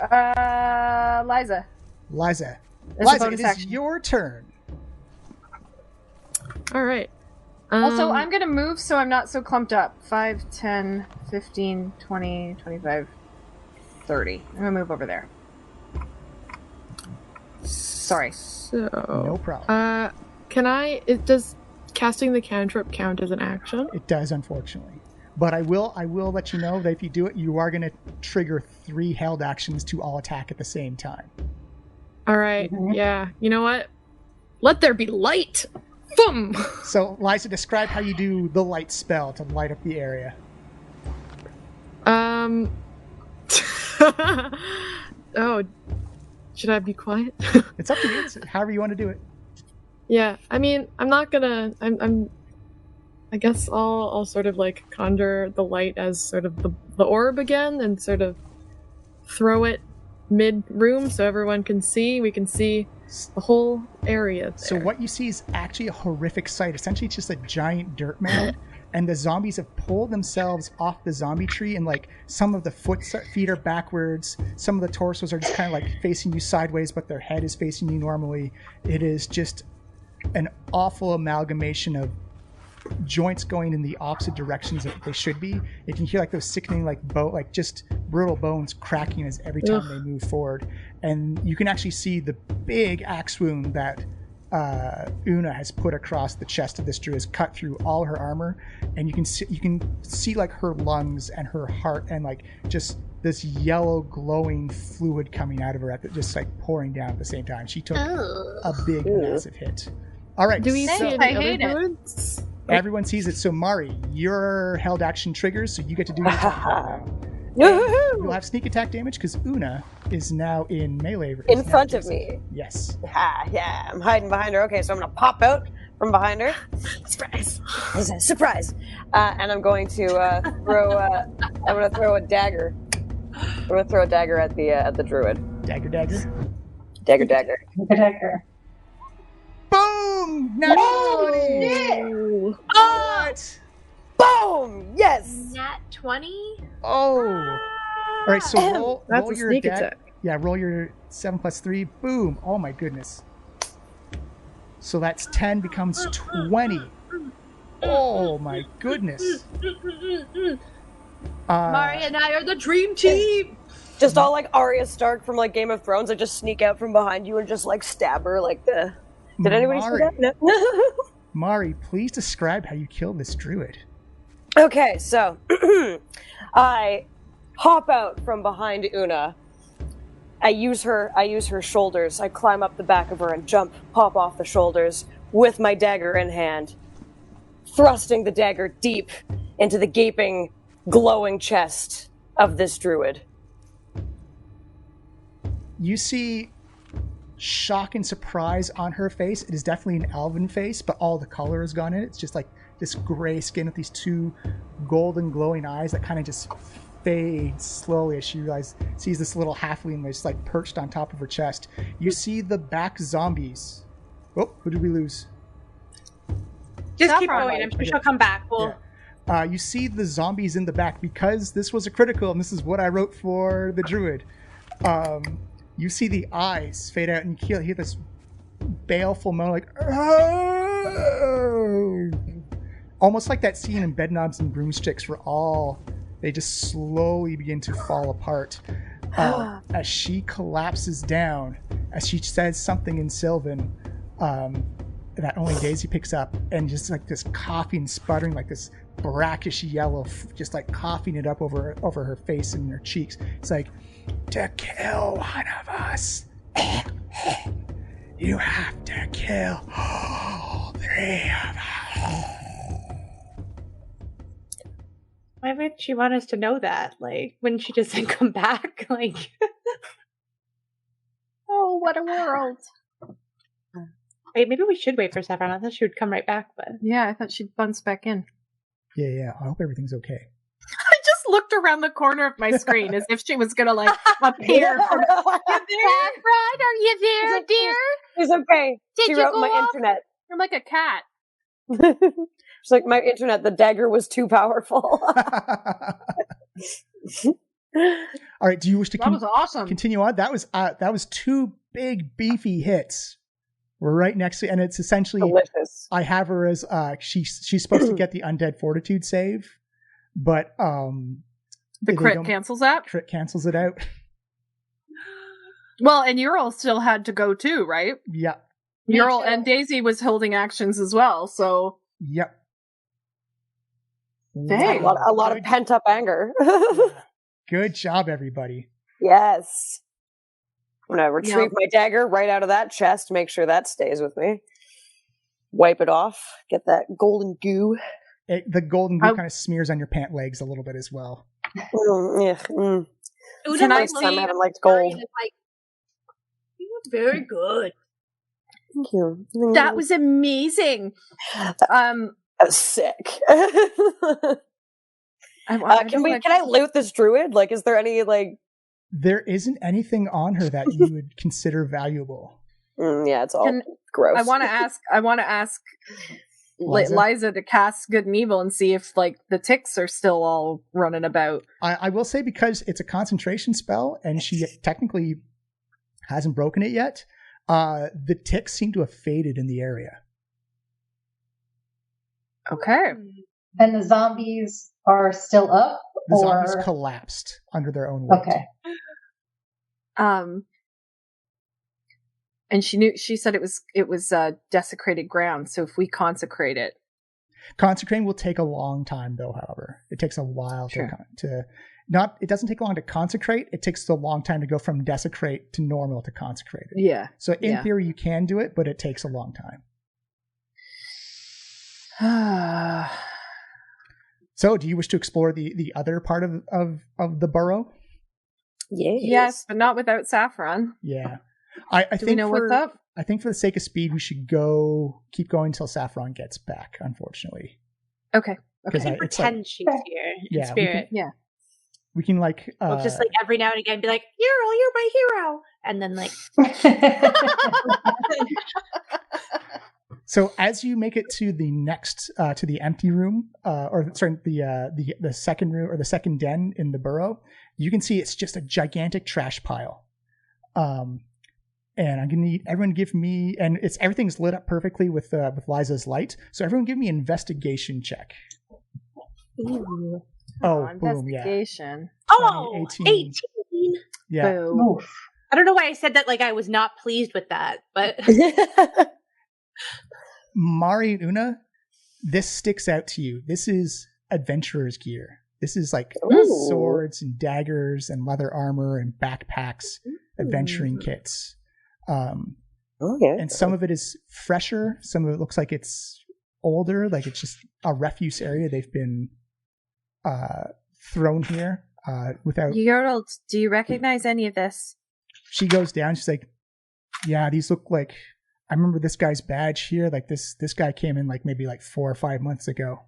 Speaker 2: Liza.
Speaker 1: Liza, it is your turn.
Speaker 4: All right.
Speaker 2: Also, I'm going to move so I'm not so clumped up. 5, 10, 15, 20, 25, 30. I'm going to move over there. Sorry.
Speaker 4: So,
Speaker 1: no problem.
Speaker 4: Does casting the cantrip count as an action?
Speaker 1: It does, unfortunately. But I will let you know that if you do it, you are going to trigger 3 held actions to all attack at the same time.
Speaker 4: All right. Yeah. You know what? Let there be light. Boom.
Speaker 1: So, Liza, describe how you do the light spell to light up the area.
Speaker 4: Oh, should I be quiet?
Speaker 1: It's up to you. It's however you want to do it.
Speaker 4: Yeah. I mean, I'm not gonna. I guess I'll sort of like conjure the light as sort of the orb again, and sort of throw it mid-room so everyone can see. We can see the whole area there.
Speaker 1: So what you see is actually a horrific sight. Essentially, it's just a giant dirt mound, and the zombies have pulled themselves off the zombie tree, and like some of the feet are backwards, some of the torsos are just kind of like facing you sideways, but their head is facing you normally. It is just an awful amalgamation of joints going in the opposite directions that they should be. You can hear like those sickening like just brittle bones cracking as every time they move forward, and you can actually see the big axe wound that Una has put across the chest of this druid, has cut through all her armor, and you can see like her lungs and her heart and like just this yellow glowing fluid coming out of her, just like pouring down at the same time. She took a big massive hit. All right,
Speaker 4: do we see any other druids?
Speaker 1: Everyone sees it. So Mari, your held action triggers, so you get to do your attack now. You'll have sneak attack damage because Una is now in melee.
Speaker 5: In front of me.
Speaker 1: Yes.
Speaker 5: Yeah, I'm hiding behind her. Okay, so I'm gonna pop out from behind her.
Speaker 4: Surprise!
Speaker 5: Surprise! And I'm going to throw. I'm gonna throw a dagger. I'm gonna throw a dagger at the druid.
Speaker 1: Dagger.
Speaker 5: Dagger.
Speaker 1: Boom!
Speaker 7: Oh,
Speaker 1: what?
Speaker 5: Boom! Yes!
Speaker 6: Nat 20?
Speaker 1: Oh! All right, so roll
Speaker 4: That's a
Speaker 1: your
Speaker 4: sneak attack.
Speaker 1: Yeah, roll your 7 + 3. Boom! Oh my goodness. So that's 10 becomes 20. Oh my goodness.
Speaker 6: Mari and I are the dream team!
Speaker 5: Just all like Arya Stark from like Game of Thrones. I just sneak out from behind you and just like stab her like the... Did anybody see that? No.
Speaker 1: Mari, please describe how you killed this druid.
Speaker 5: Okay, so I hop out from behind Una. I use her shoulders. I climb up the back of her and pop off the shoulders with my dagger in hand, thrusting the dagger deep into the gaping, glowing chest of this druid.
Speaker 1: You see shock and surprise on her face. It is definitely an elven face, but all the color is gone in it. It's just like this gray skin with these 2 golden glowing eyes that kind of just fade slowly as she sees this little halfling that's like perched on top of her chest. You see the back zombies. Oh, who did we lose?
Speaker 6: Just keep going. I'm sure she'll come back.
Speaker 1: You see the zombies in the back because this was a critical, and this is what I wrote for the druid. You see the eyes fade out, and you hear this baleful moan, like, oh! Almost like that scene in Bedknobs and Broomsticks where they just slowly begin to fall apart as she collapses down, as she says something in Sylvan that only Daisy picks up, and just like this coughing, sputtering, like this brackish yellow, just like coughing it up over her face and her cheeks. It's like, to kill one of us, you have to kill all 3 of us.
Speaker 6: My would she want us to know that? Like, wouldn't she just come back? Like,
Speaker 2: Oh, what a world.
Speaker 6: wait, maybe we should wait for Saffron. I thought she would come right back, but
Speaker 2: Yeah, I thought she'd bounce back in.
Speaker 1: Yeah. I hope everything's okay.
Speaker 3: I just looked around the corner of my screen as if she was gonna appear from
Speaker 2: Saffron, are you there, dear?
Speaker 5: It's okay.
Speaker 2: Did
Speaker 5: She
Speaker 2: you
Speaker 5: wrote
Speaker 2: go
Speaker 5: my
Speaker 2: off?
Speaker 5: internet.
Speaker 2: You're like a cat.
Speaker 5: She's like, my internet, the dagger was too powerful.
Speaker 1: All right. Do you wish to
Speaker 3: That was awesome.
Speaker 1: continue on? That was 2 big beefy hits. We're right next to, and it's essentially
Speaker 5: Delicious.
Speaker 1: I have her as she's supposed to get the undead fortitude save, but
Speaker 3: The crit cancels that.
Speaker 1: Crit cancels it out.
Speaker 3: Well, and Yrel still had to go too, right?
Speaker 1: Yeah.
Speaker 3: Yrel and Daisy was holding actions as well, so
Speaker 1: Yep.
Speaker 3: Dang.
Speaker 5: A lot of pent up anger.
Speaker 1: Good job, everybody.
Speaker 5: Yes. I'm gonna retrieve my dagger right out of that chest, make sure that stays with me. Wipe it off, get that golden goo.
Speaker 1: The golden goo kind of smears on your pant legs a little bit as well.
Speaker 6: Una
Speaker 5: Next time I haven't liked gold.
Speaker 6: Like, you look very good.
Speaker 5: Thank you.
Speaker 2: That was amazing.
Speaker 5: That was sick.
Speaker 2: Can
Speaker 5: I loot this druid? Like, is there any
Speaker 1: There isn't anything on her that you would consider valuable.
Speaker 5: Yeah, it's all gross.
Speaker 2: I want to ask Liza to cast good and evil and see if the ticks are still all running about.
Speaker 1: I will say, because it's a concentration spell and she technically hasn't broken it yet, the ticks seem to have faded in the area.
Speaker 2: Okay.
Speaker 7: And the zombies are still up?
Speaker 1: The zombies collapsed under their own weight.
Speaker 7: Okay.
Speaker 2: And she said it was desecrated ground, so if we consecrate it.
Speaker 1: Consecrating will take a long time, though, however. It takes a while it doesn't take long to consecrate, it takes a long time to go from desecrate to normal to consecrated.
Speaker 2: Yeah.
Speaker 1: So in theory you can do it, but it takes a long time. So do you wish to explore the other part of the burrow?
Speaker 2: Yes, but not without Saffron.
Speaker 1: Yeah. I
Speaker 2: Do
Speaker 1: think
Speaker 2: we know what's up?
Speaker 1: I think for the sake of speed, we should keep going until Saffron gets back, unfortunately.
Speaker 2: Okay.
Speaker 6: Pretend she's here in spirit.
Speaker 1: We can
Speaker 6: We'll just every now and again be like, Yrel, you're my hero. And then
Speaker 1: So as you make it to the next to the empty room, the second room or the second den in the burrow, you can see it's just a gigantic trash pile. And I'm gonna need everyone to give me, and everything's lit up perfectly with Liza's light. So everyone give me an investigation check.
Speaker 6: Ooh.
Speaker 1: Oh, boom!
Speaker 2: Investigation.
Speaker 6: Oh, 18.
Speaker 1: Yeah.
Speaker 6: Boom. I don't know why I said that I was not pleased with that, but
Speaker 1: Mari and Una, this sticks out to you. This is adventurer's gear. This is swords and daggers and leather armor and backpacks, adventuring kits. And some of it is fresher. Some of it looks like it's older, like it's just a refuse area. They've been thrown here without.
Speaker 2: Yrel, do you recognize any of this?
Speaker 1: She goes down. She's like, "Yeah, these look like. I remember this guy's badge here. Like this guy came in maybe 4 or 5 months ago."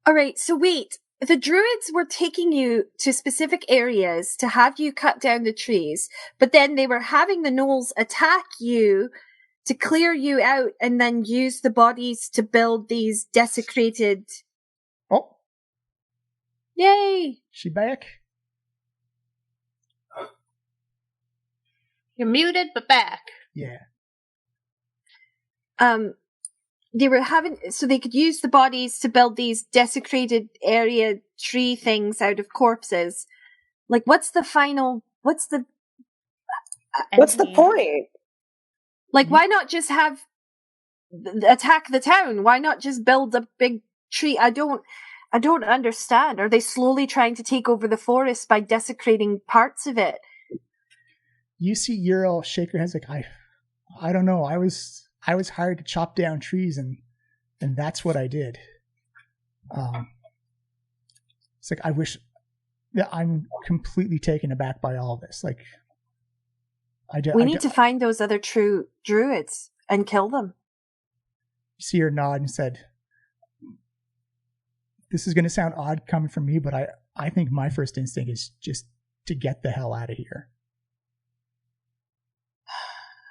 Speaker 2: All right. So wait. The druids were taking you to specific areas to have you cut down the trees, but then they were having the gnolls attack you to clear you out and then use the bodies to build these desecrated...
Speaker 1: Oh.
Speaker 2: Yay!
Speaker 1: She back?
Speaker 6: You're muted, but back.
Speaker 1: Yeah.
Speaker 2: They were so they could use the bodies to build these desecrated area tree things out of corpses. What's the
Speaker 5: point?
Speaker 2: Why not just attack the town? Why not just build a big tree? I don't understand. Are they slowly trying to take over the forest by desecrating parts of it?
Speaker 1: You see Yrel shake her head I don't know. I was hired to chop down trees, and that's what I did. It's like, I wish that I'm completely taken aback by all this. Like,
Speaker 2: we need to find those other true druids and kill them.
Speaker 1: You see her nod and said, this is going to sound odd coming from me, but I think my first instinct is just to get the hell out of here.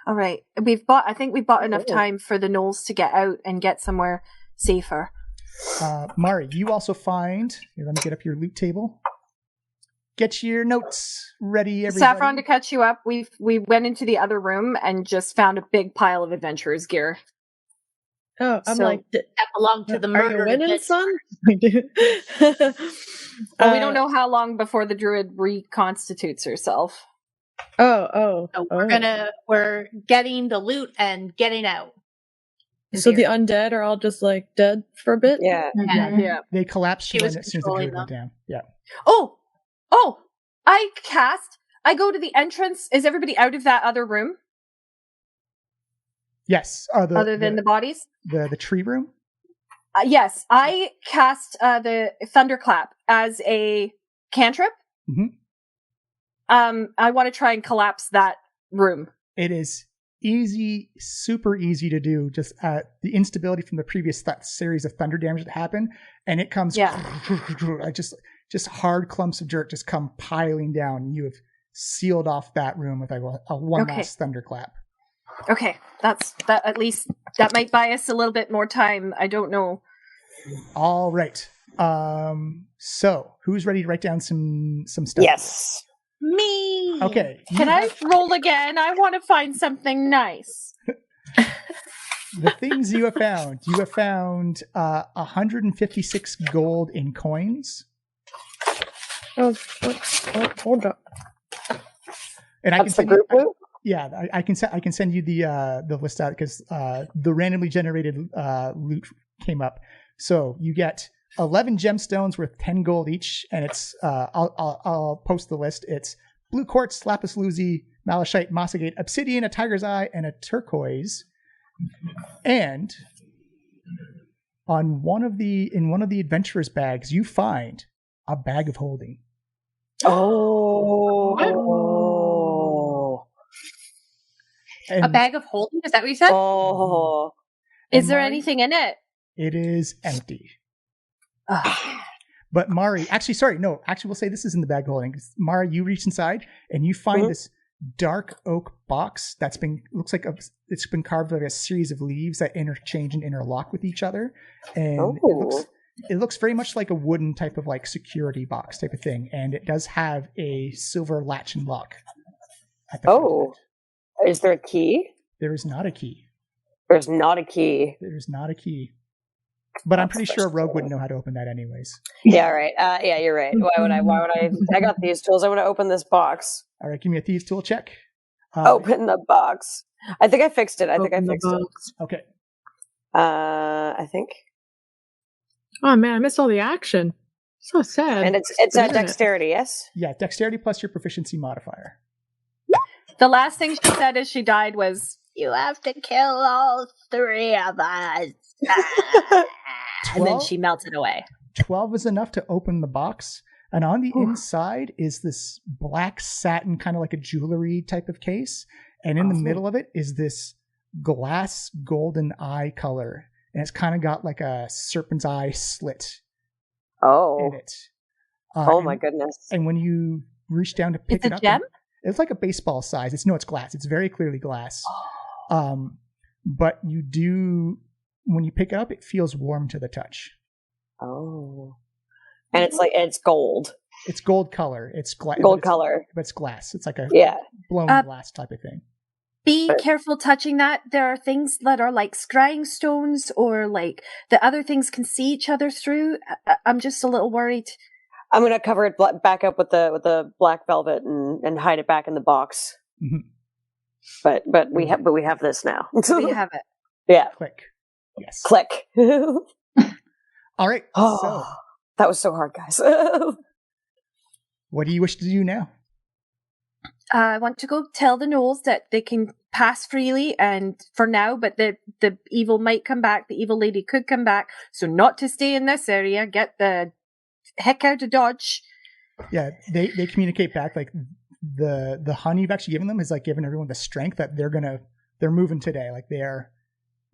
Speaker 2: All right. I think we've bought enough time for the Gnolls to get out and get somewhere safer.
Speaker 1: Mari, you also find, here, let me get up your loot table. Get your notes ready, everybody.
Speaker 2: Saffron, to catch you up, we went into the other room and just found a big pile of adventurers' gear.
Speaker 4: Oh, I'm
Speaker 2: So-
Speaker 4: like,
Speaker 6: That belonged to the
Speaker 4: are you
Speaker 6: murdered
Speaker 4: winning,
Speaker 6: adventurers.
Speaker 4: son?
Speaker 2: Well, we don't know how long before the druid reconstitutes herself.
Speaker 4: Oh.
Speaker 6: So we're getting the loot and getting out.
Speaker 4: So the undead are all just like dead for a bit?
Speaker 5: Yeah.
Speaker 2: Yeah.
Speaker 1: They collapsed
Speaker 6: She was
Speaker 1: as soon as the
Speaker 6: controlling
Speaker 1: druid went down. Yeah.
Speaker 2: Oh, I go to the entrance. Is everybody out of that other room
Speaker 1: Yes.
Speaker 2: other than the bodies?
Speaker 1: The tree room?
Speaker 2: Yes, I cast the thunderclap as a cantrip.
Speaker 1: Mhm.
Speaker 2: I want to try and collapse that room.
Speaker 1: It is easy, super easy to do. Just the instability from the previous series of thunder damage that happened, and it comes.
Speaker 2: Yeah.
Speaker 1: Just hard clumps of dirt just come piling down. You have sealed off that room with a one
Speaker 2: Okay.
Speaker 1: last thunderclap.
Speaker 2: Okay, that. At least that might buy us a little bit more time. I don't know.
Speaker 1: All right. So who's ready to write down some stuff?
Speaker 5: Yes.
Speaker 6: Me.
Speaker 1: Okay.
Speaker 2: Can I roll again? I want to find something nice.
Speaker 1: The things you have found. You have found 156 gold in coins.
Speaker 4: Oh, hold up.
Speaker 1: And I
Speaker 5: That's
Speaker 1: can
Speaker 5: the
Speaker 1: send
Speaker 5: group loot?
Speaker 1: Yeah, I can send you the list out because the randomly generated loot came up. So you get 11 gemstones worth 10 gold each, and it's I'll post the list. It's blue quartz, lapis lazuli, malachite, mossagate, obsidian, a tiger's eye, and a turquoise. And in one of the adventurers' bags, you find a bag of holding.
Speaker 5: Oh.
Speaker 1: And
Speaker 6: A bag of holding? Is that what you said?
Speaker 5: Oh.
Speaker 2: Is there
Speaker 1: Mari,
Speaker 2: anything in it?
Speaker 1: It is empty.
Speaker 2: Ugh.
Speaker 1: But Mari, we'll say this is in the bag of holding. Mari, you reach inside and you find this dark oak box that's looks like it's been carved like a series of leaves that interchange and interlock with each other, and it looks very much like a wooden type of like security box type of thing, and it does have a silver latch and lock at the front of it.
Speaker 5: Is there a key?
Speaker 1: There is not a key.
Speaker 5: There's not a key.
Speaker 1: There's not a key. But I'm pretty sure a rogue wouldn't know how to open that anyways.
Speaker 5: Yeah, right. Yeah, you're right. Why would I got these tools. I want to open this box.
Speaker 1: All right, give me a thieves tool check.
Speaker 5: Open the box. I think I fixed it.
Speaker 4: Open the box.
Speaker 1: Okay.
Speaker 5: I think.
Speaker 4: Oh man, I missed all the action. So sad.
Speaker 5: And it's a dexterity, yes?
Speaker 1: Yeah, dexterity plus your proficiency modifier.
Speaker 2: The last thing she said as she died was, "You have to kill all three of us." And then she melted away.
Speaker 1: 12 is enough to open the box. And on the inside is this black satin, kind of like a jewelry type of case. And in the middle of it is this glass golden eye color. And it's kind of got like a serpent's eye slit in it.
Speaker 5: My goodness.
Speaker 1: And when you reach down to pick it up,
Speaker 2: it's a gem?
Speaker 1: It's like a baseball size. It's glass. It's very clearly glass. But when you pick it up, it feels warm to the touch.
Speaker 5: Oh. And it's gold.
Speaker 1: It's gold color. It's
Speaker 5: Gold color.
Speaker 1: But it's glass. It's like a blown glass type of thing.
Speaker 2: Be careful touching that. There are things that are like scrying stones, or like the other things can see each other through. I'm just a little worried.
Speaker 5: I'm gonna cover it back up with the black velvet and hide it back in the box.
Speaker 1: Mm-hmm.
Speaker 5: But we have this now.
Speaker 2: We have it.
Speaker 5: Yeah.
Speaker 1: Click. Yes.
Speaker 5: Click.
Speaker 1: All right. So
Speaker 5: that was so hard, guys.
Speaker 1: what do you wish to do now?
Speaker 2: I want to go tell the Gnolls that they can pass freely, and for now, but the evil might come back. The evil lady could come back, so not to stay in this area. Get the heck out of Dodge.
Speaker 1: Yeah, they communicate back like the hun you've actually given them is like giving everyone the strength that they're moving today. Like they are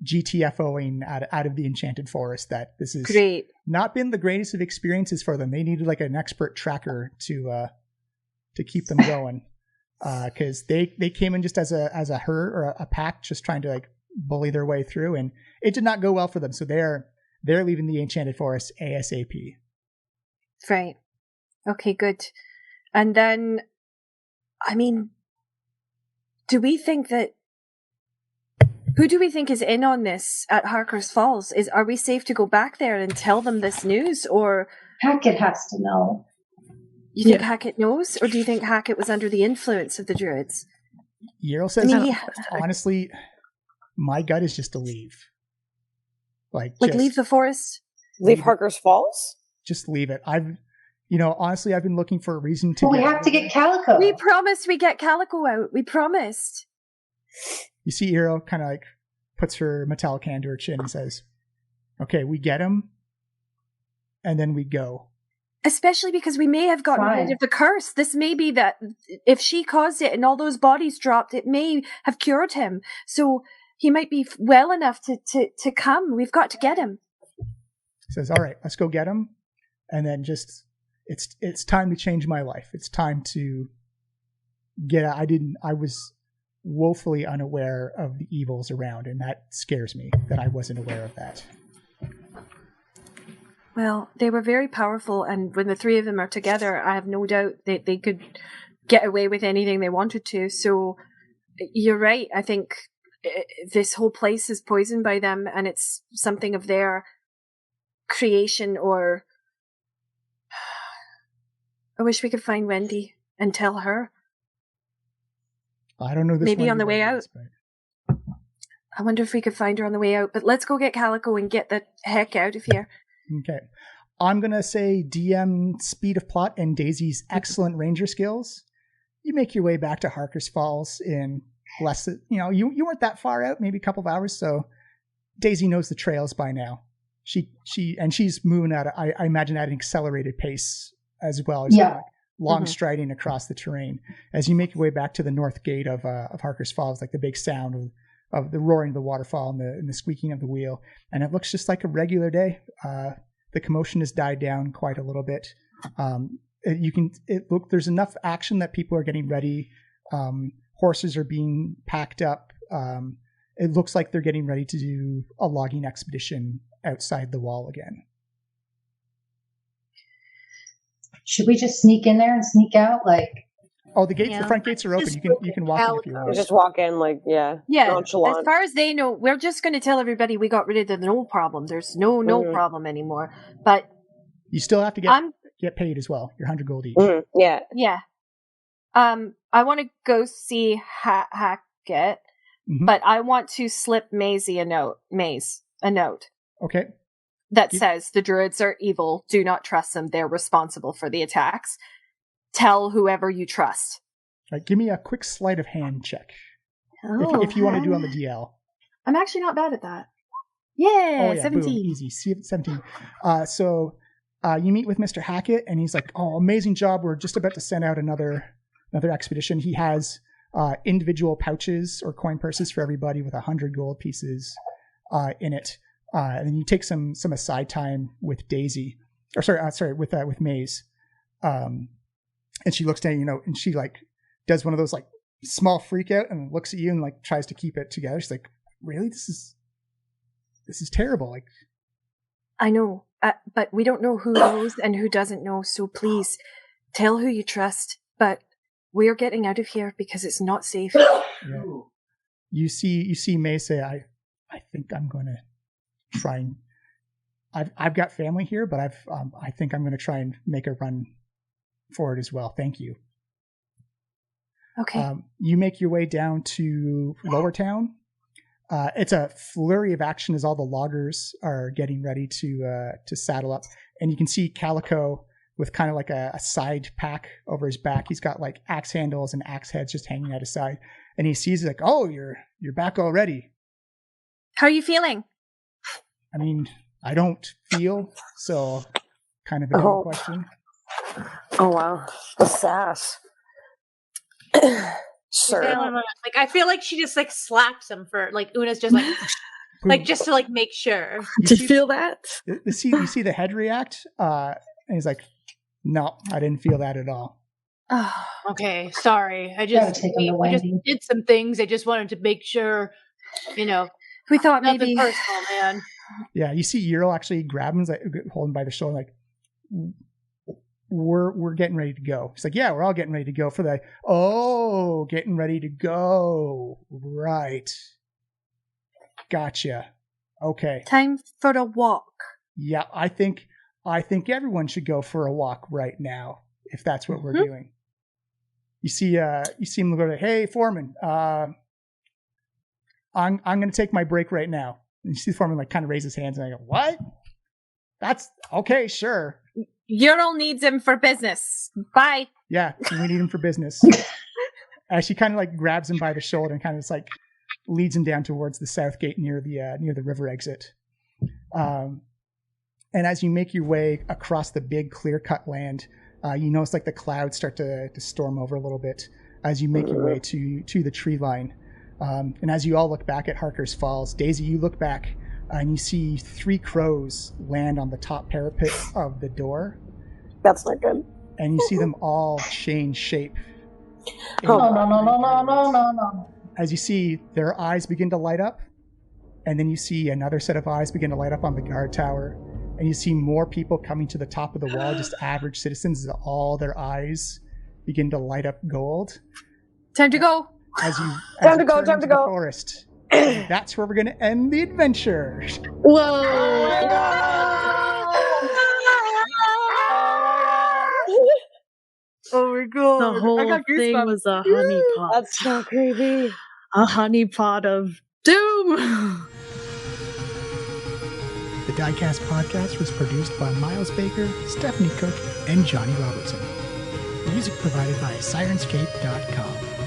Speaker 1: GTFOing out of the Enchanted Forest. That this is
Speaker 2: Great.
Speaker 1: not been the greatest of experiences for them. They needed like an expert tracker to keep them going. Because they came in just as a herd or a pack, just trying to like bully their way through, and it did not go well for them. So they're leaving the Enchanted Forest ASAP.
Speaker 2: Right. Okay, good. And then, I mean, who do we think is in on this at Harker's Falls? Are we safe to go back there and tell them this news, or
Speaker 7: Hackett has to know.
Speaker 2: you think Hackett knows, or do you think Hackett was under the influence of the druids?
Speaker 1: Yrel says, honestly, my gut is just to leave. Like
Speaker 2: leave the forest?
Speaker 5: Leave Harker's Falls?
Speaker 1: Just leave it. Honestly, I've been looking for a reason to.
Speaker 7: Well, we have to get Calico.
Speaker 2: We promised we get Calico out. We promised.
Speaker 1: You see Yrel kind of like puts her metallic hand to her chin and says, okay, we get him, and then we go.
Speaker 2: Especially because we may have gotten rid of the curse. This may be that if she caused it and all those bodies dropped, it may have cured him. So he might be well enough to come. We've got to get him.
Speaker 1: He says, all right, let's go get him. And then just, it's time to change my life. It's time to get out. I was woefully unaware of the evils around, and that scares me that I wasn't aware of that.
Speaker 2: Well, they were very powerful, and when the three of them are together, I have no doubt that they could get away with anything they wanted to. So you're right. I think this whole place is poisoned by them, and it's something of their creation. Or I wish we could find Wendy and tell her.
Speaker 1: I don't know this.
Speaker 2: Maybe on the way out. I wonder if we could find her on the way out. But let's go get Calico and get the heck out of here.
Speaker 1: Okay. I'm going to say DM speed of plot and Daisy's excellent ranger skills. You make your way back to Harker's Falls in less than, you weren't that far out, maybe a couple of hours. So Daisy knows the trails by now. She's moving at, I imagine, at an accelerated pace as well as long striding across the terrain. As you make your way back to the north gate of Harker's Falls, like the big sound of the roaring of the waterfall and the squeaking of the wheel. And it looks just like a regular day. The commotion has died down quite a little bit. There's enough action that people are getting ready. Horses are being packed up. It looks like they're getting ready to do a logging expedition outside the wall again.
Speaker 7: Should we just sneak in there and sneak out?
Speaker 1: Oh, the front gates are open. You can walk in if you want.
Speaker 5: Just walk in, nonchalant.
Speaker 2: As far as they know, we're just going to tell everybody we got rid of the Gnoll problem. There's no problem anymore. But
Speaker 1: you still have to get paid as well. Your 100 gold each.
Speaker 5: Yeah.
Speaker 2: Yeah. I want to go see Hackett, but I want to slip Maisie a note.
Speaker 1: Okay.
Speaker 2: That says the druids are evil. Do not trust them. They're responsible for the attacks. Tell whoever you trust.
Speaker 1: All right, give me a quick sleight of hand check. If you want to do on the DL.
Speaker 2: I'm actually not bad at that. Yeah, 17.
Speaker 1: Boom, easy. 17. So you meet with Mr. Hackett, and he's like, oh, amazing job. We're just about to send out another expedition. He has individual pouches or coin purses for everybody with 100 gold pieces in it. And then you take some aside time with Daisy. Or sorry, with Maze. And she looks down, and she does one of those small freak out and looks at you and tries to keep it together. She's like, really? This is terrible.
Speaker 2: I know, but we don't know who knows and who doesn't know. So please tell who you trust. But we're getting out of here because it's not safe.
Speaker 1: Yeah. You see May say, I think I'm going to try and I've got family here, but I think I'm going to try and make a run for it as well. Thank you.
Speaker 2: Okay.
Speaker 1: You make your way down to Lower Town. It's a flurry of action as all the loggers are getting ready to saddle up, and you can see Calico with kind of a side pack over his back. He's got axe handles and axe heads just hanging out his side, and he sees it oh, you're back already.
Speaker 2: How are you feeling?
Speaker 1: I mean, I don't feel so. kind of a double question.
Speaker 5: Oh wow, the sass. Sir.
Speaker 6: Like I feel like she just like slaps him for like Una's just like just to like make sure.
Speaker 4: Did you feel that?
Speaker 1: You see the head react, and he's like, "No, I didn't feel that at all."
Speaker 6: Oh, okay, sorry. I
Speaker 7: Gotta
Speaker 6: just
Speaker 7: take him to
Speaker 6: we just
Speaker 7: Wendy.
Speaker 6: did some things. I just wanted to make sure, you know,
Speaker 2: We thought
Speaker 6: nothing
Speaker 2: maybe
Speaker 6: personal, man.
Speaker 1: Yeah, you see Yrel actually grab him, like, hold him by the shoulder, like, we're getting ready to go. He's like, yeah, we're all getting ready to go for the, getting ready to go. Right. Gotcha. Okay.
Speaker 2: time for a walk.
Speaker 1: Yeah, I think everyone should go for a walk right now, if that's what we're doing. You see him go to, hey, Foreman, I'm going to take my break right now. And you see the Foreman like kind of raise his hands, and I go, what? That's okay, sure.
Speaker 2: Yrel needs him for business. Bye.
Speaker 1: Yeah, we need him for business. She kind of like grabs him by the shoulder and kind of just like leads him down towards the south gate near the river exit. And as you make your way across the big clear-cut land, you notice like the clouds start to storm over a little bit as you make your way to the tree line. And as you all look back at Harker's Falls, Daisy, you look back and you see 3 crows land on the top parapet of the door.
Speaker 5: That's not good.
Speaker 1: And you see them all change shape.
Speaker 7: No.
Speaker 1: As you see their eyes begin to light up, and then you see another set of eyes begin to light up on the guard tower, and you see more people coming to the top of the wall, just average citizens, as all their eyes begin to light up gold.
Speaker 2: Time to go.
Speaker 1: As you
Speaker 5: Time to go,
Speaker 1: turn
Speaker 5: time
Speaker 1: into
Speaker 5: to
Speaker 1: the
Speaker 5: go.
Speaker 1: forest. And that's where we're going to end the adventure.
Speaker 4: Whoa!
Speaker 8: Oh my god.
Speaker 4: The whole
Speaker 8: I got
Speaker 4: thing
Speaker 8: goosebumps.
Speaker 4: was a honeypot.
Speaker 5: That's so creepy.
Speaker 4: A honeypot of doom!
Speaker 1: The Diecast podcast was produced by Miles Baker, Stephanie Cook, and Johnny Robertson. Music provided by Sirenscape.com.